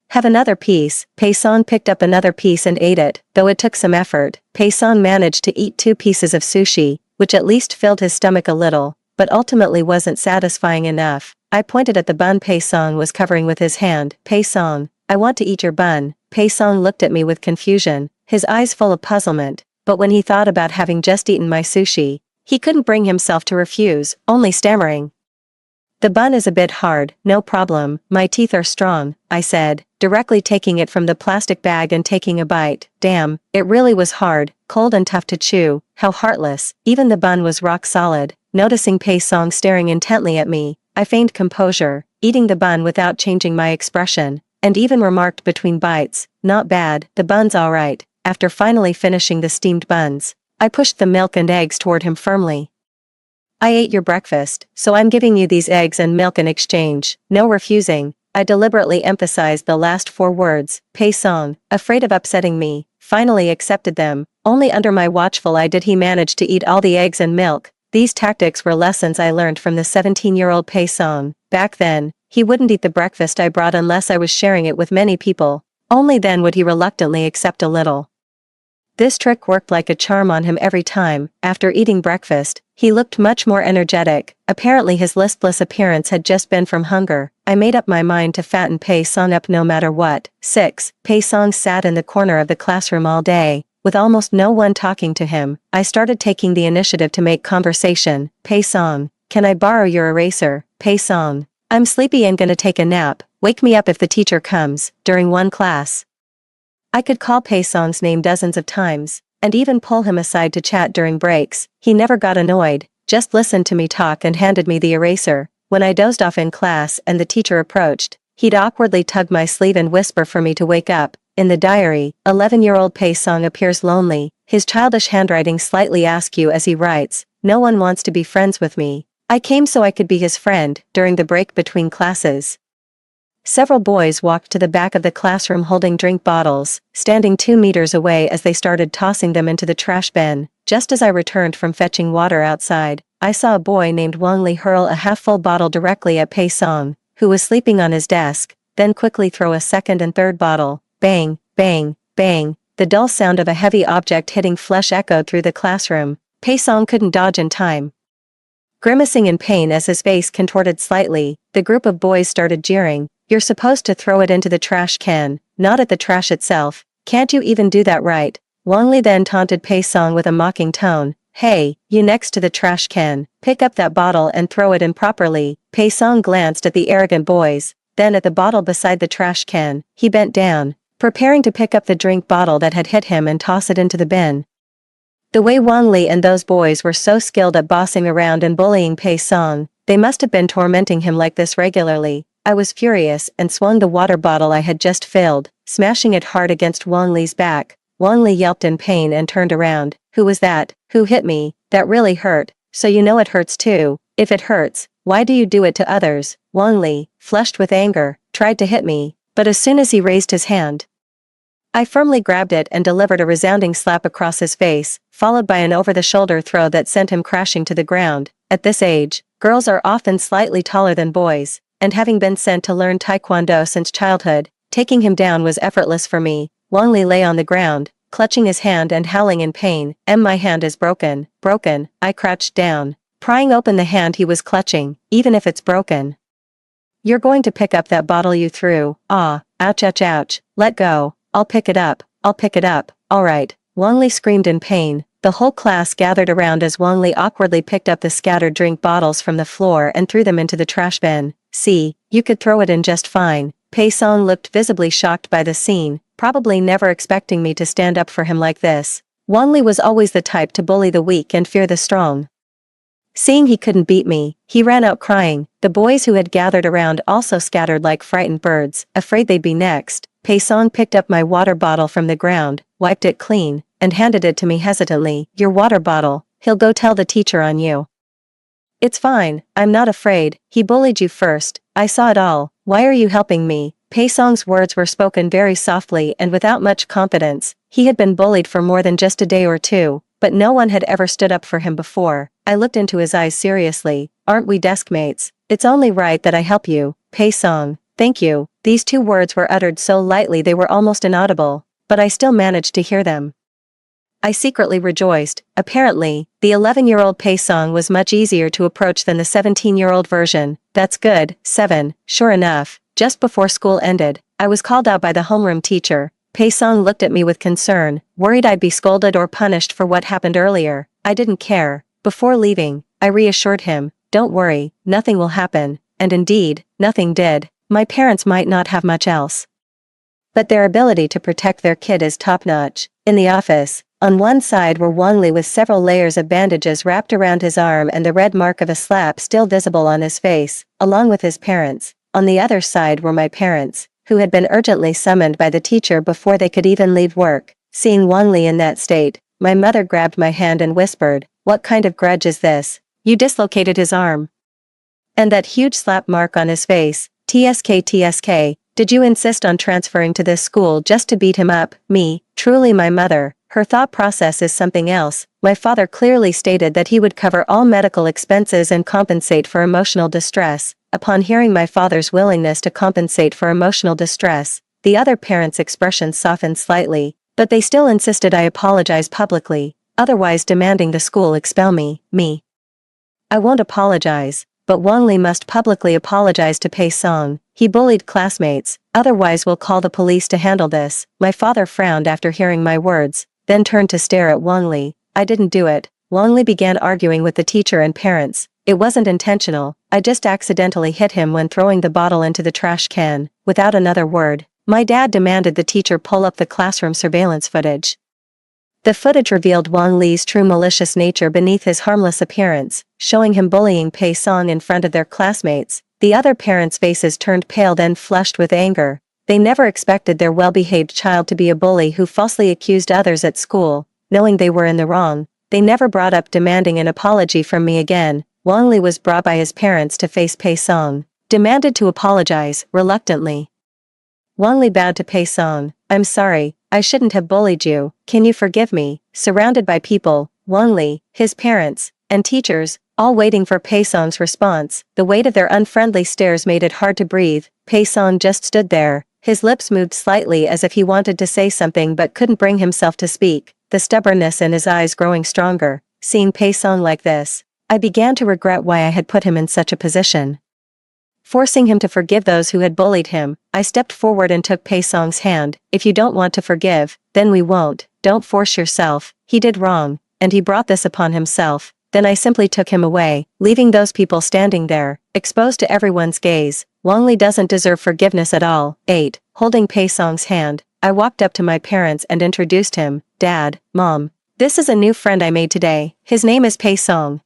Have another piece. Pei-song picked up another piece and ate it, though it took some effort. Pei-song managed to eat 2 pieces of sushi, which at least filled his stomach a little, but ultimately wasn't satisfying enough. I pointed at the bun Pei-song was covering with his hand. Pei-song, I want to eat your bun. Pei-song looked at me with confusion, his eyes full of puzzlement, but when he thought about having just eaten my sushi, he couldn't bring himself to refuse, only stammering. The bun is a bit hard, no problem, my teeth are strong, I said, directly taking it from the plastic bag and taking a bite. Damn, it really was hard, cold and tough to chew, how heartless. Even the bun was rock solid. Noticing Pei-song staring intently at me, I feigned composure, eating the bun without changing my expression, and even remarked between bites, not bad, the bun's alright. After finally finishing the steamed buns, I pushed the milk and eggs toward him firmly. I ate your breakfast, so I'm giving you these eggs and milk in exchange, no refusing. I deliberately emphasized the last 4 words. Pei-song, afraid of upsetting me, finally accepted them. Only under my watchful eye did he manage to eat all the eggs and milk. These tactics were lessons I learned from the 17-year-old Pei-song. Back then, he wouldn't eat the breakfast I brought unless I was sharing it with many people. Only then would he reluctantly accept a little. This trick worked like a charm on him every time. After eating breakfast, he looked much more energetic. Apparently his listless appearance had just been from hunger. I made up my mind to fatten Pei-song up no matter what. 6. Pei-song sat in the corner of the classroom all day, with almost no one talking to him. I started taking the initiative to make conversation. Pei-song, can I borrow your eraser? Pei-song, I'm sleepy and gonna take a nap. Wake me up if the teacher comes. During one class, I could call Pei-song's name dozens of times, and even pull him aside to chat during breaks. He never got annoyed, just listened to me talk and handed me the eraser. When I dozed off in class and the teacher approached, he'd awkwardly tug my sleeve and whisper for me to wake up. In the diary, 11-year-old Pei-song appears lonely, his childish handwriting slightly askew as he writes, no one wants to be friends with me. I came so I could be his friend. During the break between classes, several boys walked to the back of the classroom holding drink bottles, standing 2 meters away as they started tossing them into the trash bin. Just as I returned from fetching water outside, I saw a boy named Wang Li hurl a half-full bottle directly at Pei-song, who was sleeping on his desk, then quickly throw a second and third bottle. Bang, bang, bang, the dull sound of a heavy object hitting flesh echoed through the classroom. Pei-song couldn't dodge in time. Grimacing in pain as his face contorted slightly, the group of boys started jeering. You're supposed to throw it into the trash can, not at the trash itself. Can't you even do that right? Wang Li then taunted Pei-song with a mocking tone. Hey, you next to the trash can, pick up that bottle and throw it in properly. Pei-song glanced at the arrogant boys, then at the bottle beside the trash can. He bent down, preparing to pick up the drink bottle that had hit him and toss it into the bin. The way Wang Li and those boys were so skilled at bossing around and bullying Pei-song, they must have been tormenting him like this regularly. I was furious and swung the water bottle I had just filled, smashing it hard against Wang Li's back. Wang Li yelped in pain and turned around. Who was that? Who hit me? That really hurt. So you know it hurts too. If it hurts, why do you do it to others? Wang Li, flushed with anger, tried to hit me, but as soon as he raised his hand, I firmly grabbed it and delivered a resounding slap across his face, followed by an over-the-shoulder throw that sent him crashing to the ground. At this age, girls are often slightly taller than boys, and having been sent to learn taekwondo since childhood, taking him down was effortless for me. Wang Li lay on the ground, clutching his hand and howling in pain. My hand is broken. Broken. I crouched down, prying open the hand he was clutching. Even if it's broken, you're going to pick up that bottle you threw. Ah, ouch ouch ouch. Let go. I'll pick it up. I'll pick it up. Alright. Wang Li screamed in pain. The whole class gathered around as Wang Li awkwardly picked up the scattered drink bottles from the floor and threw them into the trash bin. See, you could throw it in just fine. Pei-song looked visibly shocked by the scene, probably never expecting me to stand up for him like this. Wang Li was always the type to bully the weak and fear the strong. Seeing he couldn't beat me, he ran out crying. The boys who had gathered around also scattered like frightened birds, afraid they'd be next. Pei Song picked up my water bottle from the ground, wiped it clean, and handed it to me hesitantly. Your water bottle, he'll go tell the teacher on you. It's fine, I'm not afraid, he bullied you first, I saw it all, why are you helping me? Pei Song's words were spoken very softly and without much confidence. He had been bullied for more than just a day or two, but no one had ever stood up for him before. I looked into his eyes seriously. Aren't we deskmates? It's only right that I help you, Pei Song. Thank you. These two words were uttered so lightly they were almost inaudible, but I still managed to hear them. I secretly rejoiced. Apparently, the 11-year-old Pei Song was much easier to approach than the 17-year-old version. That's good. 7. Sure enough, just before school ended, I was called out by the homeroom teacher. Pei Song looked at me with concern, worried I'd be scolded or punished for what happened earlier. I didn't care. Before leaving, I reassured him, don't worry, nothing will happen, and indeed, nothing did. My parents might not have much else, but their ability to protect their kid is top-notch. In the office, on one side were Wang Li with several layers of bandages wrapped around his arm and the red mark of a slap still visible on his face, along with his parents. On the other side were my parents, who had been urgently summoned by the teacher before they could even leave work. Seeing Wang Li in that state, my mother grabbed my hand and whispered, what kind of grudge is this? You dislocated his arm. And that huge slap mark on his face, TSK. Did you insist on transferring to this school just to beat him up? Me, truly my mother, her thought process is something else. My father clearly stated that he would cover all medical expenses and compensate for emotional distress. Upon hearing my father's willingness to compensate for emotional distress, the other parents' expression softened slightly, but they still insisted I apologize publicly, otherwise demanding the school expel me. I won't apologize, but Wang Li must publicly apologize to Pei Song. He bullied classmates, otherwise we'll call the police to handle this. My father frowned after hearing my words, then turned to stare at Wang Li. I didn't do it. Wang Li began arguing with the teacher and parents. It wasn't intentional, I just accidentally hit him when throwing the bottle into the trash can. Without another word, my dad demanded the teacher pull up the classroom surveillance footage. The footage revealed Wang Li's true malicious nature beneath his harmless appearance, showing him bullying Pei Song in front of their classmates. The other parents' faces turned pale then flushed with anger. They never expected their well-behaved child to be a bully who falsely accused others at school, knowing they were in the wrong. They never brought up demanding an apology from me again. Wang Li was brought by his parents to face Pei Song, demanded to apologize, reluctantly. Wang Li bowed to Pei Song. I'm sorry, I shouldn't have bullied you, can you forgive me? Surrounded by people, Wang Li, his parents, and teachers, all waiting for Pei Song's response, the weight of their unfriendly stares made it hard to breathe. Pei Song just stood there, his lips moved slightly as if he wanted to say something but couldn't bring himself to speak, the stubbornness in his eyes growing stronger. Seeing Pei Song like this, I began to regret why I had put him in such a position. Forcing him to forgive those who had bullied him, I stepped forward and took Pei Song's hand. If you don't want to forgive, then we won't. Don't force yourself. He did wrong, and he brought this upon himself. Then I simply took him away, leaving those people standing there, exposed to everyone's gaze. Wang Li doesn't deserve forgiveness at all. 8. Holding Pei Song's hand, I walked up to my parents and introduced him. Dad, Mom, this is a new friend I made today. His name is Pei Song.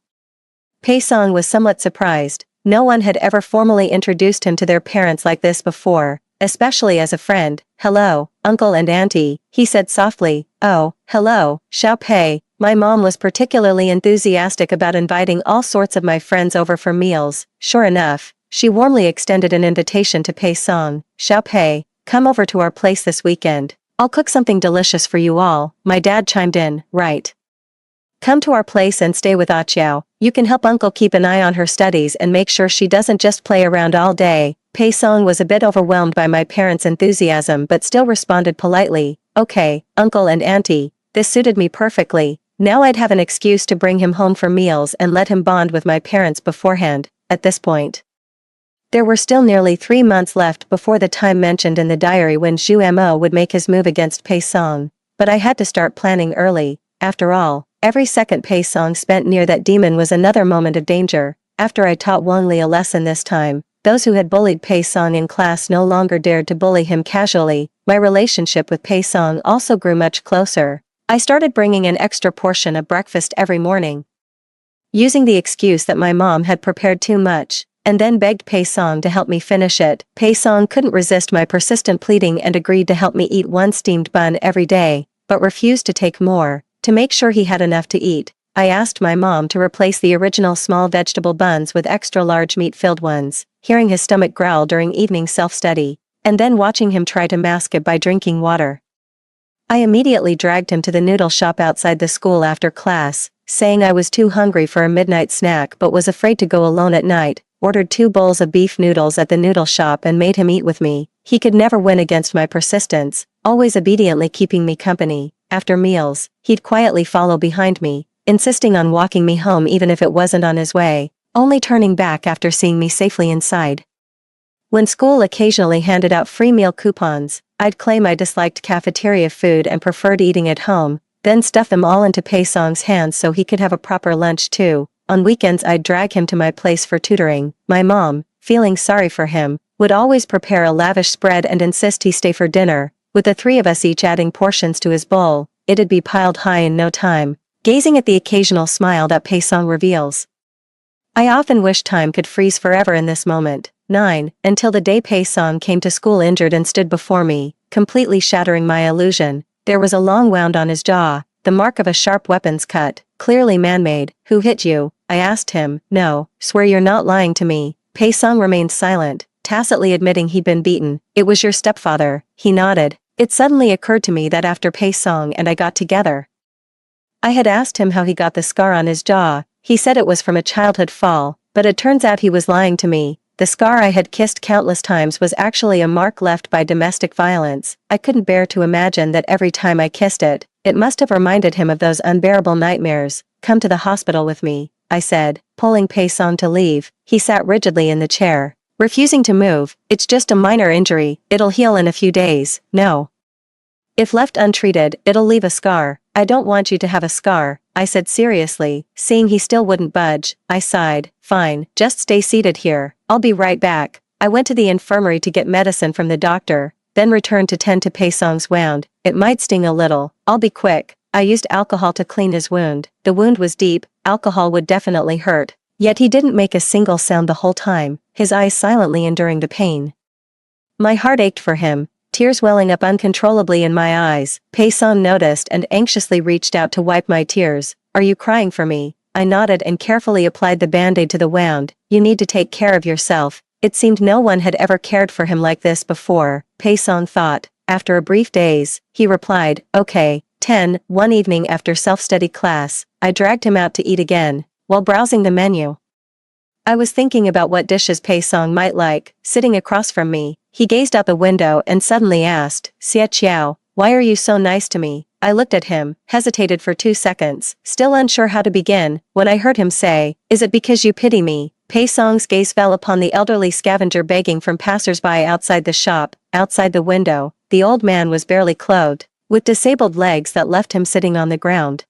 Pei Song was somewhat surprised. No one had ever formally introduced him to their parents like this before, especially as a friend. Hello, Uncle and Auntie, he said softly. Oh, hello, Xiao Pei. My mom was particularly enthusiastic about inviting all sorts of my friends over for meals. Sure enough, she warmly extended an invitation to Pei Song. Xiao Pei, come over to our place this weekend. I'll cook something delicious for you all. My dad chimed in, right. Come to our place and stay with Aqiao. You can help Uncle keep an eye on her studies and make sure she doesn't just play around all day. Pei Song was a bit overwhelmed by my parents' enthusiasm but still responded politely. Okay, Uncle and Auntie, this suited me perfectly. Now I'd have an excuse to bring him home for meals and let him bond with my parents beforehand. At this point, there were still nearly 3 months left before the time mentioned in the diary when Zhu Mo would make his move against Pei Song. But I had to start planning early. After all, every second Pei Song spent near that demon was another moment of danger. After I taught Wang Li a lesson this time, those who had bullied Pei Song in class no longer dared to bully him casually. My relationship with Pei Song also grew much closer. I started bringing an extra portion of breakfast every morning. using the excuse that my mom had prepared too much, and then begged Pei Song to help me finish it. Pei Song couldn't resist my persistent pleading and agreed to help me eat one steamed bun every day, but refused to take more. To make sure he had enough to eat, I asked my mom to replace the original small vegetable buns with extra large meat-filled ones, hearing his stomach growl during evening self-study, and then watching him try to mask it by drinking water. I immediately dragged him to the noodle shop outside the school after class, saying I was too hungry for a midnight snack but was afraid to go alone at night, ordered 2 bowls of beef noodles at the noodle shop and made him eat with me. He could never win against my persistence, always obediently keeping me company. After meals, he'd quietly follow behind me, insisting on walking me home even if it wasn't on his way, only turning back after seeing me safely inside. When school occasionally handed out free meal coupons, I'd claim I disliked cafeteria food and preferred eating at home, then stuff them all into Pei Song's hands so he could have a proper lunch too. On weekends I'd drag him to my place for tutoring. My mom, feeling sorry for him, would always prepare a lavish spread and insist he stay for dinner, with the 3 of us each adding portions to his bowl. It'd be piled high in no time, gazing at the occasional smile that Pei Song reveals. I often wish time could freeze forever in this moment. 9. Until the day Pei Song came to school injured and stood before me, completely shattering my illusion. There was a long wound on his jaw, the mark of a sharp weapon's cut, clearly man-made. Who hit you? I asked him. No, swear you're not lying to me. Pei Song remained silent, tacitly admitting he'd been beaten. It was your stepfather. He nodded. It suddenly occurred to me that after Pei Song and I got together, I had asked him how he got the scar on his jaw. He said it was from a childhood fall, but it turns out he was lying to me. The scar I had kissed countless times was actually a mark left by domestic violence. I couldn't bear to imagine that every time I kissed it, it must have reminded him of those unbearable nightmares. Come to the hospital with me, I said, pulling Pei Song to leave. He sat rigidly in the chair, refusing to move. It's just a minor injury, it'll heal in a few days. No. If left untreated, it'll leave a scar. I don't want you to have a scar, I said seriously. Seeing he still wouldn't budge, I sighed. Fine, just stay seated here. I'll be right back. I went to the infirmary to get medicine from the doctor, then returned to tend to Pei Song's wound. It might sting a little. I'll be quick. I used alcohol to clean his wound. The wound was deep, alcohol would definitely hurt. Yet he didn't make a single sound the whole time, his eyes silently enduring the pain. My heart ached for him, tears welling up uncontrollably in my eyes. Pei Song noticed and anxiously reached out to wipe my tears. Are you crying for me? I nodded and carefully applied the band-aid to the wound. You need to take care of yourself. It seemed no one had ever cared for him like this before, Pei Song thought. After a brief daze, he replied, okay. 10. One evening after self-study class, I dragged him out to eat again. While browsing the menu, I was thinking about what dishes Pei Song might like. Sitting across from me, he gazed out the window and suddenly asked, Xie Qiao, why are you so nice to me? I looked at him, hesitated for 2 seconds, still unsure how to begin, when I heard him say, is it because you pity me? Pei Song's gaze fell upon the elderly scavenger begging from passers-by outside the shop. Outside the window, the old man was barely clothed, with disabled legs that left him sitting on the ground.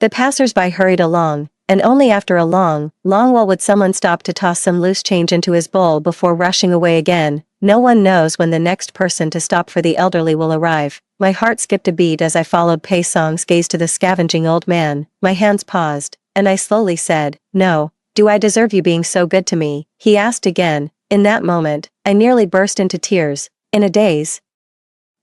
The passers-by hurried along, and only after a long while would someone stop to toss some loose change into his bowl before rushing away again. No one knows when the next person to stop for the elderly will arrive. My heart skipped a beat as I followed Pei Song's gaze to the scavenging old man. My hands paused, and I slowly said, no. Do I deserve you being so good to me? He asked again. In that moment, I nearly burst into tears. In a daze,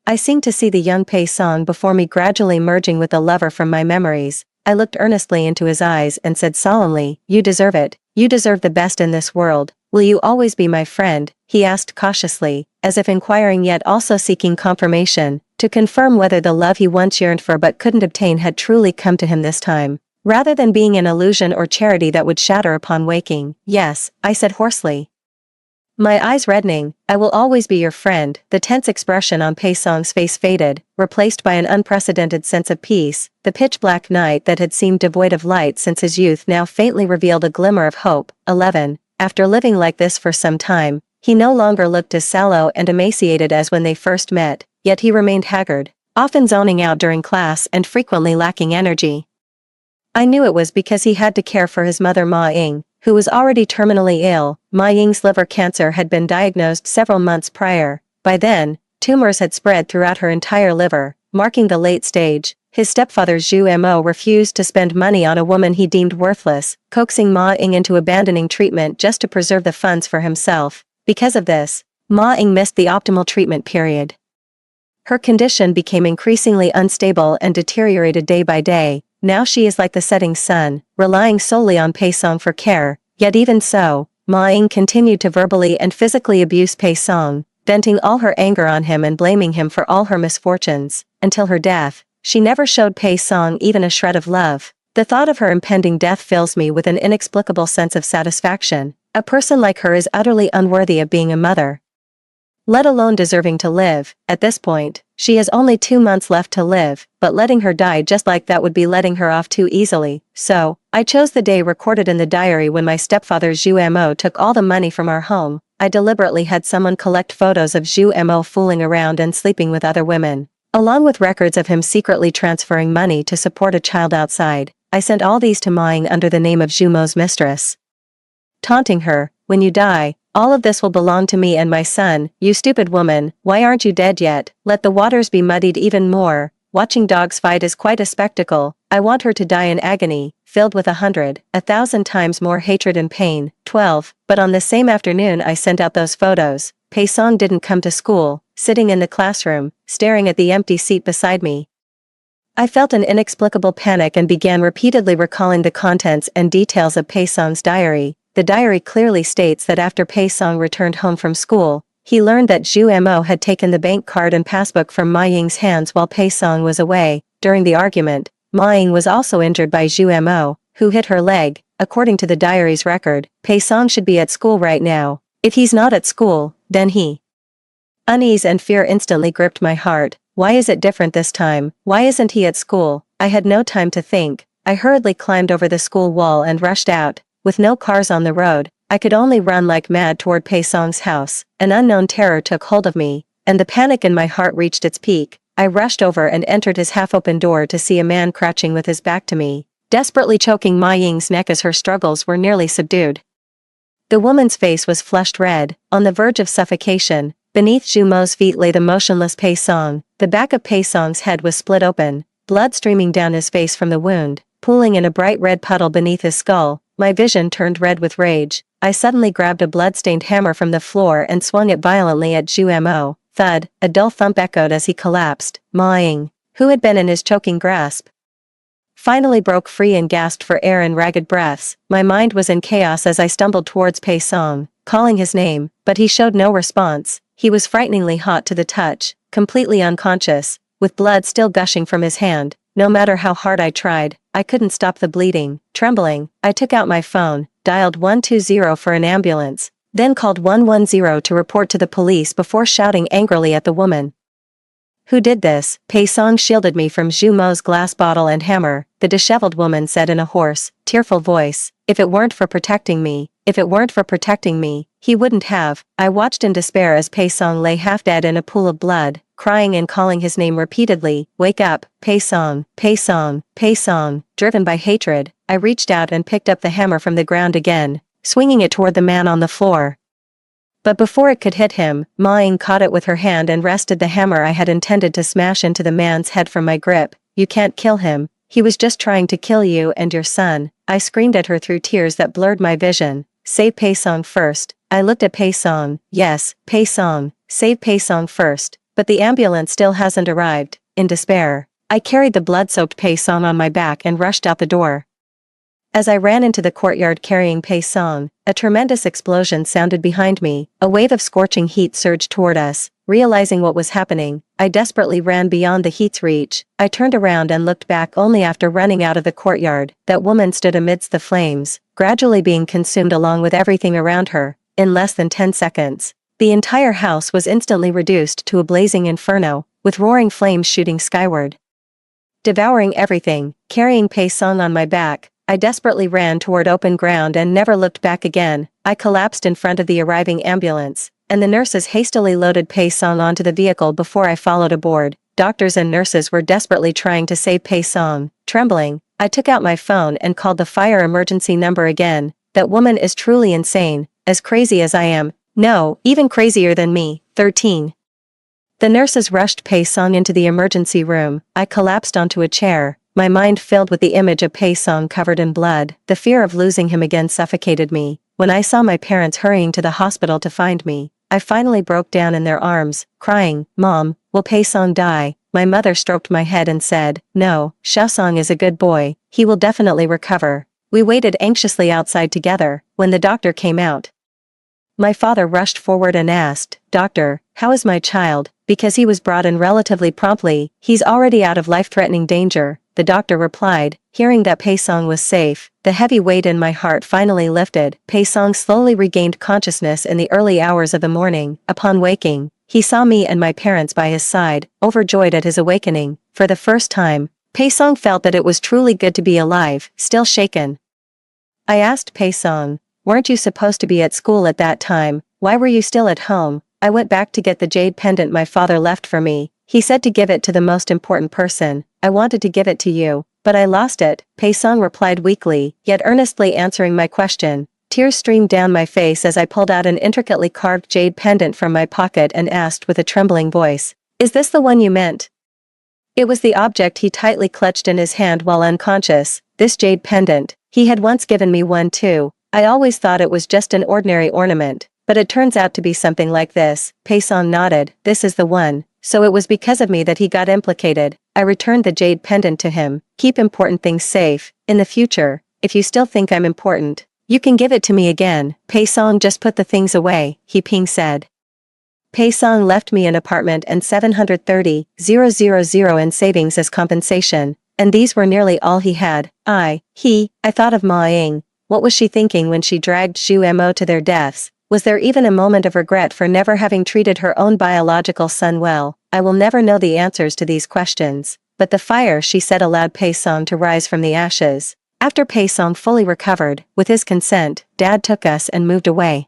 I seemed to see the young Pei Song before me gradually merging with the lover from my memories. I looked earnestly into his eyes and said solemnly, you deserve it. You deserve the best in this world. Will you always be my friend? He asked cautiously, as if inquiring yet also seeking confirmation, to confirm whether the love he once yearned for but couldn't obtain had truly come to him this time, rather than being an illusion or charity that would shatter upon waking. Yes, I said hoarsely, my eyes reddening. I will always be your friend. The tense expression on Pei Song's face faded, replaced by an unprecedented sense of peace. The pitch-black night that had seemed devoid of light since his youth now faintly revealed a glimmer of hope. 11. After living like this for some time, he no longer looked as sallow and emaciated as when they first met, yet he remained haggard, often zoning out during class and frequently lacking energy. I knew it was because he had to care for his mother Ma Ying, who was already terminally ill. Ma Ying's liver cancer had been diagnosed several months prior. By then, tumors had spread throughout her entire liver, marking the late stage. His stepfather Zhu Mo refused to spend money on a woman he deemed worthless, coaxing Ma Ying into abandoning treatment just to preserve the funds for himself. Because of this, Ma Ying missed the optimal treatment period. Her condition became increasingly unstable and deteriorated day by day. Now she is like the setting sun, relying solely on Pei Song for care. Yet even so, Ma Ying continued to verbally and physically abuse Pei Song, venting all her anger on him and blaming him for all her misfortunes. Until her death, she never showed Pei Song even a shred of love. The thought of her impending death fills me with an inexplicable sense of satisfaction. A person like her is utterly unworthy of being a mother, let alone deserving to live. At this point, she has only 2 months left to live, but letting her die just like that would be letting her off too easily. So, I chose the day recorded in the diary when my stepfather Zhu Mo took all the money from our home. I deliberately had someone collect photos of Zhu Mo fooling around and sleeping with other women, along with records of him secretly transferring money to support a child outside. I sent all these to Ma Ying under the name of Zhu Mo's mistress, taunting her, "When you die, all of this will belong to me and my son. You stupid woman, why aren't you dead yet? Let the waters be muddied even more. Watching dogs fight is quite a spectacle. I want her to die in agony," filled with 1,000 times more hatred and pain. 12. But on the same afternoon I sent out those photos, Pei Song didn't come to school, sitting in the classroom, staring at the empty seat beside me. I felt an inexplicable panic and began repeatedly recalling the contents and details of Pei Song's diary. The diary clearly states that after Pei Song returned home from school, he learned that Zhu Mo had taken the bank card and passbook from Ma Ying's hands while Pei Song was away. During the argument, Ma Ying was also injured by Zhu Mo, who hit her leg. According to the diary's record, Pei Song should be at school right now. If he's not at school, then he. Unease and fear instantly gripped my heart. Why is it different this time? Why isn't he at school? I had no time to think. I hurriedly climbed over the school wall and rushed out. With no cars on the road, I could only run like mad toward Pei Song's house. An unknown terror took hold of me, and the panic in my heart reached its peak. I rushed over and entered his half-open door to see a man crouching with his back to me, desperately choking Ma Ying's neck as her struggles were nearly subdued. The woman's face was flushed red, on the verge of suffocation. Beneath Zhu Mo's feet lay the motionless Pei Song. The back of Pei Song's head was split open, blood streaming down his face from the wound, pooling in a bright red puddle beneath his skull. My vision turned red with rage. I suddenly grabbed a blood-stained hammer from the floor and swung it violently at Zhu Mo. Thud, a dull thump echoed as he collapsed. Ma Ying, who had been in his choking grasp, finally broke free and gasped for air in ragged breaths. My mind was in chaos as I stumbled towards Pei Song, calling his name, but he showed no response. He was frighteningly hot to the touch, completely unconscious, with blood still gushing from his hand. No matter how hard I tried, I couldn't stop the bleeding. Trembling, I took out my phone, dialed 120 for an ambulance, then called 110 to report to the police before shouting angrily at the woman who did this. Pei Song shielded me from Zhu Mo's glass bottle and hammer, the disheveled woman said in a hoarse, tearful voice. If it weren't for protecting me, he wouldn't have. I watched in despair as Pei Song lay half dead in a pool of blood, crying and calling his name repeatedly. Wake up, Pei Song, Pei Song, Pei Song. Driven by hatred, I reached out and picked up the hammer from the ground again, swinging it toward the man on the floor. But before it could hit him, Ma Ying caught it with her hand and wrested the hammer I had intended to smash into the man's head from my grip. You can't kill him. He was just trying to kill you and your son. I screamed at her through tears that blurred my vision. Save Pei Song first. I looked at Pei Song. Yes, Pei Song. Save Pei Song first. But the ambulance still hasn't arrived. In despair, I carried the blood-soaked Pei Song on my back and rushed out the door. As I ran into the courtyard carrying Pei Song, a tremendous explosion sounded behind me. A wave of scorching heat surged toward us. Realizing what was happening, I desperately ran beyond the heat's reach. I turned around and looked back only after running out of the courtyard. That woman stood amidst the flames, gradually being consumed along with everything around her. In less than 10 seconds, the entire house was instantly reduced to a blazing inferno, with roaring flames shooting skyward. Devouring everything, carrying Pei Song on my back, I desperately ran toward open ground and never looked back again. I collapsed in front of the arriving ambulance, and the nurses hastily loaded Pei Song onto the vehicle before I followed aboard. Doctors and nurses were desperately trying to save Pei Song. Trembling, I took out my phone and called the fire emergency number again. That woman is truly insane, as crazy as I am. No, even crazier than me. 13. The nurses rushed Pei Song into the emergency room. I collapsed onto a chair, my mind filled with the image of Pei Song covered in blood. The fear of losing him again suffocated me. When I saw my parents hurrying to the hospital to find me, I finally broke down in their arms, crying, "Mom, will Pei Song die?" My mother stroked my head and said, "No, Xiaosong is a good boy, he will definitely recover." We waited anxiously outside together. When the doctor came out, my father rushed forward and asked, "Doctor, how is my child?" Because he was brought in relatively promptly, he's already out of life-threatening danger, the doctor replied. Hearing that Pei Song was safe, the heavy weight in my heart finally lifted. Pei Song slowly regained consciousness in the early hours of the morning. Upon waking, he saw me and my parents by his side, overjoyed at his awakening. For the first time, Pei Song felt that it was truly good to be alive, still shaken. I asked Pei Song, "Weren't you supposed to be at school at that time? Why were you still at home?" I went back to get the jade pendant my father left for me. He said to give it to the most important person. I wanted to give it to you, but I lost it, Pei Song replied weakly, yet earnestly answering my question. Tears streamed down my face as I pulled out an intricately carved jade pendant from my pocket and asked with a trembling voice, "Is this the one you meant?" It was the object he tightly clutched in his hand while unconscious, this jade pendant. He had once given me one too. I always thought it was just an ordinary ornament, but it turns out to be something like this. Pei Song nodded. This is the one. So it was because of me that he got implicated. I returned the jade pendant to him. Keep important things safe. In the future, if you still think I'm important, you can give it to me again. Pei Song just put the things away, He Ping said. Pei Song left me an apartment and 730,000 in savings as compensation, and these were nearly all he had. I thought of Ma Ying. What was she thinking when she dragged Zhu Mo to their deaths? Was there even a moment of regret for never having treated her own biological son well? I will never know the answers to these questions. But the fire, she said, allowed Pei Song to rise from the ashes. After Pei Song fully recovered, with his consent, Dad took us and moved away,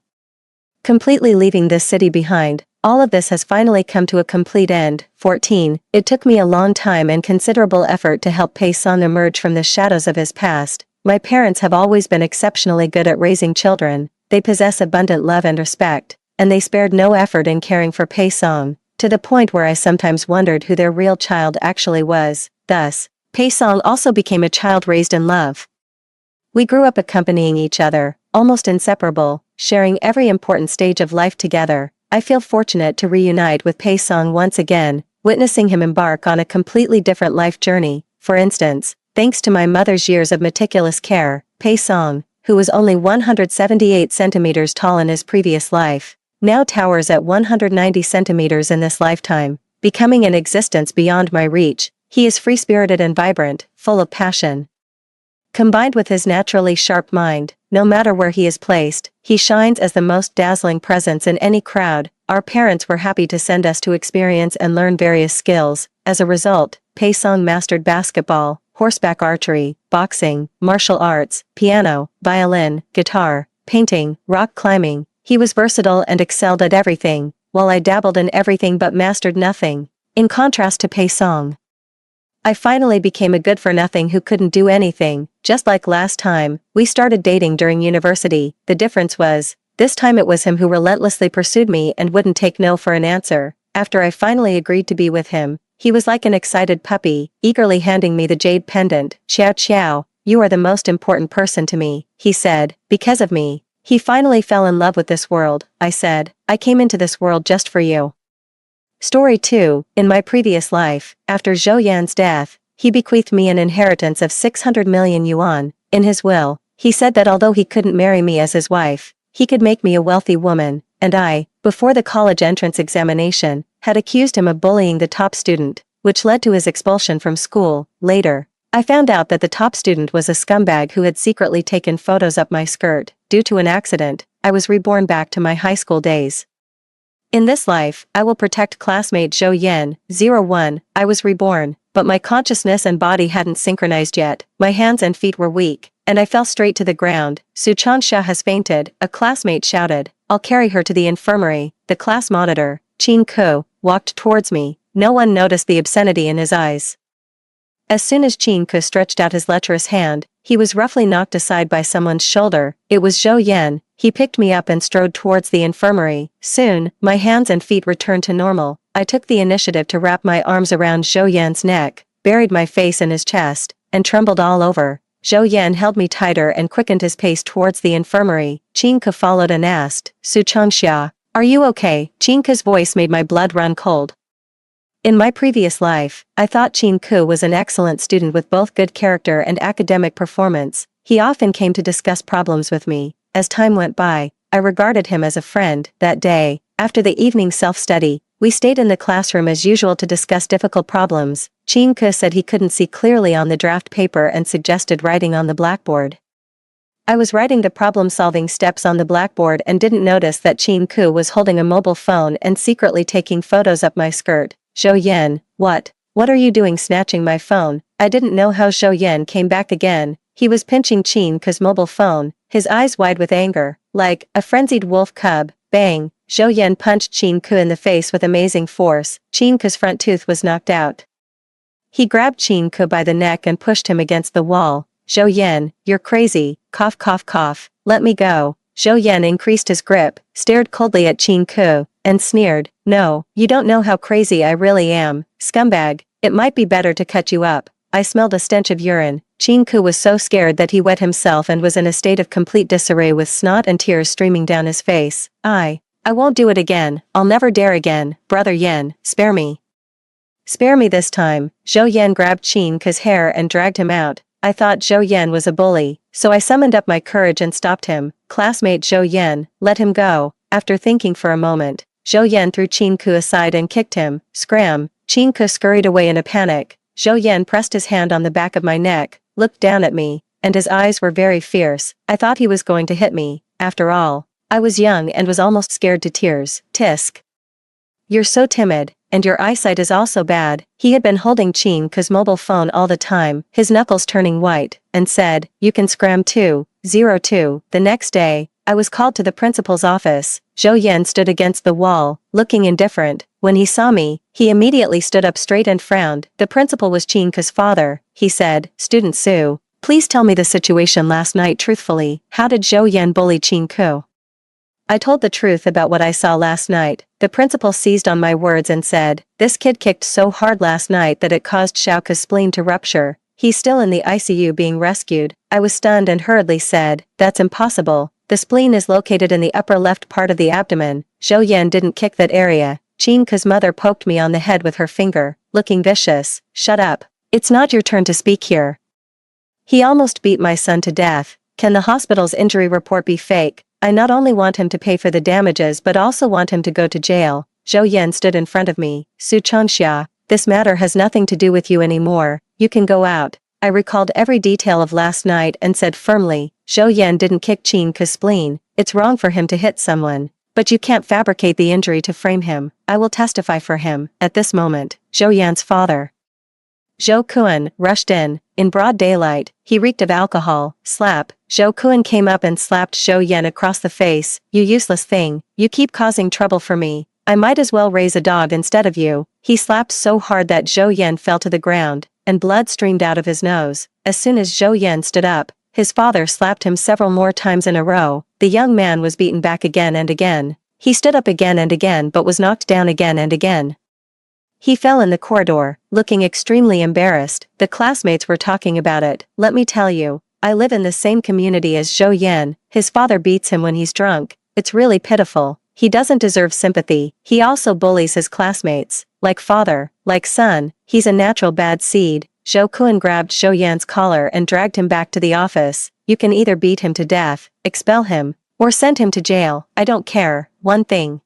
completely leaving this city behind. All of this has finally come to a complete end. 14. It took me a long time and considerable effort to help Pei Song emerge from the shadows of his past. My parents have always been exceptionally good at raising children. They possess abundant love and respect, and they spared no effort in caring for Pei Song, to the point where I sometimes wondered who their real child actually was. Thus, Pei Song also became a child raised in love. We grew up accompanying each other, almost inseparable, sharing every important stage of life together. I feel fortunate to reunite with Pei Song once again, witnessing him embark on a completely different life journey. For instance, thanks to my mother's years of meticulous care, Pei Song, who was only 178 centimeters tall in his previous life, now towers at 190 centimeters in this lifetime, becoming an existence beyond my reach. He is free-spirited and vibrant, full of passion. Combined with his naturally sharp mind, no matter where he is placed, he shines as the most dazzling presence in any crowd. Our parents were happy to send us to experience and learn various skills. As a result, Pei Song mastered basketball, horseback archery, boxing, martial arts, piano, violin, guitar, painting, rock climbing. He was versatile and excelled at everything, while I dabbled in everything but mastered nothing. In contrast to Pei Song, I finally became a good-for-nothing who couldn't do anything. Just like last time, we started dating during university. The difference was, this time it was him who relentlessly pursued me and wouldn't take no for an answer. After I finally agreed to be with him, he was like an excited puppy, eagerly handing me the jade pendant. "Xiao Xiao, you are the most important person to me," he said. Because of me, he finally fell in love with this world. I said, "I came into this world just for you." Story 2. In my previous life, after Zhou Yan's death, he bequeathed me an inheritance of 600 million yuan. In his will, he said that although he couldn't marry me as his wife, he could make me a wealthy woman, and I, before the college entrance examination, had accused him of bullying the top student, which led to his expulsion from school. Later, I found out that the top student was a scumbag who had secretly taken photos up my skirt. Due to an accident, I was reborn back to my high school days. In this life, I will protect classmate Zhou Yan. 01. I was reborn, but my consciousness and body hadn't synchronized yet. My hands and feet were weak, and I fell straight to the ground. "Su Changsha has fainted," a classmate shouted. "I'll carry her to the infirmary." The class monitor, Qin Ko, walked towards me. No one noticed the obscenity in his eyes. As soon as Qin Ko stretched out his lecherous hand, he was roughly knocked aside by someone's shoulder. It was Zhou Yan. He picked me up and strode towards the infirmary. Soon, my hands and feet returned to normal, I took the initiative to wrap my arms around Zhou Yan's neck, buried my face in his chest, and trembled all over. Zhou Yan held me tighter and quickened his pace towards the infirmary. Qin Ke followed and asked, Su Changxia, are you okay? Qin Ke's voice made my blood run cold. In my previous life, I thought Qin Ke was an excellent student with both good character and academic performance. He often came to discuss problems with me. As time went by, I regarded him as a friend. That day, after the evening self-study, we stayed in the classroom as usual to discuss difficult problems. Qin Ke said he couldn't see clearly on the draft paper and suggested writing on the blackboard. I was writing the problem-solving steps on the blackboard and didn't notice that Qin Ke was holding a mobile phone and secretly taking photos up my skirt. Zhou Yan, what are you doing snatching my phone? I didn't know how Zhou Yan came back again. He was pinching Qin Ke's mobile phone, his eyes wide with anger, like a frenzied wolf cub. Bang! Zhou Yan punched Qin Ke in the face with amazing force. Qin Ke's front tooth was knocked out. He grabbed Qin Ke by the neck and pushed him against the wall. Zhou Yan, you're crazy, cough cough cough, let me go. Zhou Yan increased his grip, stared coldly at Qin Ke, and sneered, no, you don't know how crazy I really am, scumbag, it might be better to cut you up. I smelled a stench of urine. Qin Ke was so scared that he wet himself and was in a state of complete disarray with snot and tears streaming down his face. I won't do it again, I'll never dare again, brother Yan, spare me. Spare me this time. Zhou Yan grabbed Qin Ke's hair and dragged him out. I thought Zhou Yan was a bully, so I summoned up my courage and stopped him. Classmate Zhou Yan, let him go. After thinking for a moment, Zhou Yan threw Qin Ke aside and kicked him. Scram! Qin Ke scurried away in a panic. Zhou Yan pressed his hand on the back of my neck, looked down at me, and his eyes were very fierce. I thought he was going to hit me. After all, I was young and was almost scared to tears. Tisk. You're so timid, and your eyesight is also bad. He had been holding Qin Ke's mobile phone all the time, his knuckles turning white, and said, you can scram too. 02. The next day, I was called to the principal's office. Zhou Yan stood against the wall, looking indifferent. When he saw me, he immediately stood up straight and frowned. The principal was Qin Ke's father. He said, Student Su, please tell me the situation last night truthfully. How did Zhou Yan bully Qin Ke? I told the truth about what I saw last night. The principal seized on my words and said, this kid kicked so hard last night that it caused Xiao Ke's spleen to rupture. He's still in the ICU being rescued. I was stunned and hurriedly said, that's impossible. The spleen is located in the upper left part of the abdomen. Zhou Yan didn't kick that area. Qin Ke's mother poked me on the head with her finger, looking vicious. Shut up. It's not your turn to speak here. He almost beat my son to death. Can the hospital's injury report be fake? I not only want him to pay for the damages but also want him to go to jail. Zhou Yan stood in front of me. Su Changxia, this matter has nothing to do with you anymore. You can go out. I recalled every detail of last night and said firmly, Zhou Yan didn't kick Qin Ke's spleen. It's wrong for him to hit someone. But you can't fabricate the injury to frame him. I will testify for him. At this moment, Zhou Yan's father, Zhou Kun, rushed in. In broad daylight, he reeked of alcohol. Slap. Zhou Kun came up and slapped Zhou Yan across the face. You useless thing. You keep causing trouble for me. I might as well raise a dog instead of you. He slapped so hard that Zhou Yan fell to the ground, and blood streamed out of his nose. As soon as Zhou Yan stood up, his father slapped him several more times in a row. The young man was beaten back again and again. He stood up again and again but was knocked down again and again. He fell in the corridor, looking extremely embarrassed. The classmates were talking about it. Let me tell you, I live in the same community as Zhou Yan. His father beats him when he's drunk. It's really pitiful. He doesn't deserve sympathy. He also bullies his classmates. Like father, like son, he's a natural bad seed. Zhou Kun grabbed Zhou Yan's collar and dragged him back to the office. You can either beat him to death, expel him, or send him to jail. I don't care. One thing.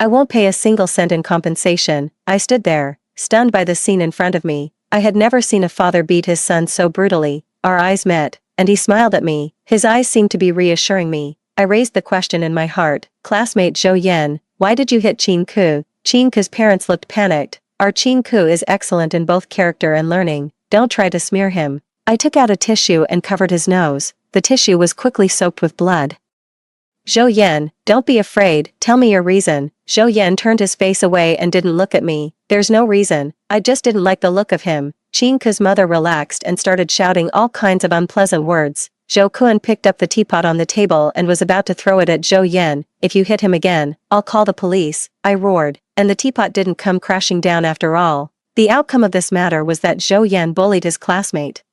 I won't pay a single cent in compensation. I stood there, stunned by the scene in front of me. I had never seen a father beat his son so brutally. Our eyes met, and he smiled at me. His eyes seemed to be reassuring me. I raised the question in my heart. Classmate Zhou Yan, why did you hit Qin Ke? Qin Ke's parents looked panicked. Our Qin Ke is excellent in both character and learning. Don't try to smear him. I took out a tissue and covered his nose. The tissue was quickly soaked with blood. Zhou Yan, don't be afraid, tell me your reason. Zhou Yan turned his face away and didn't look at me. There's no reason, I just didn't like the look of him. Qin Ke's mother relaxed and started shouting all kinds of unpleasant words. Zhou Kun picked up the teapot on the table and was about to throw it at Zhou Yan. If you hit him again, I'll call the police, I roared. and the teapot didn't come crashing down after all. The outcome of this matter was that Zhou Yan bullied his classmate.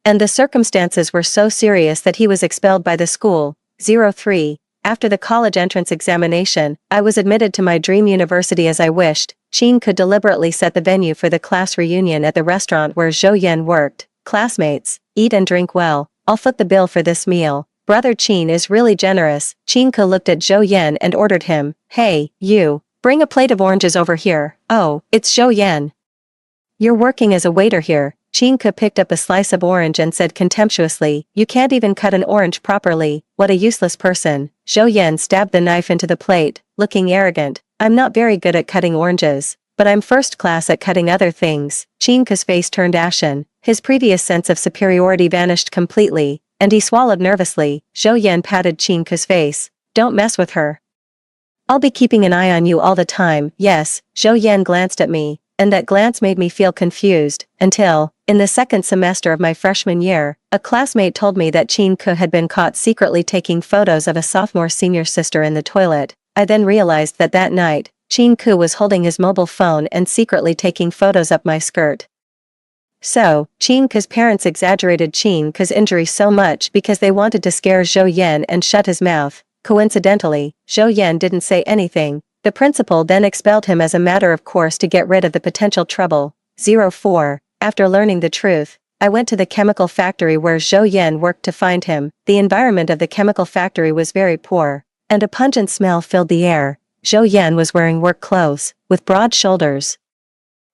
And the circumstances were so serious that he was expelled by the school. 03. After the college entrance examination, I was admitted to my dream university as I wished. Qin could deliberately set the venue for the class reunion at the restaurant where Zhou Yan worked. Classmates, eat and drink well. I'll foot the bill for this meal. Brother Qin is really generous. Qin Ke looked at Zhou Yan and ordered him, "Hey, you, bring a plate of oranges over here." "Oh, it's Zhou Yan. You're working as a waiter here." Qin Ke picked up a slice of orange and said contemptuously, "You can't even cut an orange properly, what a useless person." Zhou Yan stabbed the knife into the plate, looking arrogant. "I'm not very good at cutting oranges, but I'm first class at cutting other things." Qin Ke's face turned ashen, his previous sense of superiority vanished completely, and he swallowed nervously. Zhou Yan patted Qin Ke's face. "Don't mess with her. I'll be keeping an eye on you all the time." "Yes." Zhou Yan glanced at me, and that glance made me feel confused, until, in the second semester of my freshman year, a classmate told me that Qin Ke had been caught secretly taking photos of a sophomore senior sister in the toilet. I then realized that that night, Qin Ke was holding his mobile phone and secretly taking photos up my skirt. So, Qin Ke's parents exaggerated Qin Ke's injury so much because they wanted to scare Zhou Yan and shut his mouth. Coincidentally, Zhou Yan didn't say anything. The principal then expelled him as a matter of course to get rid of the potential trouble. 04. After learning the truth, I went to the chemical factory where Zhou Yan worked to find him. The environment of the chemical factory was very poor, and a pungent smell filled the air. Zhou Yan was wearing work clothes, with broad shoulders,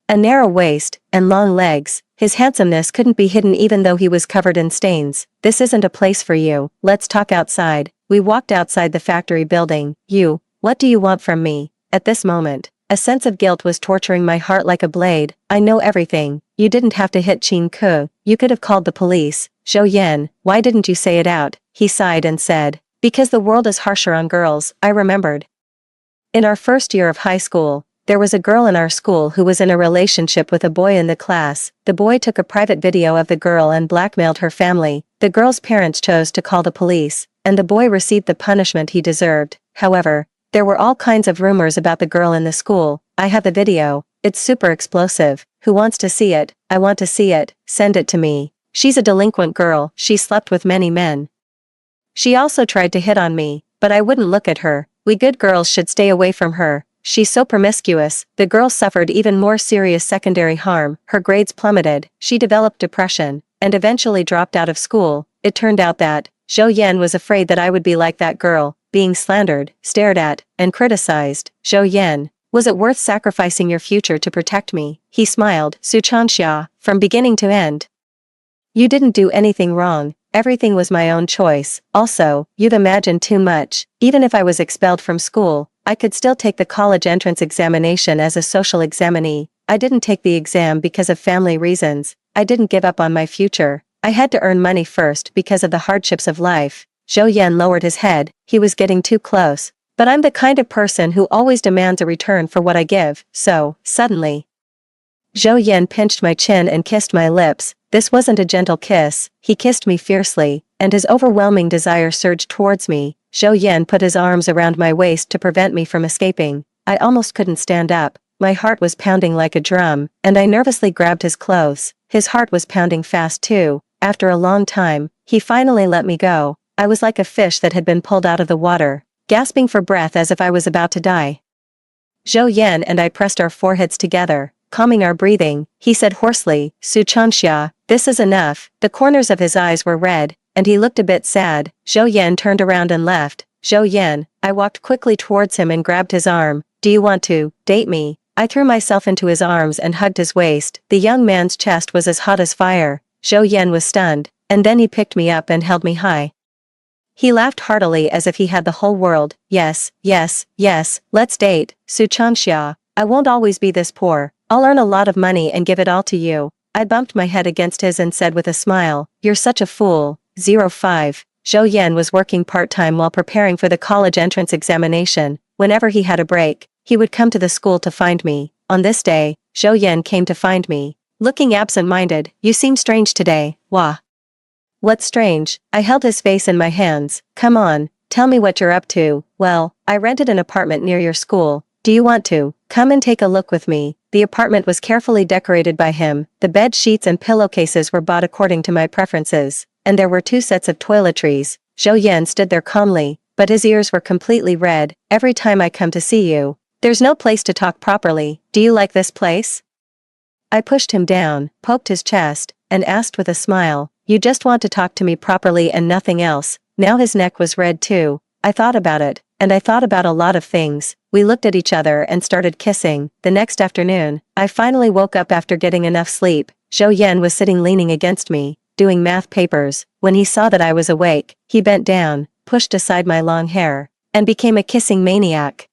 a narrow waist, and long legs. His handsomeness couldn't be hidden even though he was covered in stains. "This isn't a place for you, let's talk outside." We walked outside the factory building. "You, what do you want from me?" At this moment, a sense of guilt was torturing my heart like a blade. "I know everything. You didn't have to hit Qin Ke. You could have called the police." "Zhou Yan, why didn't you say it out?" He sighed and said, "Because the world is harsher on girls." I remembered. In our first year of high school, there was a girl in our school who was in a relationship with a boy in the class. The boy took a private video of the girl and blackmailed her family. The girl's parents chose to call the police, and the boy received the punishment he deserved. However, there were all kinds of rumors about the girl in the school. "I have the video. It's super explosive. Who wants to see it?" "I want to see it. Send it to me." "She's a delinquent girl. She slept with many men. She also tried to hit on me, but I wouldn't look at her. We good girls should stay away from her. She's so promiscuous." The girl suffered even more serious secondary harm. Her grades plummeted, she developed depression, and eventually dropped out of school. It turned out that Zhou Yan was afraid that I would be like that girl, being slandered, stared at, and criticized. "Zhou Yan, was it worth sacrificing your future to protect me?" He smiled. "Su Chanxia, from beginning to end. You didn't do anything wrong. Everything was my own choice. Also, you'd imagined too much. Even if I was expelled from school, I could still take the college entrance examination as a social examinee. I didn't take the exam because of family reasons. I didn't give up on my future. I had to earn money first because of the hardships of life." Zhou Yan lowered his head. He was getting too close. "But I'm the kind of person who always demands a return for what I give, so," suddenly, Zhou Yan pinched my chin and kissed my lips. This wasn't a gentle kiss. He kissed me fiercely, and his overwhelming desire surged towards me. Zhou Yan put his arms around my waist to prevent me from escaping. I almost couldn't stand up. My heart was pounding like a drum, and I nervously grabbed his clothes. His heart was pounding fast too. After a long time, he finally let me go. I was like a fish that had been pulled out of the water, gasping for breath as if I was about to die. Zhou Yan and I pressed our foreheads together, calming our breathing. He said hoarsely, "Su Chanxia, this is enough." The corners of his eyes were red, and he looked a bit sad. Zhou Yan turned around and left. "Zhou Yan," I walked quickly towards him and grabbed his arm. "Do you want to date me?" I threw myself into his arms and hugged his waist. The young man's chest was as hot as fire. Zhou Yan was stunned, and then he picked me up and held me high. He laughed heartily as if he had the whole world. "Yes, yes, yes, let's date, Su Chanxia. I won't always be this poor. I'll earn a lot of money and give it all to you." I bumped my head against his and said with a smile, "You're such a fool." 05. Zhou Yan was working part-time while preparing for the college entrance examination. Whenever he had a break, he would come to the school to find me. On this day, Zhou Yan came to find me. Looking absent-minded, "You seem strange today." "Wah. What's strange?" I held his face in my hands. "Come on, tell me what you're up to." "Well, I rented an apartment near your school. Do you want to Come and take a look with me. The apartment was carefully decorated by him, the bed sheets and pillowcases were bought according to my preferences, and there were 2 sets of toiletries. Zhou Yan stood there calmly, but his ears were completely red. Every time I come to see you, there's no place to talk properly. Do you like this place? I pushed him down, poked his chest, and asked with a smile, you just want to talk to me properly and nothing else. Now his neck was red too. I thought about it, and I thought about a lot of things. We looked at each other and started kissing. The next afternoon, I finally woke up after getting enough sleep. Zhou Yan was sitting leaning against me, doing math papers. When he saw that I was awake, he bent down, pushed aside my long hair, and became a kissing maniac.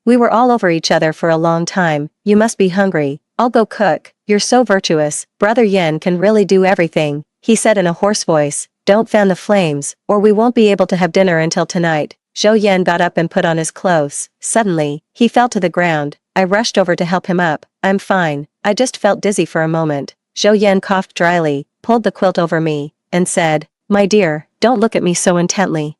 We were all over each other for a long time. You must be hungry. I'll go cook. You're so virtuous. Brother Yan can really do everything, he said in a hoarse voice. Don't fan the flames, or we won't be able to have dinner until tonight. Zhou Yan got up and put on his clothes. Suddenly, he fell to the ground. I rushed over to help him up. I'm fine. I just felt dizzy for a moment. Zhou Yan coughed dryly, pulled the quilt over me, and said, my dear, don't look at me so intently.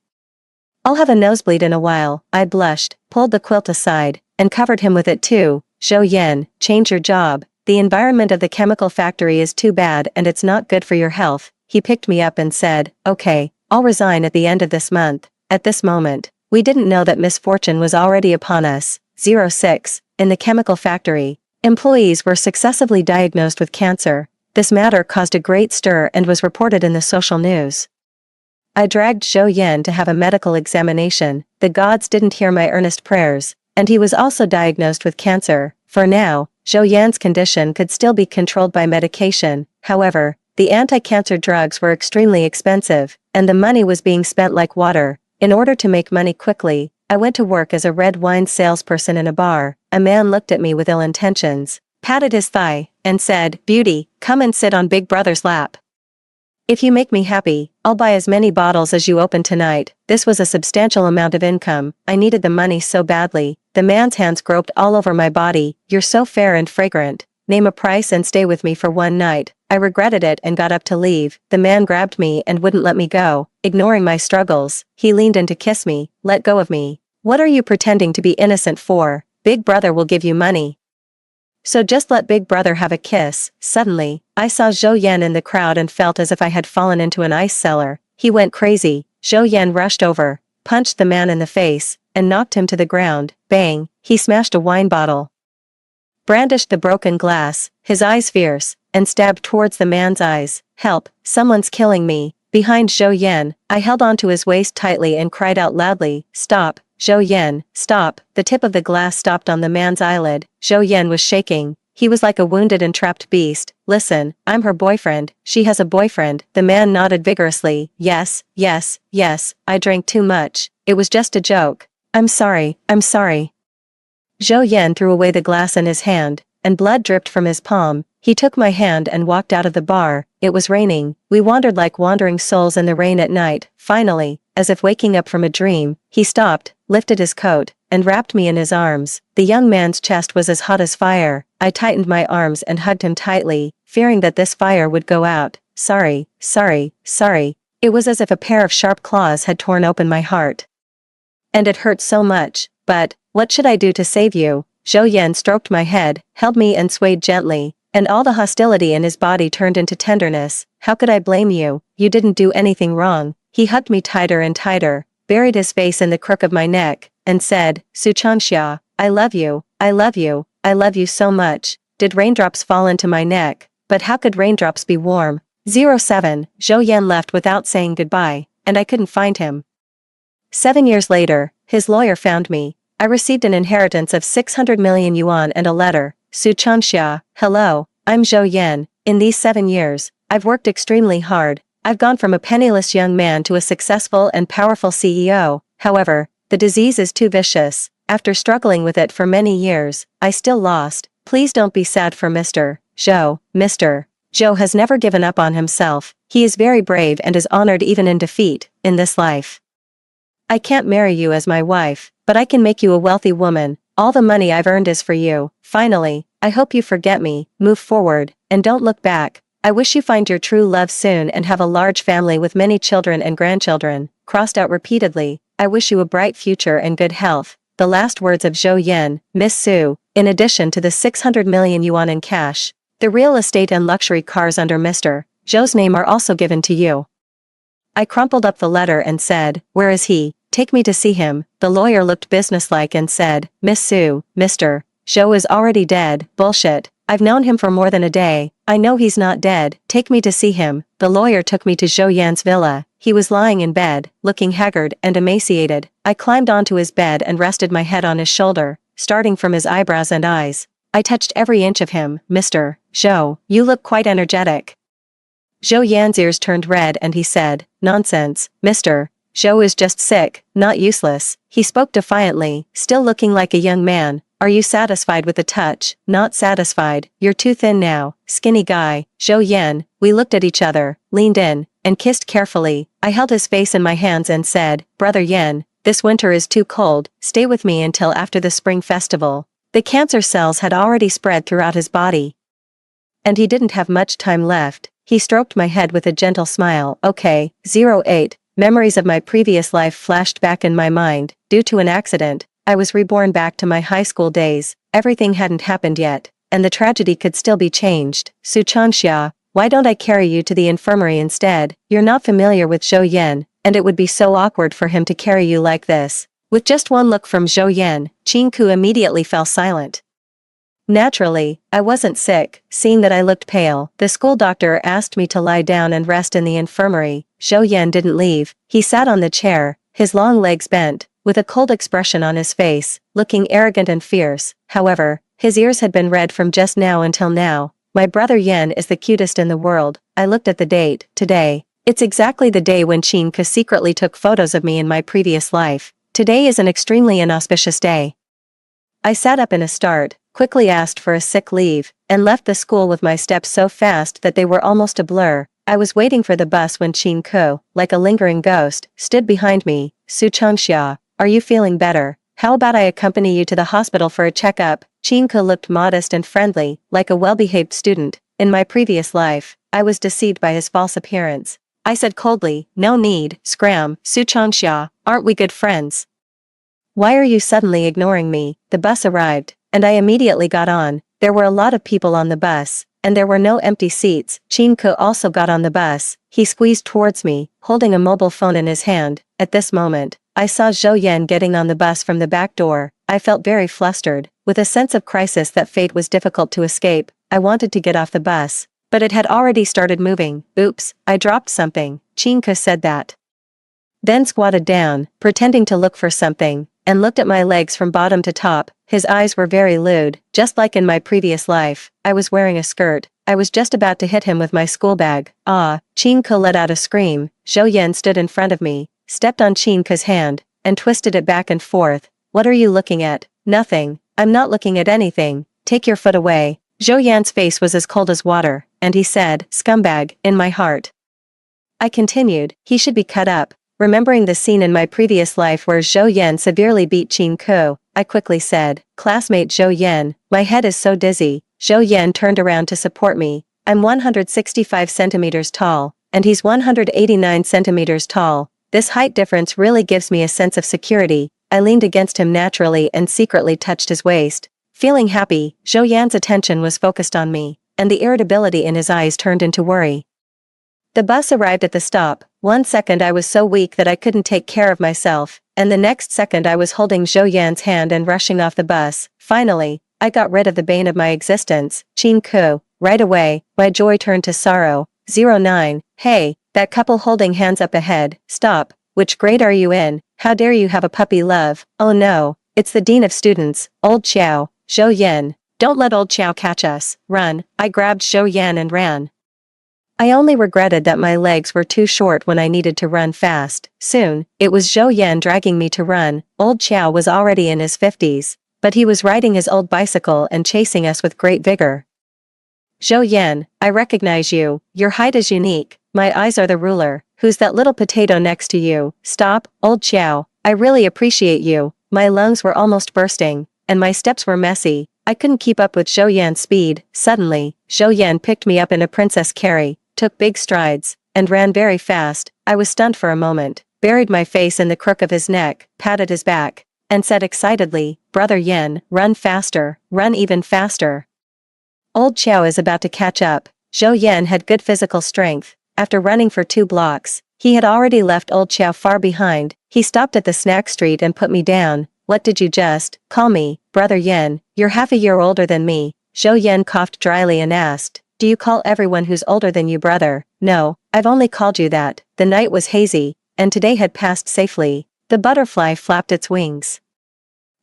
I'll have a nosebleed in a while. I blushed, pulled the quilt aside, and covered him with it too. Zhou Yan, change your job. The environment of the chemical factory is too bad and it's not good for your health. He picked me up and said, okay, I'll resign at the end of this month. At this moment, we didn't know that misfortune was already upon us. 06. In the chemical factory, employees were successively diagnosed with cancer. This matter caused a great stir and was reported in the social news. I dragged Zhou Yan to have a medical examination. The gods didn't hear my earnest prayers, and he was also diagnosed with cancer. For now, Zhou Yan's condition could still be controlled by medication. However, the anti-cancer drugs were extremely expensive, and the money was being spent like water. In order to make money quickly, I went to work as a red wine salesperson in a bar. A man looked at me with ill intentions, patted his thigh, and said, beauty, come and sit on Big Brother's lap. If you make me happy, I'll buy as many bottles as you open tonight. This was a substantial amount of income. I needed the money so badly. The man's hands groped all over my body. You're so fair and fragrant. Name a price and stay with me for one night. I regretted it and got up to leave. The man grabbed me and wouldn't let me go. Ignoring my struggles, he leaned in to kiss me. Let go of me. What are you pretending to be innocent for? Big Brother will give you money. So just let Big Brother have a kiss. Suddenly, I saw Zhou Yan in the crowd and felt as if I had fallen into an ice cellar. He went crazy. Zhou Yan rushed over, punched the man in the face, and knocked him to the ground. Bang! He smashed a wine bottle, brandished the broken glass, his eyes fierce, and stabbed towards the man's eyes. Help! Someone's killing me. Behind Zhou Yan, I held onto his waist tightly and cried out loudly, stop! Zhou Yan, stop! The tip of the glass stopped on the man's eyelid. Zhou Yan was shaking. He was like a wounded and trapped beast. Listen, I'm her boyfriend. She has a boyfriend. The man nodded vigorously. Yes, yes, yes, I drank too much. It was just a joke. I'm sorry, I'm sorry. Zhou Yan threw away the glass in his hand, and blood dripped from his palm. He took my hand and walked out of the bar. It was raining. We wandered like wandering souls in the rain at night. Finally, as if waking up from a dream, he stopped, lifted his coat, and wrapped me in his arms. The young man's chest was as hot as fire. I tightened my arms and hugged him tightly, fearing that this fire would go out. Sorry, sorry, sorry. It was as if a pair of sharp claws had torn open my heart. And it hurt so much. But, what should I do to save you? Zhou Yan stroked my head, held me and swayed gently, and all the hostility in his body turned into tenderness. How could I blame you? You didn't do anything wrong. He hugged me tighter and tighter, buried his face in the crook of my neck, and said, Su Changxia, I love you, I love you, I love you so much. Did raindrops fall into my neck? But how could raindrops be warm? 07. Zhou Yan left without saying goodbye, and I couldn't find him. 7 years later, his lawyer found me. I received an inheritance of 600 million yuan and a letter. Su Changxia, hello, I'm Zhou Yan. In these 7 years, I've worked extremely hard. I've gone from a penniless young man to a successful and powerful CEO. However, the disease is too vicious. After struggling with it for many years, I still lost. Please don't be sad for Mr. Zhou. Mr. Zhou has never given up on himself. He is very brave and is honored even in defeat, in this life. I can't marry you as my wife, but I can make you a wealthy woman. All the money I've earned is for you. Finally, I hope you forget me, move forward, and don't look back. I wish you find your true love soon and have a large family with many children and grandchildren. Crossed out repeatedly, I wish you a bright future and good health. the last words of Zhou Yan, Miss Su, in addition to the 600 million yuan in cash. The real estate and luxury cars under Mr. Zhou's name are also given to you. I crumpled up the letter and said, where is he? Take me to see him. The lawyer looked businesslike and said, Miss Su, Mr. Zhou is already dead. Bullshit. I've known him for more than a day. I know he's not dead. Take me to see him. The lawyer took me to Zhou Yan's villa. He was lying in bed, looking haggard and emaciated. I climbed onto his bed and rested my head on his shoulder, starting from his eyebrows and eyes. I touched every inch of him. Mr. Zhou, you look quite energetic. Zhou Yan's ears turned red and he said, nonsense, Mr. Zhou is just sick, not useless. He spoke defiantly, still looking like a young man. Are you satisfied with the touch? Not satisfied. You're too thin now, skinny guy. Zhou Yan. We looked at each other, leaned in, and kissed carefully. I held his face in my hands and said, Brother Yan, this winter is too cold, stay with me until after the spring festival. The cancer cells had already spread throughout his body, and he didn't have much time left. He stroked my head with a gentle smile. Okay, 08. Memories of my previous life flashed back in my mind. Due to an accident, I was reborn back to my high school days. Everything hadn't happened yet, and the tragedy could still be changed. Su Changxia, why don't I carry you to the infirmary instead? You're not familiar with Zhou Yan, and it would be so awkward for him to carry you like this. With just one look from Zhou Yan, Qin Ku immediately fell silent. Naturally, I wasn't sick. Seeing that I looked pale, the school doctor asked me to lie down and rest in the infirmary. Zhou Yan didn't leave. He sat on the chair, his long legs bent, with a cold expression on his face, looking arrogant and fierce. However, his ears had been red from just now until now. My brother Yan is the cutest in the world. I looked at the date, today. It's exactly the day when Qin Ke secretly took photos of me in my previous life. Today is an extremely inauspicious day. I sat up in a start, quickly asked for a sick leave, and left the school with my steps so fast that they were almost a blur. I was waiting for the bus when Qin Ke, like a lingering ghost, stood behind me. Su Changxia, are you feeling better? How about I accompany you to the hospital for a checkup? Qin Ke looked modest and friendly, like a well-behaved student. In my previous life, I was deceived by his false appearance. I said coldly, no need, scram, Su Changxia, aren't we good friends? Why are you suddenly ignoring me? The bus arrived, and I immediately got on. There were a lot of people on the bus, and there were no empty seats. Qin Ke also got on the bus. He squeezed towards me, holding a mobile phone in his hand. At this moment, I saw Zhou Yan getting on the bus from the back door. I felt very flustered, with a sense of crisis that fate was difficult to escape. I wanted to get off the bus, but it had already started moving. Oops, I dropped something. Qin Ke said that. Then squatted down, pretending to look for something, and looked at my legs from bottom to top. His eyes were very lewd, just like in my previous life. I was wearing a skirt. I was just about to hit him with my school bag. Ah, Qin Ke let out a scream. Zhou Yan stood in front of me, stepped on Qin Ke's hand, and twisted it back and forth. What are you looking at? Nothing. I'm not looking at anything. Take your foot away. Zhou Yan's face was as cold as water, and he said, scumbag, in my heart. I continued, he should be cut up. Remembering the scene in my previous life where Zhou Yan severely beat Qin Ke, I quickly said, classmate Zhou Yan, my head is so dizzy. Zhou Yan turned around to support me. I'm 165 centimeters tall, and he's 189 centimeters tall. This height difference really gives me a sense of security. I leaned against him naturally and secretly touched his waist. Feeling happy, Zhou Yan's attention was focused on me, and the irritability in his eyes turned into worry. The bus arrived at the stop. 1 second I was so weak that I couldn't take care of myself, and the next second I was holding Zhou Yan's hand and rushing off the bus. Finally, I got rid of the bane of my existence, Qin Ke. Right away, my joy turned to sorrow. 09. Hey, that couple holding hands up ahead, stop. Which grade are you in? How dare you have a puppy love? Oh no, it's the dean of students, old Qiao. Zhou Yan, don't let old Qiao catch us. Run. I grabbed Zhou Yan and ran. I only regretted that my legs were too short when I needed to run fast. Soon, it was Zhou Yan dragging me to run. Old Qiao was already in his 50s, but he was riding his old bicycle and chasing us with great vigor. Zhou Yan, I recognize you. Your height is unique. My eyes are the ruler. Who's that little potato next to you? Stop, old Qiao. I really appreciate you. My lungs were almost bursting, and my steps were messy. I couldn't keep up with Zhou Yan's speed. Suddenly, Zhou Yan picked me up in a princess carry, took big strides, and ran very fast. I was stunned for a moment, buried my face in the crook of his neck, patted his back, and said excitedly, "Brother Yin, run faster, run even faster. Old Xiao is about to catch up." Zhou Yan had good physical strength. After running for 2 blocks, he had already left old Xiao far behind. He stopped at the snack street and put me down. "What did you just call me, Brother Yin? You're half a year older than me." Zhou Yan coughed dryly and asked, "Do you call everyone who's older than you brother?" "No, I've only called you that." The night was hazy, and today had passed safely. The butterfly flapped its wings.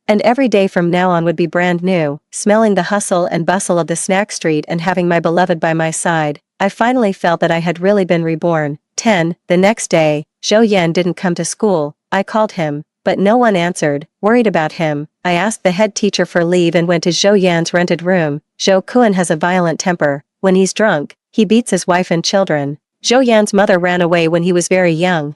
And every day from now on would be brand new, smelling the hustle and bustle of the snack street and having my beloved by my side. I finally felt that I had really been reborn. 10. The next day, Zhou Yan didn't come to school. I called him, but no one answered. Worried about him, I asked the head teacher for leave and went to Zhou Yan's rented room. Zhou Kun has a violent temper. When he's drunk, he beats his wife and children. Zhou Yan's mother ran away when he was very young.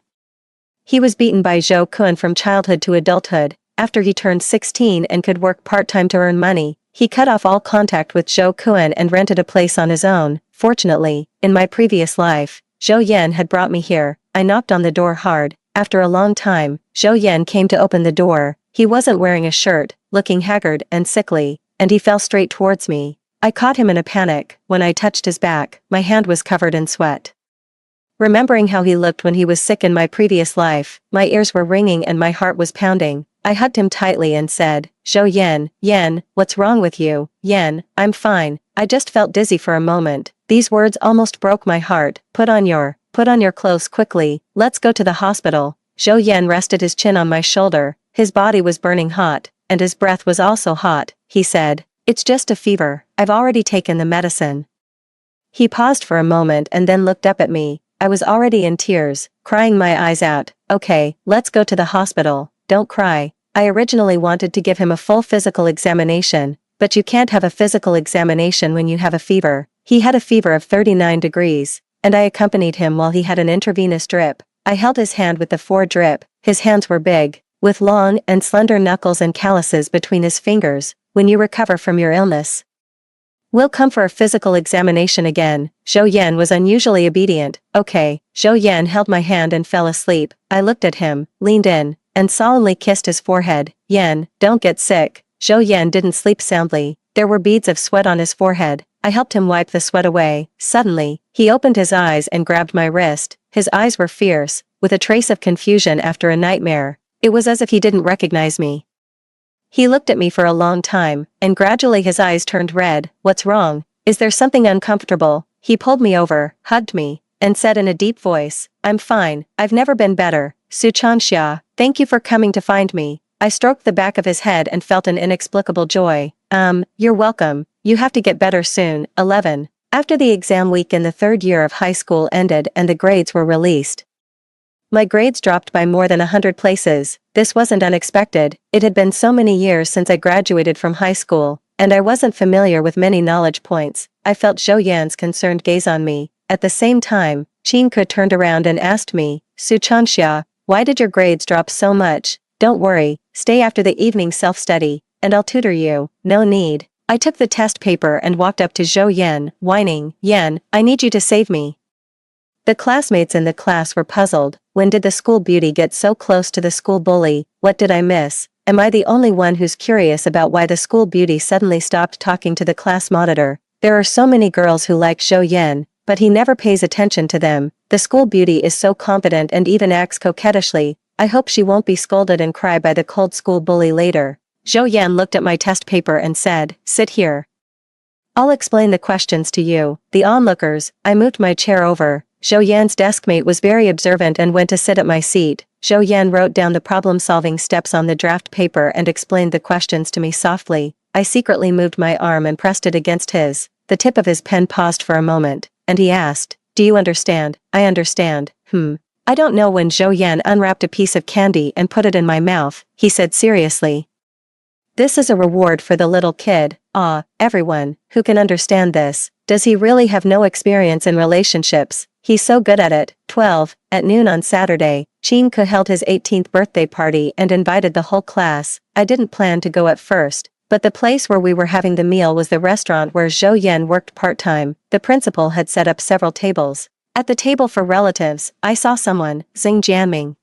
He was beaten by Zhou Kun from childhood to adulthood. After he turned 16 and could work part-time to earn money, he cut off all contact with Zhou Kun and rented a place on his own. Fortunately, in my previous life, Zhou Yan had brought me here. I knocked on the door hard. After a long time, Zhou Yan came to open the door. He wasn't wearing a shirt, looking haggard and sickly, and he fell straight towards me. I caught him in a panic. When I touched his back, my hand was covered in sweat. Remembering how he looked when he was sick in my previous life, my ears were ringing and my heart was pounding. I hugged him tightly and said, "Zhou Yan, Yan, what's wrong with you?" "Yan, I'm fine. I just felt dizzy for a moment." These words almost broke my heart. Put on your clothes quickly. Let's go to the hospital." Zhou Yan rested his chin on my shoulder. His body was burning hot, and his breath was also hot. He said, "It's just a fever. I've already taken the medicine." He paused for a moment and then looked up at me. I was already in tears, crying my eyes out. "Okay, let's go to the hospital. Don't cry." I originally wanted to give him a full physical examination, but you can't have a physical examination when you have a fever. He had a fever of 39 degrees, and I accompanied him while he had an intravenous drip. I held his hand with the 4 drip. His hands were big, with long and slender knuckles and calluses between his fingers. "When you recover from your illness, we'll come for a physical examination again." Zhou Yan was unusually obedient. "Okay." Zhou Yan held my hand and fell asleep. I looked at him, leaned in, and solemnly kissed his forehead. "Yan, don't get sick." Zhou Yan didn't sleep soundly. There were beads of sweat on his forehead. I helped him wipe the sweat away. Suddenly, he opened his eyes and grabbed my wrist. His eyes were fierce, with a trace of confusion after a nightmare. It was as if he didn't recognize me. He looked at me for a long time, and gradually his eyes turned red. "What's wrong? Is there something uncomfortable?" He pulled me over, hugged me, and said in a deep voice, "I'm fine. I've never been better. Su Chanxia, thank you for coming to find me." I stroked the back of his head and felt an inexplicable joy. You're welcome. You have to get better soon." 11. After the exam week in the 3rd year of high school ended and the grades were released, my grades dropped by more than 100 places. This wasn't unexpected. It had been so many years since I graduated from high school, and I wasn't familiar with many knowledge points. I felt Zhou Yan's concerned gaze on me. At the same time, Qin Ke turned around and asked me, "Su Chanxia, why did your grades drop so much?" "Don't worry, stay after the evening self-study, and I'll tutor you." "No need." I took the test paper and walked up to Zhou Yan, whining, "Yan, I need you to save me." The classmates in the class were puzzled. When did the school beauty get so close to the school bully? What did I miss? Am I the only one who's curious about why the school beauty suddenly stopped talking to the class monitor? There are so many girls who like Zhou Yan, but he never pays attention to them. The school beauty is so confident and even acts coquettishly. I hope she won't be scolded and cry by the cold school bully later. Zhou Yan looked at my test paper and said, "Sit here. I'll explain the questions to you." The onlookers, I moved my chair over. Zhou Yan's deskmate was very observant and went to sit at my seat. Zhou Yan wrote down the problem-solving steps on the draft paper and explained the questions to me softly. I secretly moved my arm and pressed it against his. The tip of his pen paused for a moment, and he asked, "Do you understand?" "I understand." I don't know." When Zhou Yan unwrapped a piece of candy and put it in my mouth, he said seriously, "This is a reward for the little kid." Everyone, who can understand this? Does he really have no experience in relationships? He's so good at it. 12. At noon on Saturday, Qin Ke held his 18th birthday party and invited the whole class. I didn't plan to go at first, but the place where we were having the meal was the restaurant where Zhou Yan worked part-time. The principal had set up several tables. At the table for relatives, I saw someone, Xing Jianming.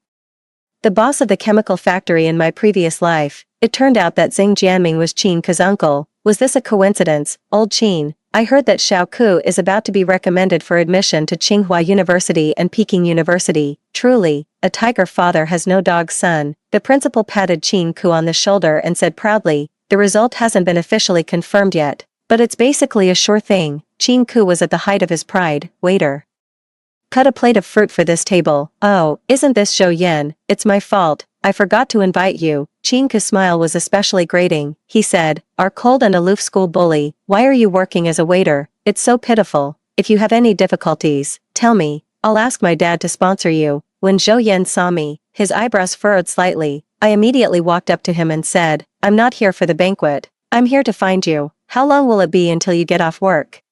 The boss of the chemical factory in my previous life. It turned out that Xing Jianming was Qin Ke's uncle. Was this a coincidence, old Qin? I heard that Xiao Ku is about to be recommended for admission to Tsinghua University and Peking University. Truly, a tiger father has no dog son. The principal patted Qin Ku on the shoulder and said proudly, the result hasn't been officially confirmed yet, but it's basically a sure thing. Qin Ku was at the height of his pride. Waiter, cut a plate of fruit for this table. Oh, isn't this Zhou Yan? It's my fault. I forgot to invite you. Qin Ku's smile was especially grating. He said, our cold and aloof school bully, why are you working as a waiter? It's so pitiful. If you have any difficulties, tell me. I'll ask my dad to sponsor you. When Zhou Yan saw me, his eyebrows furrowed slightly. I immediately walked up to him and said, I'm not here for the banquet. I'm here to find you. How long will it be until you get off work?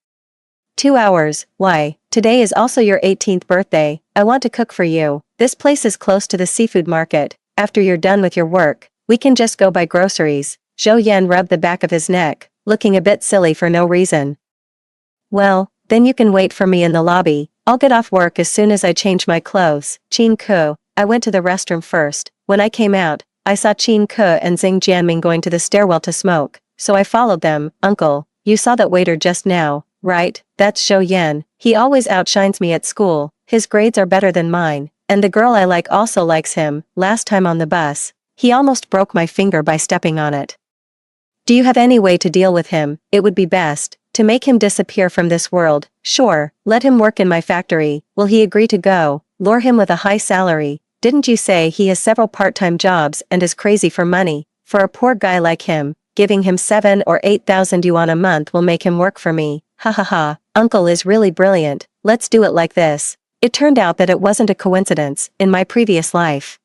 2 hours. Why? Today is also your 18th birthday. I want to cook for you. This place is close to the seafood market. After you're done with your work, we can just go buy groceries. Zhou Yan rubbed the back of his neck, looking a bit silly for no reason. Well, then you can wait for me in the lobby. I'll get off work as soon as I change my clothes. Qin Ku. I went to the restroom first. When I came out, I saw Qin Ku and Xing Jianming going to the stairwell to smoke, so I followed them. Uncle, you saw that waiter just now, right? That's Zhou Yan. He always outshines me at school. His grades are better than mine, and the girl I like also likes him. Last time on the bus, he almost broke my finger by stepping on it. Do you have any way to deal with him? It would be best to make him disappear from this world. Sure, let him work in my factory. Will he agree to go? Lure him with a high salary. Didn't you say he has several part-time jobs and is crazy for money? For a poor guy like him, giving him 7 or 8,000 yuan a month will make him work for me. Ha ha ha, uncle is really brilliant. Let's do it like this. It turned out that it wasn't a coincidence. In my previous life,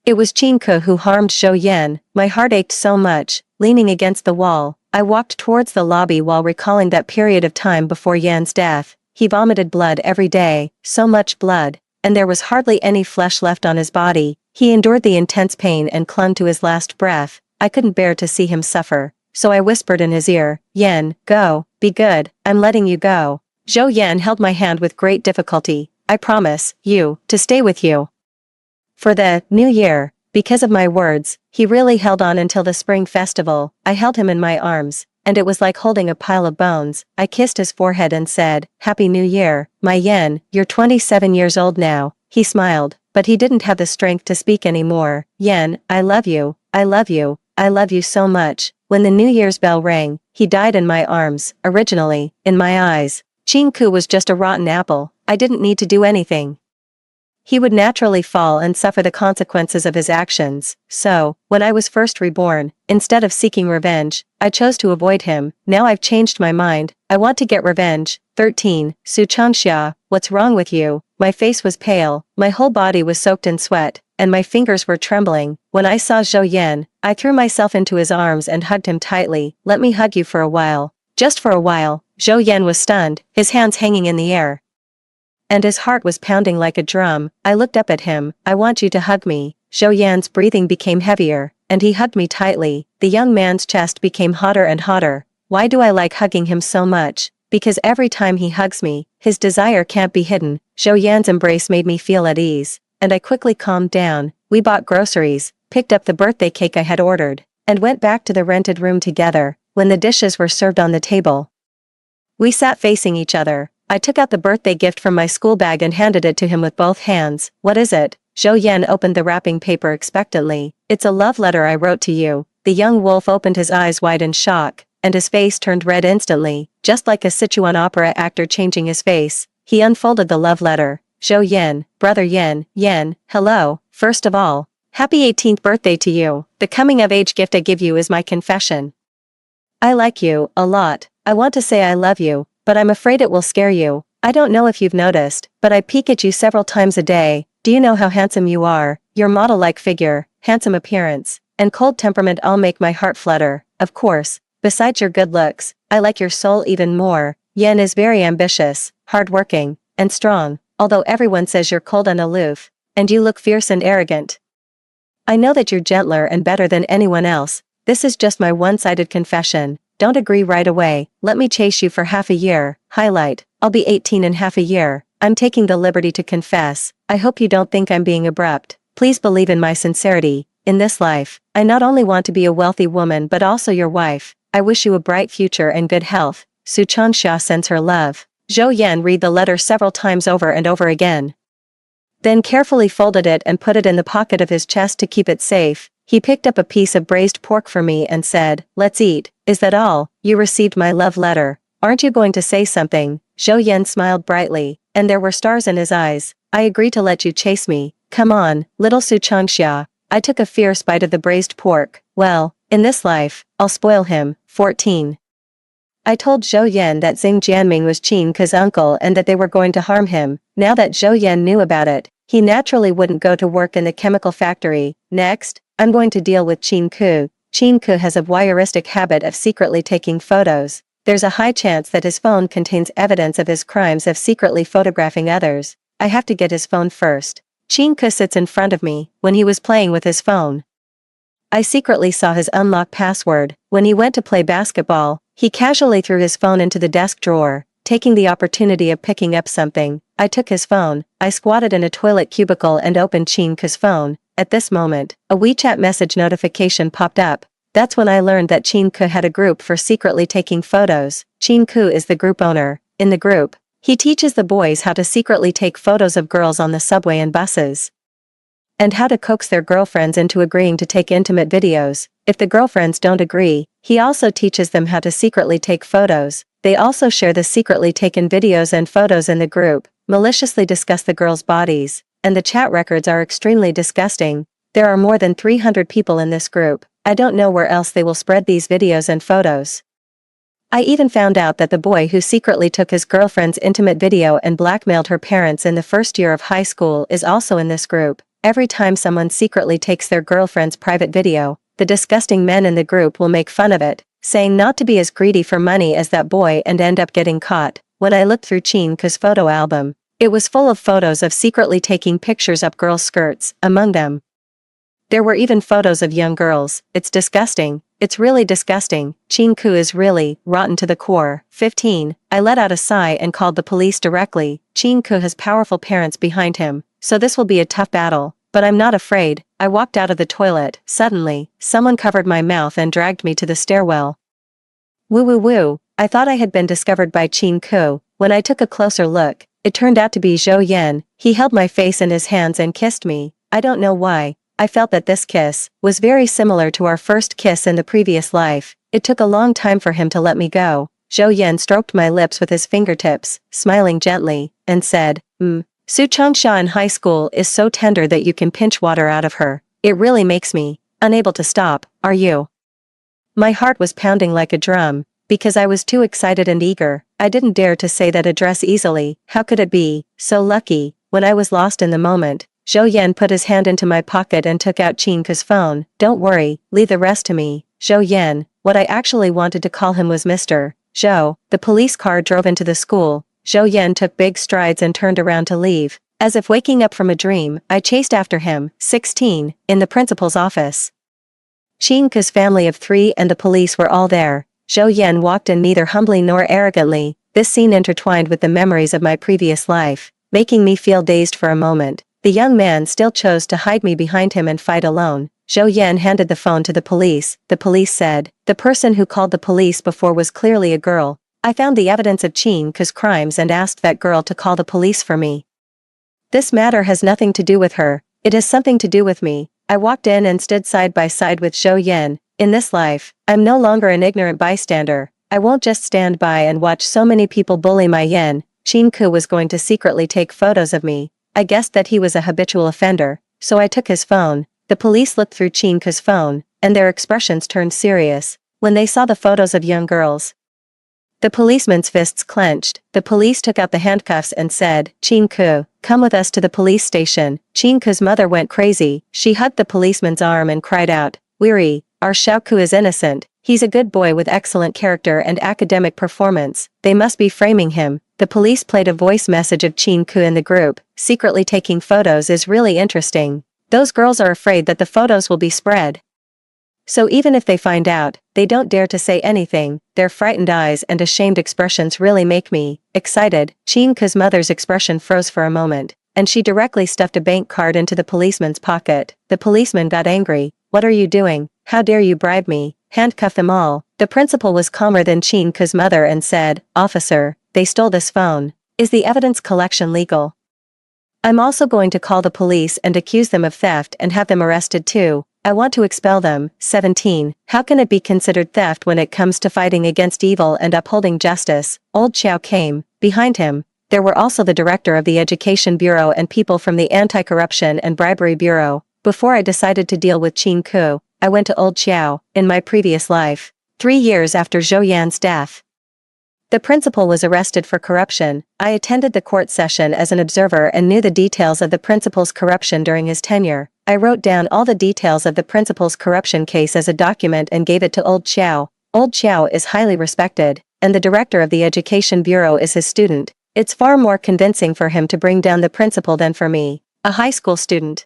it was Qin Ku who harmed Zhou Yan. My heart ached so much. Leaning against the wall, I walked towards the lobby while recalling that period of time before Yan's death. He vomited blood every day, so much blood, and there was hardly any flesh left on his body. He endured the intense pain and clung to his last breath. I couldn't bear to see him suffer, so I whispered in his ear, Yan, go, be good, I'm letting you go. Zhou Yan held my hand with great difficulty. I promise you to stay with you for the new year. Because of my words, he really held on until the spring festival. I held him in my arms, and it was like holding a pile of bones. I kissed his forehead and said, Happy New Year, my Yan, you're 27 years old now. He smiled, but he didn't have the strength to speak anymore. Yan, I love you, I love you, I love you so much. When the New Year's bell rang, he died in my arms. Originally, in my eyes, Qin Ku was just a rotten apple. I didn't need to do anything. He would naturally fall and suffer the consequences of his actions. So, when I was first reborn, instead of seeking revenge, I chose to avoid him. Now I've changed my mind. I want to get revenge. 13. Su Changxia, what's wrong with you? My face was pale, my whole body was soaked in sweat, and my fingers were trembling. When I saw Zhou Yan, I threw myself into his arms and hugged him tightly. Let me hug you for a while. Just for a while. Zhou Yan was stunned, his hands hanging in the air, and his heart was pounding like a drum. I looked up at him. I want you to hug me. Zhou Yan's breathing became heavier, and he hugged me tightly. The young man's chest became hotter and hotter. Why do I like hugging him so much? Because every time he hugs me, his desire can't be hidden. Zhou Yan's embrace made me feel at ease, and I quickly calmed down. We bought groceries, picked up the birthday cake I had ordered, and went back to the rented room together. When the dishes were served on the table, we sat facing each other. I took out the birthday gift from my school bag and handed it to him with both hands. What is it? Zhou Yan opened the wrapping paper expectantly. It's a love letter I wrote to you. The young wolf opened his eyes wide in shock, and his face turned red instantly, just like a Sichuan opera actor changing his face. He unfolded the love letter. Zhou Yan, brother Yan, hello. First of all, happy 18th birthday to you. The coming of age gift I give you is my confession. I like you, a lot. I want to say I love you, but I'm afraid it will scare you. I don't know if you've noticed, but I peek at you several times a day. Do you know how handsome you are? Your model-like figure, handsome appearance, and cold temperament all make my heart flutter. Of course, besides your good looks, I like your soul even more. Yan is very ambitious, hardworking, and strong, although everyone says you're cold and aloof, and you look fierce and arrogant. I know that you're gentler and better than anyone else. This is just my one-sided confession. Don't agree right away. Let me chase you for half a year. Highlight, I'll be 18 in half a year. I'm taking the liberty to confess. I hope you don't think I'm being abrupt, please believe in my sincerity. In this life, I not only want to be a wealthy woman but also your wife. I wish you a bright future and good health. Su Changsha sends her love. Zhou Yan read the letter several times over and over again. Then carefully folded it and put it in the pocket of his chest to keep it safe. He picked up a piece of braised pork for me and said, "Let's eat." "Is that all? You received my love letter. Aren't you going to say something?" Zhou Yan smiled brightly, and there were stars in his eyes. "I agree to let you chase me. Come on, little Su Changsha." I took a fierce bite of the braised pork. Well, in this life, I'll spoil him. 14. I told Zhou Yan that Xing Jianming was Qin Ke's uncle and that they were going to harm him. Now that Zhou Yan knew about it, he naturally wouldn't go to work in the chemical factory. Next, I'm going to deal with Qin Ke. Qin Ke has a voyeuristic habit of secretly taking photos. There's a high chance that his phone contains evidence of his crimes of secretly photographing others. I have to get his phone first. Qin Ke sits in front of me when he was playing with his phone. I secretly saw his unlock password. When he went to play basketball, he casually threw his phone into the desk drawer, taking the opportunity of picking up something. I took his phone. I squatted in a toilet cubicle and opened Qin Ke's phone. At this moment, a WeChat message notification popped up. That's when I learned that Qin Ke had a group for secretly taking photos. Qin Ke is the group owner. In the group, he teaches the boys how to secretly take photos of girls on the subway and buses, and how to coax their girlfriends into agreeing to take intimate videos. If the girlfriends don't agree, he also teaches them how to secretly take photos. They also share the secretly taken videos and photos in the group, maliciously discuss the girls' bodies, and the chat records are extremely disgusting. There are more than 300 people in this group. I don't know where else they will spread these videos and photos. I even found out that the boy who secretly took his girlfriend's intimate video and blackmailed her parents in the first year of high school is also in this group. Every time someone secretly takes their girlfriend's private video, the disgusting men in the group will make fun of it, saying not to be as greedy for money as that boy and end up getting caught. When I looked through Qin Ke's photo album, it was full of photos of secretly taking pictures up girls' skirts. Among them, there were even photos of young girls. It's disgusting. It's really disgusting. Qin Ke is really rotten to the core. 15. I let out a sigh and called the police directly. Qin Ke has powerful parents behind him, so this will be a tough battle. But I'm not afraid. I walked out of the toilet. Suddenly, someone covered my mouth and dragged me to the stairwell. Woo woo woo. I thought I had been discovered by Qin Ke. When I took a closer look, it turned out to be Zhou Yan. He held my face in his hands and kissed me. I don't know why. I felt that this kiss was very similar to our first kiss in the previous life. It took a long time for him to let me go. Zhou Yan stroked my lips with his fingertips, smiling gently, and said, Su Changsha in high school is so tender that you can pinch water out of her. It really makes me unable to stop. Are you? My heart was pounding like a drum, because I was too excited and eager. I didn't dare to say that address easily. How could it be so lucky? When I was lost in the moment, Zhou Yan put his hand into my pocket and took out Qin Ke's phone. Don't worry, leave the rest to me. Zhou Yan, what I actually wanted to call him was Mr. Zhou. The police car drove into the school. Zhou Yan took big strides and turned around to leave. As if waking up from a dream, I chased after him. 16. In the principal's office, Qin Ke's family of 3 and the police were all there. Zhou Yan walked in neither humbly nor arrogantly. This scene intertwined with the memories of my previous life, making me feel dazed for a moment. The young man still chose to hide me behind him and fight alone. Zhou Yan handed the phone to the police. The police said, the person who called the police before was clearly a girl. I found the evidence of Qin Ke's crimes and asked that girl to call the police for me. This matter has nothing to do with her. It has something to do with me. I walked in and stood side by side with Zhou Yan. In this life, I'm no longer an ignorant bystander. I won't just stand by and watch so many people bully my yen. Qin Ke was going to secretly take photos of me. I guessed that he was a habitual offender, so I took his phone. The police looked through Qin Ke's phone, and their expressions turned serious when they saw the photos of young girls. The policeman's fists clenched. The police took out the handcuffs and said, Qin Ke, come with us to the police station. Qin Ke's mother went crazy. She hugged the policeman's arm and cried out, Weary, our Xiaoku is innocent. He's a good boy with excellent character and academic performance. They must be framing him. The police played a voice message of Qin Ke in the group. Secretly taking photos is really interesting. Those girls are afraid that the photos will be spread. So even if they find out, they don't dare to say anything. Their frightened eyes and ashamed expressions really make me excited. Qin Ke's mother's expression froze for a moment, and she directly stuffed a bank card into the policeman's pocket. The policeman got angry. "What are you doing? How dare you bribe me? Handcuff them all." The principal was calmer than Chinku's mother and said, "Officer, they stole this phone. Is the evidence collection legal? I'm also going to call the police and accuse them of theft and have them arrested too. I want to expel them." 17. How can it be considered theft when it comes to fighting against evil and upholding justice? Old Chow came. Behind him, there were also the director of the Education Bureau and people from the Anti-Corruption and Bribery Bureau. Before I decided to deal with Chinku, I went to Old Chow, in my previous life. 3 years after Zhou Yan's death, the principal was arrested for corruption. I attended the court session as an observer and knew the details of the principal's corruption during his tenure. I wrote down all the details of the principal's corruption case as a document and gave it to Old Chow. Old Chow is highly respected, and the director of the Education Bureau is his student. It's far more convincing for him to bring down the principal than for me, a high school student.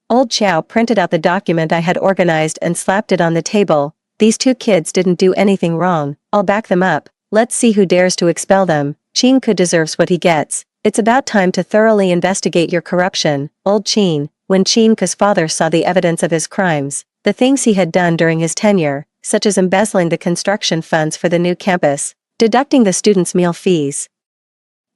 Old Chow printed out the document I had organized and slapped it on the table. "These 2 kids didn't do anything wrong. I'll back them up. Let's see who dares to expel them. Chinku deserves what he gets. It's about time to thoroughly investigate your corruption, Old Chin." When Chinku's father saw the evidence of his crimes, the things he had done during his tenure, such as embezzling the construction funds for the new campus, deducting the students' meal fees,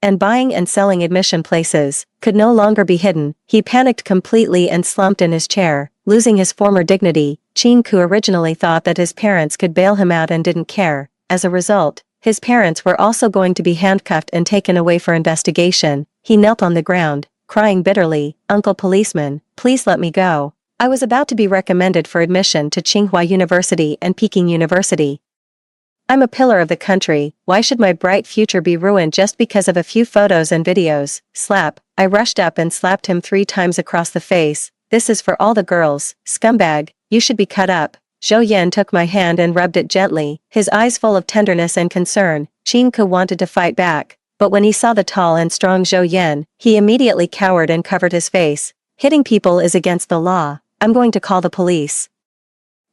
and buying and selling admission places, could no longer be hidden. He panicked completely and slumped in his chair, losing his former dignity. Chinku originally thought that his parents could bail him out and didn't care. As a result, his parents were also going to be handcuffed and taken away for investigation. He knelt on the ground, crying bitterly, "Uncle Policeman, please let me go. I was about to be recommended for admission to Tsinghua University and Peking University. I'm a pillar of the country. Why should my bright future be ruined just because of a few photos and videos?" Slap. I rushed up and slapped him 3 times across the face. "This is for all the girls, scumbag, you should be cut up." Zhou Yan took my hand and rubbed it gently, his eyes full of tenderness and concern. Chinku wanted to fight back, but when he saw the tall and strong Zhou Yan, he immediately cowered and covered his face. "Hitting people is against the law. I'm going to call the police."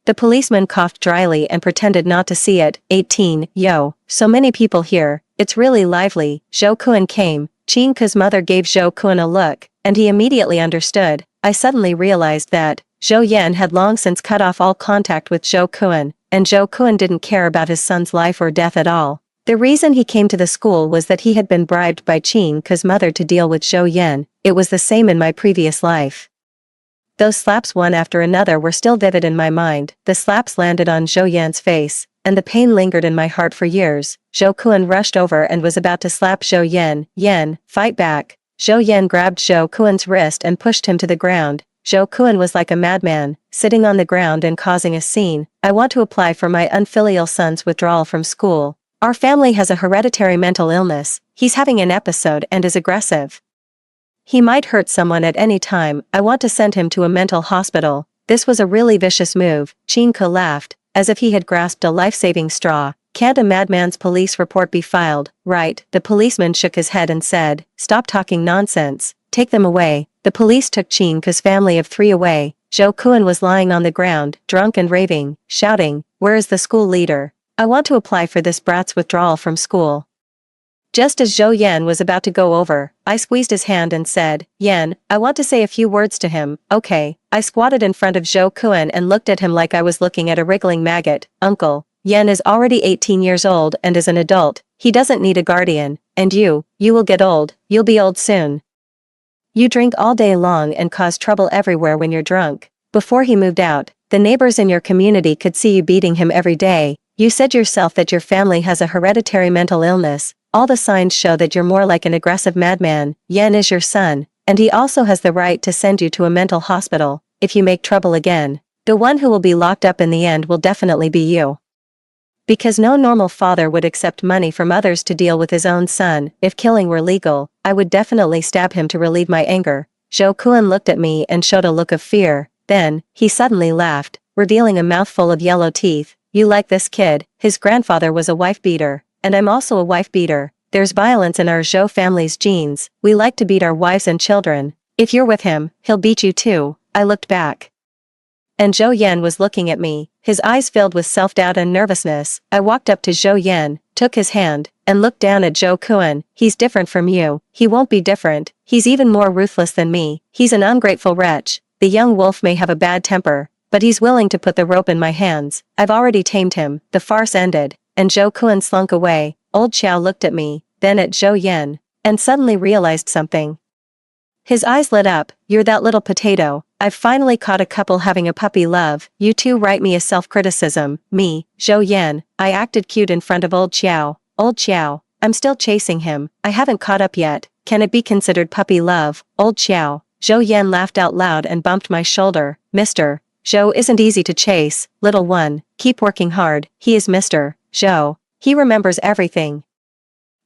The policeman coughed dryly and pretended not to see it. 18. Yo, so many people here, it's really lively. Zhou Kun came. Chinku's mother gave Zhou Kun a look, and he immediately understood. I suddenly realized that Zhou Yan had long since cut off all contact with Zhou Kun, and Zhou Kun didn't care about his son's life or death at all. The reason he came to the school was that he had been bribed by Chinku's mother to deal with Zhou Yan. It was the same in my previous life. Those slaps one after another were still vivid in my mind. The slaps landed on Zhou Yan's face, and the pain lingered in my heart for years. Zhou Kun rushed over and was about to slap Zhou Yan. "Yan, fight back." Zhou Yan grabbed Zhou Kun's wrist and pushed him to the ground. Zhou Kun was like a madman, sitting on the ground and causing a scene. "I want to apply for my unfilial son's withdrawal from school. Our family has a hereditary mental illness. He's having an episode and is aggressive. He might hurt someone at any time. I want to send him to a mental hospital." This was a really vicious move. Chinku laughed, as if he had grasped a life-saving straw. "Can't a madman's police report be filed?" "Right." The policeman shook his head and said, "Stop talking nonsense. Take them away." The police took Chinku's family of 3 away. Zhou Kun was lying on the ground, drunk and raving, shouting, "Where is the school leader? I want to apply for this brat's withdrawal from school." Just as Zhou Yan was about to go over, I squeezed his hand and said, "Yan, I want to say a few words to him." "Okay." I squatted in front of Zhou Kun and looked at him like I was looking at a wriggling maggot. "Uncle, Yan is already 18 years old and is an adult. He doesn't need a guardian. And you will get old. You'll be old soon. You drink all day long and cause trouble everywhere when you're drunk." Before he moved out, the neighbors in your community could see you beating him every day. You said yourself that your family has a hereditary mental illness. All the signs show that you're more like an aggressive madman. Yan is your son, and he also has the right to send you to a mental hospital. If you make trouble again, the one who will be locked up in the end will definitely be you. Because no normal father would accept money from others to deal with his own son. If killing were legal, I would definitely stab him to relieve my anger. Zhou Kun looked at me and showed a look of fear. Then, he suddenly laughed, revealing a mouthful of yellow teeth. "You like this kid? His grandfather was a wife beater. And I'm also a wife beater. There's violence in our Zhou family's genes. We like to beat our wives and children. If you're with him, he'll beat you too." I looked back. And Zhou Yan was looking at me, his eyes filled with self-doubt and nervousness. I walked up to Zhou Yan, took his hand, and looked down at Zhou Kuan. He's different from you. He won't be different. He's even more ruthless than me. He's an ungrateful wretch. The young wolf may have a bad temper, but he's willing to put the rope in my hands. I've already tamed him. The farce ended, and Zhou Kuan slunk away. Old Xiao looked at me, then at Zhou Yan, and suddenly realized something. His eyes lit up. You're that little potato. I've finally caught a couple having a puppy love. You two write me a self-criticism. Me, Zhou Yan. I acted cute in front of Old Xiao. Old Xiao. I'm still chasing him. I haven't caught up yet. Can it be considered puppy love? Old Xiao. Zhou Yan laughed out loud and bumped my shoulder. Mr. Zhou isn't easy to chase, little one. Keep working hard. He is Mr. Zhou. He remembers everything.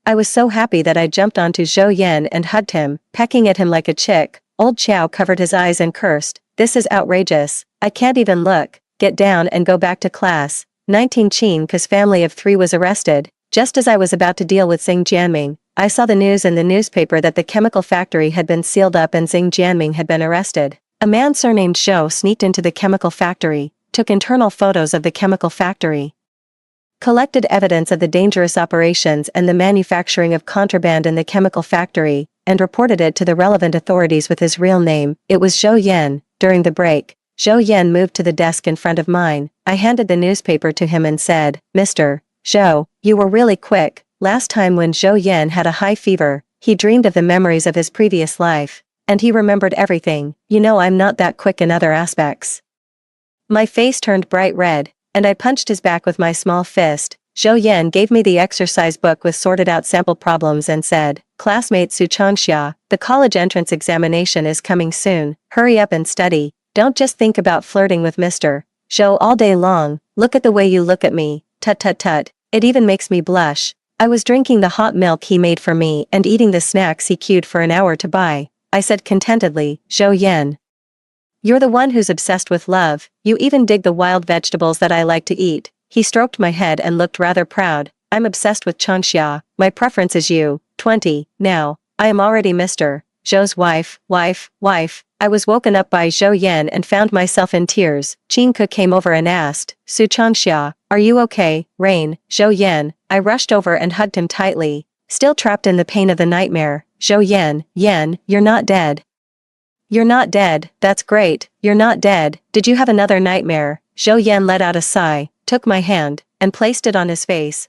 I was so happy that I jumped onto Zhou Yan and hugged him, pecking at him like a chick. Old Xiao covered his eyes and cursed. This is outrageous. I can't even look. Get down and go back to class. 19 Qin's family of 3 was arrested. Just as I was about to deal with Xing Jianming, I saw the news in the newspaper that the chemical factory had been sealed up and Xing Jianming had been arrested. A man surnamed Zhou sneaked into the chemical factory, took internal photos of the chemical factory, collected evidence of the dangerous operations and the manufacturing of contraband in the chemical factory, and reported it to the relevant authorities with his real name. It was Zhou Yan. During the break, Zhou Yan moved to the desk in front of mine. I handed the newspaper to him and said, Mr. Zhou, you were really quick. Last time when Zhou Yan had a high fever, he dreamed of the memories of his previous life, and he remembered everything. You know I'm not that quick in other aspects. My face turned bright red, and I punched his back with my small fist. Zhou Yan gave me the exercise book with sorted out sample problems and said, Classmate Su Changxia, the college entrance examination is coming soon. Hurry up and study. Don't just think about flirting with Mr. Zhou all day long. Look at the way you look at me. Tut tut tut. It even makes me blush. I was drinking the hot milk he made for me and eating the snacks he queued for an hour to buy. I said contentedly, Zhou Yan. You're the one who's obsessed with love. You even dig the wild vegetables that I like to eat. He stroked my head and looked rather proud. I'm obsessed with Changxia. My preference is you. 20. Now, I am already Mr. Zhou's wife. I was woken up by Zhou Yan and found myself in tears. Qin Ke came over and asked, Su Changxia, are you okay? Rain, Zhou Yan. I rushed over and hugged him tightly. Still trapped in the pain of the nightmare. Zhou Yan, you're not dead. You're not dead. That's great. You're not dead. Did you have another nightmare? Zhou Yan let out a sigh, took my hand, and placed it on his face.